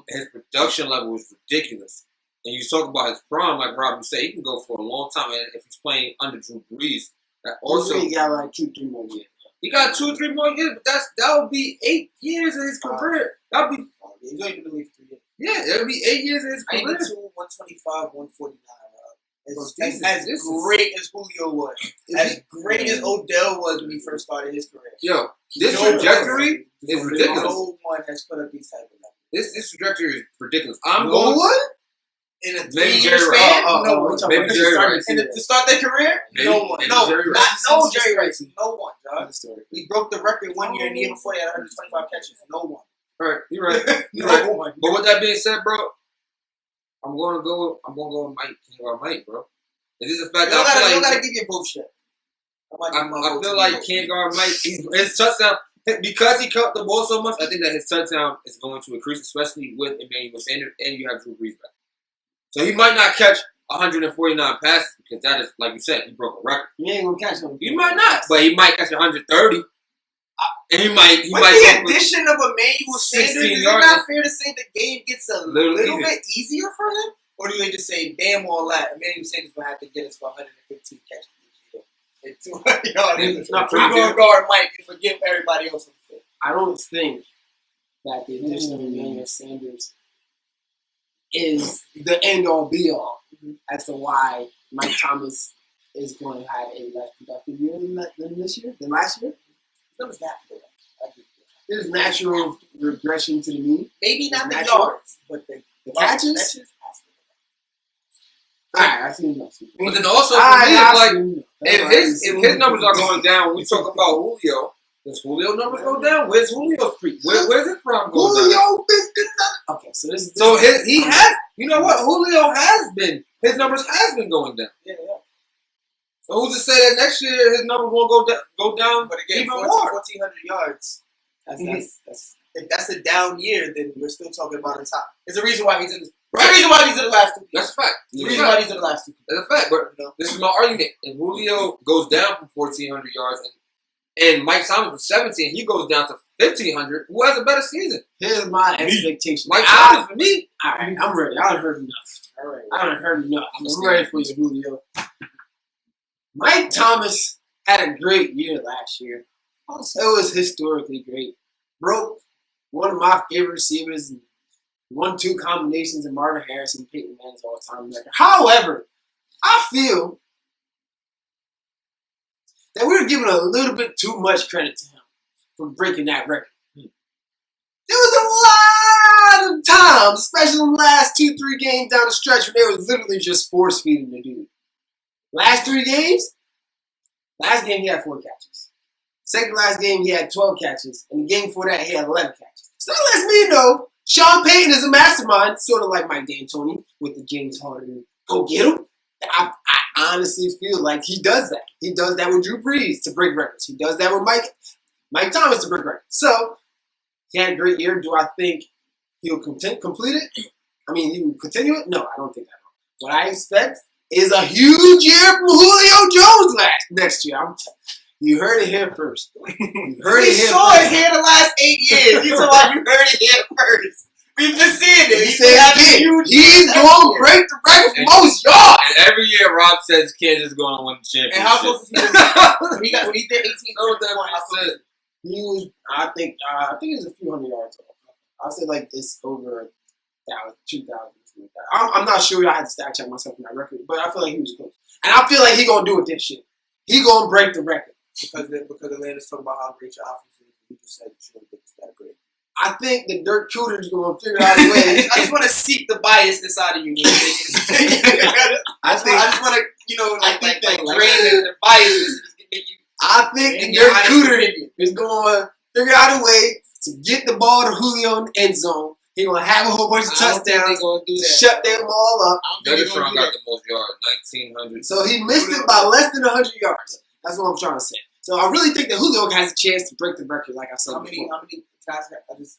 S4: His production level is ridiculous. And you talk about his prime, like Rob, you say, he can go for a long time. And if he's playing under Drew Brees, that also
S1: he got like 2-3 more years.
S4: he got 2 or 3 more years, but that would be 8 years of his career. That would be
S3: He's only been in the league for 3 years.
S4: yeah, that would be 8 years of his career.
S3: 92, 125, 149. As
S4: This is-
S3: great as Julio was, as great as Odell was when he first started his career,
S4: Yo, this
S3: No
S4: trajectory is ridiculous.
S3: no one has put up these type of numbers.
S4: This trajectory is ridiculous. I'm
S1: No
S4: going
S1: one?
S3: In a
S4: Maybe
S3: 3-year
S4: Jerry
S3: span,
S4: Rice.
S3: no one.
S4: Maybe Jerry Rice.
S3: To start their career,
S4: Maybe-
S3: no one.
S4: maybe
S3: No,
S4: Jerry
S3: not
S4: Rice.
S3: no Jerry Rice. No one, dog.
S1: Historically.
S3: He broke the record 1 year, and the year before he had 125 catches. No one.
S4: All right, you're right. You're
S3: No
S4: right.
S3: one.
S4: But with that being said, bro, I'm gonna go with Mike, bro. Is this the fact
S3: You
S4: that
S3: don't
S4: I
S3: gotta
S4: feel like
S3: give your bullshit.
S4: I feel like can't guard Mike. His touchdown. because he caught the ball so much, I think that his touchdown is going to increase, especially with Emmanuel Sanders, and you have Drew Brees back. So he might not catch 149 passes because that is, like you said, he broke a record.
S1: He ain't gonna catch him.
S4: He might not, but he might catch 130. And he might.
S3: With the addition of Emmanuel Sanders,
S4: 16
S3: is it
S4: yards.
S3: not fair to say the game gets a
S4: Little
S3: little
S4: easier.
S3: bit easier for him? Or do they just say, damn all that, Emmanuel Sanders will have to get us for 115 catches this year? And 200 yards.
S4: It's not
S3: We're
S4: pretty
S3: going
S4: good.
S3: to guard Mike and forgive everybody else.
S1: I don't think that the addition of Emmanuel Sanders is the end all be all as to why Mike Thomas is going to have a less productive year than last year.
S3: Numbers have to go down.
S1: There's natural regression to the mean.
S3: Maybe not the
S1: Natural.
S3: yards, but the
S1: catches?
S3: has to go
S1: Alright, I see enough.
S4: But then also, for me, it's like, if his numbers are going down, we talk about Julio. Does Julio numbers go down? Where's Julio's streak? Where's his prime going down?
S1: Julio been okay, so this is
S4: So he has. You know what? Julio has been. His numbers has been going down.
S3: Yeah.
S4: So who's to say that next year his numbers won't go down
S3: But again,
S4: even
S3: 14,
S4: more?
S3: 1,400 yards.
S1: that's
S3: If that's a down year, then we're still talking about the top. There's a reason why he's in. The reason why he's in the last two.
S4: That's a fact.
S3: The reason why he's in the last two.
S4: That's a fact. But this is my argument. If Julio goes down from 1,400 yards and Mike Thomas was 17, he goes down to 1,500. Who has a better season?
S1: here's my expectation.
S4: Mike Thomas for me.
S1: Alright, I'm ready. I done heard enough. I done heard enough. I'm ready for you, Julio. Mike Thomas had a great year last year. It was historically great. Broke one of my favorite receivers, 1-2 combinations of Marvin Harrison and Peyton Manning's all-time record. However, I feel that we were giving a little bit too much credit to him for breaking that record. There was a lot of times, especially in the last 2-3 games down the stretch, where they was literally just force feeding the dude. Last 3 games, last game he had 4 catches. Second last game he had 12 catches, and the game before that he had 11 catches. So that lets me know Sean Payton is a mastermind, sort of like Mike D'Antoni with the James Harden go get him. I honestly feel like he does that. He does that with Drew Brees to break records. He does that with Mike Thomas to break records. So he had a great year. Do I think he'll complete it? I mean, he will continue it? No, I don't think that. What I expect is a huge year from Julio Jones next year. You heard it here first. You heard
S3: We
S1: it here
S3: saw
S1: first.
S3: it here the last 8 years. You saw why you heard it here first. We've been seeing it.
S1: He said he's going to break the record for most yards.
S4: And every year Rob says Kansas is going to win the championship.
S3: And how close is he? When he did 18
S4: know that
S3: points,
S4: I said.
S1: He was, I think it was a few hundred yards off. I'll say like this over 1,000, 2,000, something like that. I'm not sure. I had to stat check myself in that record, but I feel like he was close. And I feel like he gonna do it this year. He gonna break the record
S3: because Atlanta's talking about how great your offense is. You just said you shouldn't think it's that great.
S1: I think the Dirk Cooter's gonna figure out a way.
S3: I just want to seek the biasness out of you. I just want to, drain the biases.
S1: I think the Dirk Cooter is gonna figure out a way to get the ball to Julio in the end zone. He's gonna have a whole bunch of touchdowns to shut them all up.
S4: Megatron got the most yards, 1,900.
S1: So he missed it by less than 100 yards. That's what I'm trying to say. So I really think that Julio has a chance to break the record, like I said before.
S3: How many guys? I just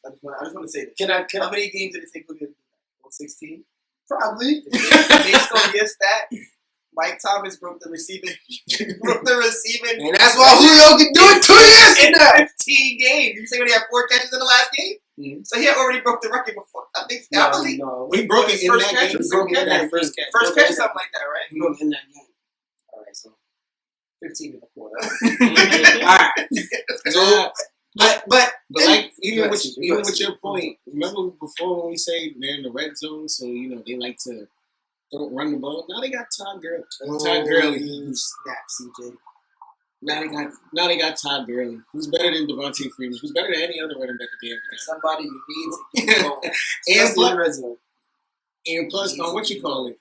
S3: want to say this.
S1: How
S3: many games did it take Julio? 16.
S1: Probably.
S3: Based on your stat, Mike Thomas broke the receiving.
S1: And that's why Julio can do it 2 years
S3: in
S1: from now.
S3: 15 games. You say when he had 4 catches in the last game?
S1: Mm-hmm.
S3: So he had already broke the record before. I think.
S1: No.
S2: We broke it in
S3: First
S2: that
S3: catch,
S2: game.
S3: we
S2: Broke
S3: broke
S2: it in that first catch.
S3: First catch or something like that, right?
S1: We broke in that game.
S3: All right, so 15 in the quarter.
S1: All right.
S2: So,
S1: But
S2: like even with
S1: Yes.
S2: your point, remember before when we say they're in the red zone, so they like to don't run the ball. Now they got Todd Gurley. Todd Gurley.
S3: Snap, CJ.
S2: Now they got Todd Gurley, who's better than Devontae Freeman, who's better than any other running back at the end of
S3: Somebody you need to get going.
S2: and plus, what you call it?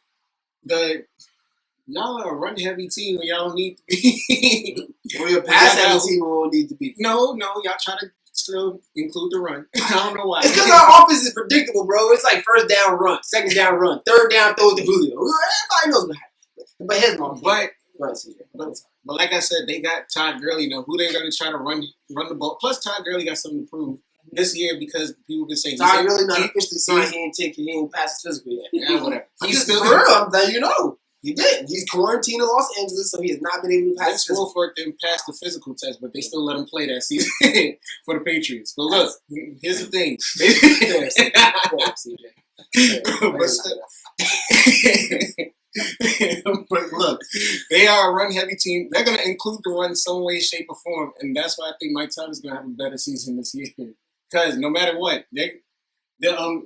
S2: Y'all are a run heavy team when y'all don't need to be.
S1: Or your pass heavy team won't need to be.
S2: No, y'all try to still include the run. I don't know why.
S1: It's because our offense is predictable, bro. It's like first down run, second down run, third down throw to Julio. Everybody knows what happens. But here's my point.
S2: But
S1: Go ahead, CJ.
S2: But like I said, they got Todd Gurley now. Who they going to try to run the ball? Plus, Todd Gurley got something to prove this year because people been saying
S1: Todd Gurley not officially signed. He ain't passed his physical yet.
S2: Yeah, whatever.
S1: He's still for real. I'm letting you know. He did. He's quarantined in Los Angeles, so he has not been able to pass his physical.
S2: Wolford didn't pass the physical test, but they still let him play that season for the Patriots. But look, here's the thing. But look, they are a run-heavy team. They're going to include the run some way, shape, or form, and that's why I think Mike Thomas is going to have a better season this year. Because no matter what, they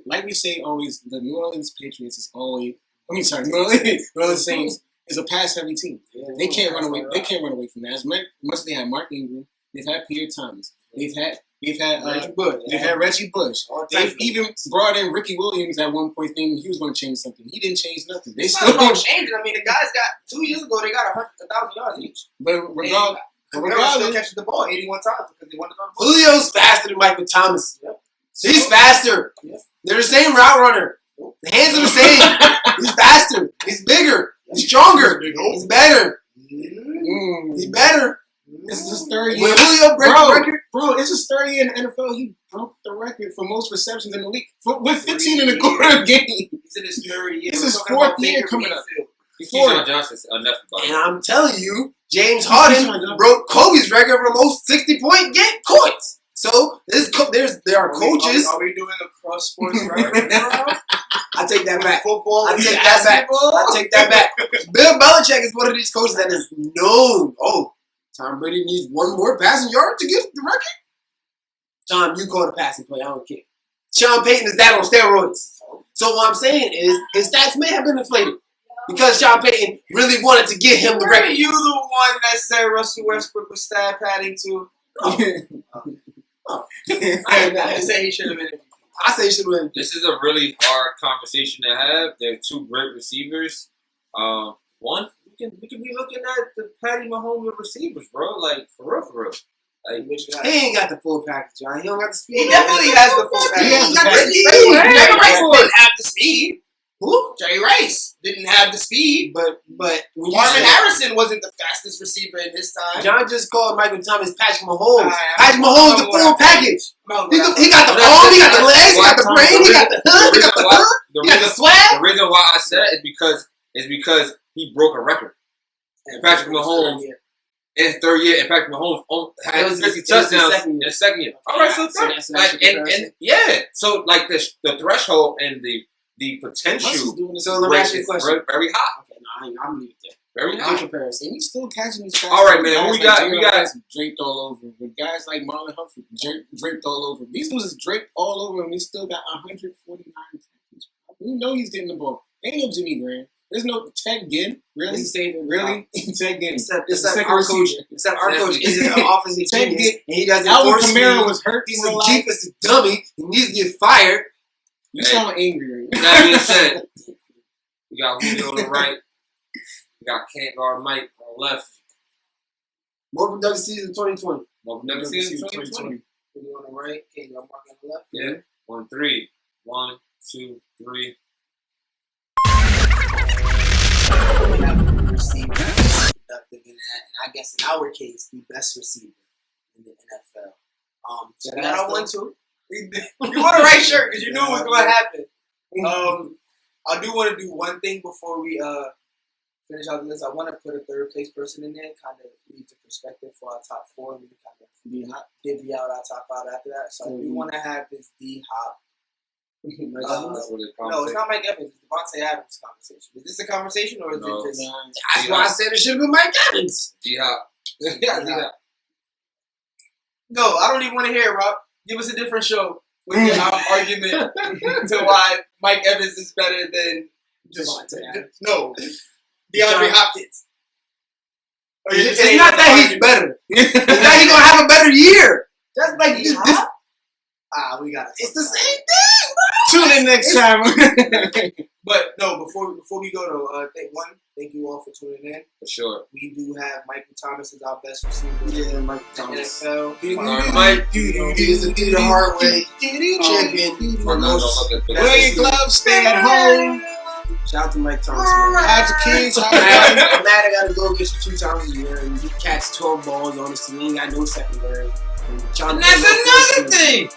S2: like we say always, the New Orleans Patriots is always. New Orleans Saints is a pass-heavy team. They can't run away. They can't run away from that. As much as they had Mark Ingram, they've had Pierre Thomas, they've had Reggie Bush. They've even brought in Ricky Williams at one point, thinking he was going to change something. He didn't change nothing. They still
S3: don't change it. I mean, the guys got 2 years ago. They got 1,000 yards each.
S2: But regardless,
S3: still catches the ball 81 times because they won the ball.
S1: Julio's faster than Michael Thomas. Yep. He's faster. Yep. They're the same route runner. The hands are the same. He's faster. He's bigger. He's stronger. He's better. He's better.
S2: This is his third year.
S1: When Julio break the record?
S2: Bro, it's his third year in the NFL. He broke the record for most receptions in the league with 15 and a quarter games.
S3: He's in his third year.
S2: This is his fourth year coming up.
S4: Keyshawn Johnson's enough.
S1: And I'm telling you, James Harden broke Kobe's record for most 60-point points. So there are coaches.
S3: Are we doing a cross sports right now?
S1: I take that back.
S3: Football.
S1: I take that back. I take that back. Bill Belichick is one of these coaches that is known. Oh, Tom Brady needs one more passing yard to get the record. Tom, you call the passing play. I don't care. Sean Payton is that on steroids. So what I'm saying is his stats may have been inflated because Sean Payton really wanted to get him the record.
S3: Are you the one that said Russell Westbrook was stat padding too? I say he should have been.
S1: I say he should have been.
S4: This is a really hard conversation to have. There are two great receivers. One, we can be looking at the Patty Mahomes of receivers, bro. Like for real. Like,
S1: he ain't got the full package, John. He don't got the speed.
S3: He definitely has the full package.
S1: He ain't got the speed.
S3: Jerry Rice didn't have the speed.
S1: Who?
S3: Jerry Rice didn't have the speed.
S1: But
S3: Marvin Harrison wasn't the fastest receiver in his time.
S1: John just called Michael Thomas Patrick Mahomes. Patrick Mahomes the full package. He got the arm, he got the legs, he got the brain, he got the hood, he got the hood, he got the swag.
S4: The reason why I said it is because he broke a record. And Patrick Mahomes in his third year, and Patrick Mahomes had 50 touchdowns in the second year. All right, so so like the threshold and the potential
S1: so let me ask you a question.
S4: Very high.
S1: Okay, no, I'm leaving it there.
S4: Very high
S1: comparison.
S2: And he's still catching these passes.
S4: All right, man. We got
S2: draped all over with guys like Marlon Humphrey draped all over. These dudes is draped all over, and we still got 149 tackles. We know he's getting the ball. Ain't no Jimmy Graham. There's no Ted Ginn. Really? Really? Ted Ginn.
S1: Except our coach isn't an offensive genius, and he doesn't
S2: Alvin
S1: force
S2: Kamara was hurt.
S1: He's a defensive dummy. He needs to get fired.
S2: You sound angry right now.
S4: That being said, we got Julio on the right. We got Can't Guard Mike on the left.
S1: More productive season 2020.
S4: More productive season 2020.
S3: Julio on the right, Can't Guard Mike on the left.
S4: Yeah. 1-3. 1, 2, 3.
S3: We have a receiver that's productive in that, and I guess in our case, the best receiver in the NFL. So we got our 1-2. You wore the right shirt because you knew it was going to happen. I do want to do one thing before we finish out the list. I want to put a third place person in there, kind of leave the perspective for our top four, and we kind of divvy out our top five after that. So we want to have this D-Hop. No, it's not Mike Evans. It's Devontae Adams conversation. Is this a conversation or is it just?
S1: That's why I said it should have been Mike Evans.
S4: D-Hop.
S3: Yeah. No, I don't even want to hear it, Rob. Give us a different show with your argument to why Mike Evans is better than
S1: Devontae Adams.
S3: No, DeAndre Hopkins.
S1: It's not that he's better. It's that he's gonna have a better year. That's like this.
S3: We got it.
S1: It's the same thing, bro.
S2: Tune in next time.
S3: But no, before we go to thank you all for tuning in.
S4: For sure.
S3: We do have Michael Thomas as our best receiver.
S1: Yeah, Michael Thomas.
S3: NFL.
S4: Mike,
S1: he's the hard way champion.
S2: Wear your gloves, stay at home.
S1: Shout out to Mike Thompson.
S2: How's the kids?
S1: I'm mad I gotta go against you 2 times a year and you catch 12 balls on us and you ain't got no secondary.
S4: And that's another thing.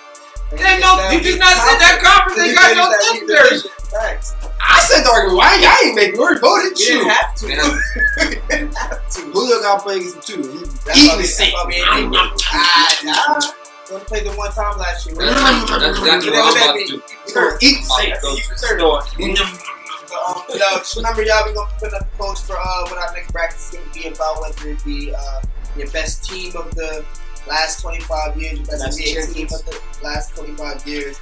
S4: You did not say that conference ain't got no secondary.
S3: Facts.
S1: I said the argument. Why y'all ain't make me voted?
S3: You didn't have to.
S1: You didn't have to. Julio got to play against him too. Eating the same.
S3: Only played the one time last year.
S4: That's exactly what I'm about to do.
S1: He's going to eat the same.
S3: Remember, y'all, we gonna put up the post for what our next bracket is gonna be about. Whether it be your best team of the last 25 years, your best NBA team of the last 25 years,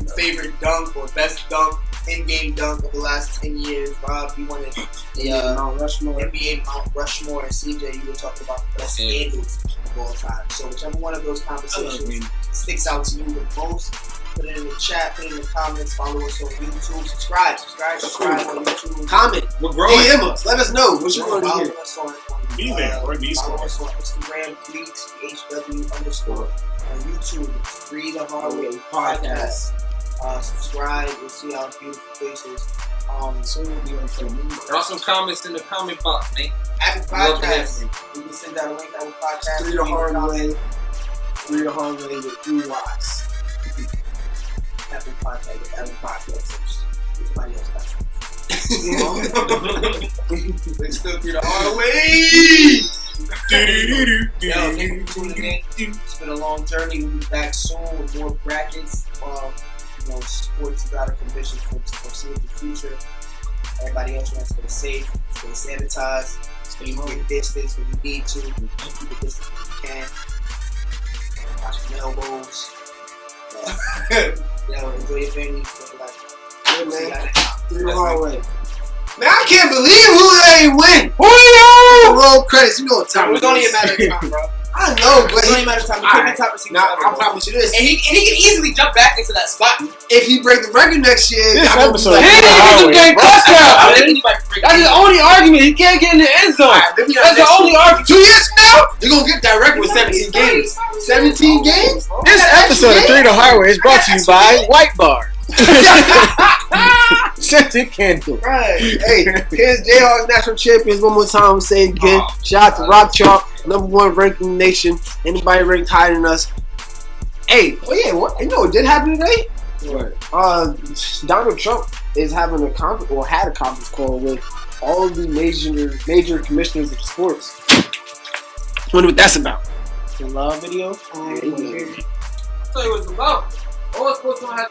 S3: your favorite dunk or best dunk, in-game dunk of the last 10 years. Rob, you wanted the
S1: Mount Rushmore.
S3: NBA Mount Rushmore, and CJ, you were talking about the best handles of all time. So whichever one of those conversations sticks out to you the most, put it in the chat, put it in the comments, follow us on YouTube, subscribe on YouTube.
S1: Comment.
S4: We're growing.
S1: DM us. Let us know what you want to
S3: Follow
S1: hear.
S3: us on
S2: Be there or be
S3: follow
S2: squad.
S3: us on Instagram, tweets, HW_. On YouTube, it's Free the Hard Way Podcast. Subscribe, you'll see our beautiful faces.
S1: Soon we'll be on film.
S4: Drop some comments in the comment box, man.
S3: Apple
S4: Love to hear
S3: Podcasts.
S4: from
S3: You can send out a link. Apple Podcasts.
S1: 3 the hard way. 3 the hard way with 3 Ys.
S3: Apple Podcasts. Apple Podcasts. Somebody else got
S1: It's still 3 the hard way.
S3: Yo, thank you for tuning in. It's been a long journey. We'll be back soon with more brackets. Sports is out of condition for the future. Everybody else wants to stay safe, stay sanitized, stay keep distance when you need to, keep a distance when you can. Watch your elbows. Enjoy your family.
S1: Good, man. 3 the hard way. Man, I can't believe Julio ain't win.
S4: Julio!
S1: Roll credits. You know what time
S3: It was only a matter of time, bro.
S1: I know, but
S3: It was only a matter of time. He could be top receiver.
S1: Now, I promise you this.
S3: And he can easily jump back into that spot.
S1: If he break the record next year,
S2: This
S1: I'm gonna be
S2: episode
S1: like,
S2: is
S1: hey,
S2: Highway.
S1: this is a great touchdown.
S3: I think he might break
S5: That's
S3: the
S5: the only argument. He can't get in the end zone. That's the only argument.
S1: 2 years from now, you're gonna get that record with 17 games. 17 games?
S2: This episode of 3 the Hard Way is brought to you by White Bar. Scented candle.
S1: Right. Hey, here's Jayhawks national champions one more time. I'm saying again. Shout out to Rock Chalk, #1 ranked in the nation. Anybody ranked higher than us? Hey, what? You know what did happen today?
S5: What?
S1: Donald Trump is having a conference, or had a conference call with all of the major commissioners of sports. Wonder what that's about.
S5: The love video?
S4: I'll tell you what it's about. All sports gonna have